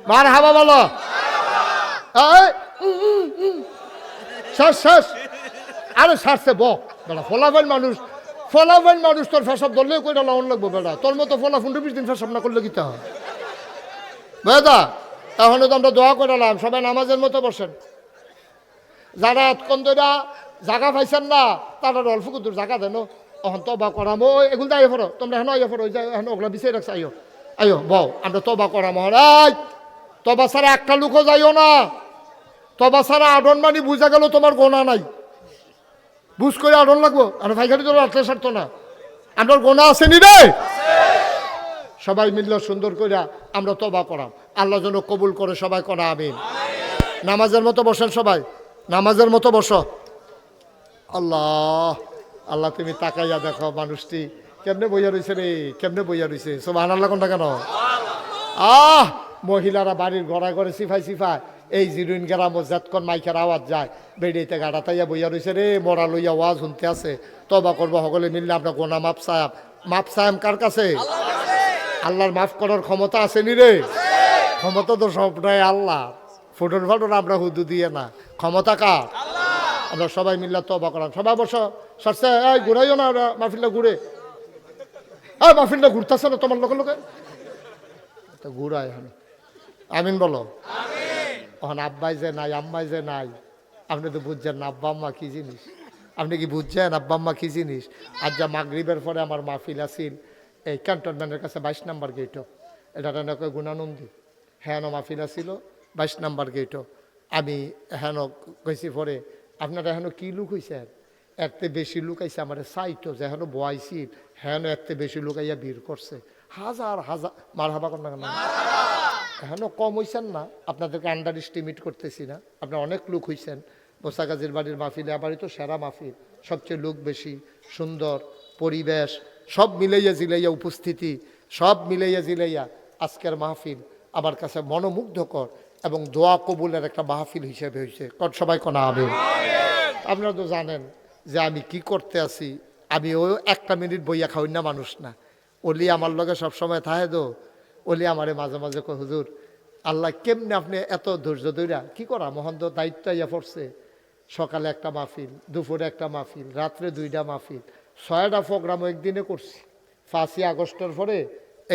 মার হাবা বলো শেষ শেষ, আরে সারছে বক বেড়া ফলাফল মানুষ, ফলাফল মানুষ তোর ফেসব ধরলেও কইটা লাউন লাগবো বেড়া, তোর মতো ফলা 15-20 দিন ফেসব না করলে গীতা বেদা। এখনো তো আমরা দোয়া করালাম, সবাই নামাজের মতো বসেন। যারা এতক্ষণ ধরে জায়গা পাইছেন না তারা অল্প কুদুর জায়গা দেন, এখন তবা করাম। ও এগুলো আইয়ে পড়ো তোমরা, এখন আইয়ে পড়ো, এখন ওগুলা বিচাই রাখছে। আইও আইও বউ আমরা তবা করাম। এই তবা ছাড়া একটা লোকও যাইও না, তবা ছাড়া আডন মানি বুঝা গেল তোমার গোনা নাই, বুঝ করে আডন লাগবো। আর ফাইখানি তোর আটলে সারতো না, আপনার গোনা আছে নি রে? সবাই মিললে সুন্দর করে আমরা তওবা করাম, আল্লাহ যেন কবুল করে, সবাই করা আমিন। নামাজের মতো বসেন সবাই, নামাজের মতো বসো। আল্লাহ আল্লাহ তুমি তাকাইয়া দেখো মানুষটি কেমনে বইয়া রয়েছে রে, কেমনে বইয়া রয়েছে। সুবহানাল্লাহ কোনটা কেন? মহিলারা বাড়ির ঘরে ঘরে সিফাই সিফাই এই জিরুইন গ্রাম যেতক্ষণ মাইকের আওয়াজ যায় বেড়িতে গাড়া তাইয়া বইয়া রয়েছে রে, মরা লইয়া ওয়াজ শুনতে আছে। তবা করবো সকলে মিললে আপনার গোনা মাপ সাহেব। মাপ সাহেব কার কাছে? আল্লাহর মাফ করার ক্ষমতা আছে নি রে? ক্ষমতা তো সবটাই আল্লাহ, ফুটন ফাটন আমরা হুদু দিয়ে না, ক্ষমতা কার? আমরা সবাই মিললে তবা করাম। সবাই বসো, সরছে এই ঘুরাইও না, মাহফিলটা ঘুরে, এই মাহফিলটা ঘুরতেছে না তোমার লোকে লোকে তো ঘুরাই এখন। আমিন বলো। এখন আব্বাই যে নাই, আম্মাই যে নাই, আপনি তো বুঝছেন না আব্বা আম্মা কি জিনিস। আপনি কি বুঝছেন আব্বা আম্মা কি জিনিস? আজ যা মাগরিবের পরে আমার মাহফিল আসিল এই ক্যান্টনমেন্টের কাছে 22 নম্বর গেটও, এটা নয় গুণানন্দী, হ্যাঁ মাহফিল আসিল 22 নম্বর গেটও। আমি হেন কইছি পরে আপনারা হেন কি লুক হয়েছেন? এতে বেশি লুক আইসে আমার সাইটো যে হেন বয়াইছিল, হেন এতে বেশি লুক আইয়া ভিড় করছে, হাজার হাজার। মার হাবা কর না কেন? এখনও কম হয়েছেন না, আপনাদেরকে আন্ডার এস্টিমেট করতেছি না, আপনার অনেক লোক হয়েছেন। মোসাগাজির বাড়ির মাহফিলে আবারই তো সেরা মাহফিল, সবচেয়ে লোক বেশি, সুন্দর পরিবেশ, সব মিলাইয়া জিলাইয়া উপস্থিতি, সব মিলাইয়া জিলাইয়া আজকের মাহফিল আমার কাছে মনোমুগ্ধকর এবং দোয়া কবুলের একটা মাহফিল হিসেবে হয়েছে। সবাই কোনা হবে। আপনারা তো জানেন যে আমি কি করতে আছি, আমি ওই একটা মিনিট বইয়া খাওয়াই না মানুষ না। ওলি আমার লগে সবসময় থাকে তো, ওলি আমারে মাঝে মাঝে কয় হুজুর আল্লাহ কেমনে আপনি এত ধৈর্য ধৈরা কি করা, মহান তো দায়িত্ব ইয়া পড়ছে। সকালে একটা মাহফিল, দুপুরে একটা মাহফিল, রাত্রে 2টা মাহফিল, 6টা প্রোগ্রামও একদিনে করছি। 5ই আগস্টের পরে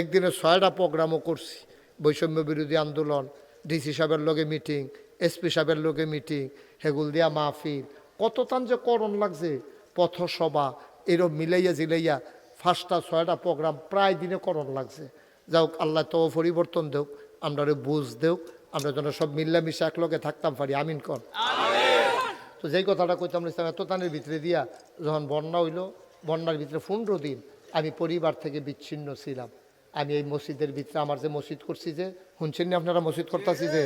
একদিনে 6টা প্রোগ্রামও করছি। বৈষম্য বিরোধী আন্দোলন, ডিসি সাহেবের লগে মিটিং, এসপি সাহেবের লগে মিটিং, হেগুল দিয়া মাহফিল, কত তান যে করণ লাগছে, পথসভা, এরম মিলাইয়া জিলাইয়া 5টা 6টা প্রোগ্রাম প্রায় দিনে করণ লাগছে। যাওক আল্লাহ তো পরিবর্তন দেওক, আমরা বুঝ দেওক, আমরা যেন সব মিল্লামিশা একলগে থাকতাম পারি। আমিন কর। তো যেই কথাটা কইতাম এত তানের ভিতরে দিয়া যখন বন্যা হইল, বন্যার ভিতরে 15 দিন আমি পরিবার থেকে বিচ্ছিন্ন ছিলাম। আমি এই মসজিদের ভিতরে আমার যে মসজিদ করছি, যে শুনছেন না আপনারা মসজিদ করতেছি, যে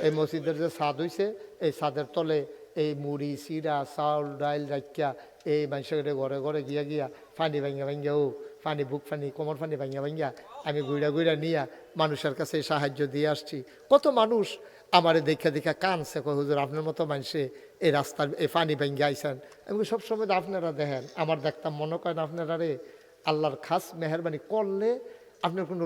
এই মসজিদের যে ছাদ হইছে, এই ছাদের তলে এই মুড়ি চিরা চাউল ডাইল রাখিয়া এই মানুষের ঘরে ঘরে গিয়া গিয়া পানি ভাঙ্গা ভাঙ্গা, ও পানি বুক পানি কোমর পানি ভাঙ্গা ভাঙ্গা আমি গুইড়া গুইড়া নিয়া মানুষের কাছে সাহায্য দিয়ে আসছি। কত মানুষ আমারে দেখা দেখা কানছে, কয় হুজুর আপনার মতো মানুষে এই রাস্তার এই পানি ভাঙ্গা আইসেন। আমি সবসময় আপনারা দেখেন, আমার দেখতাম মনে করেন আপনারা রে আল্লাহর খাস মেহরবানি করলে আপনার কোনো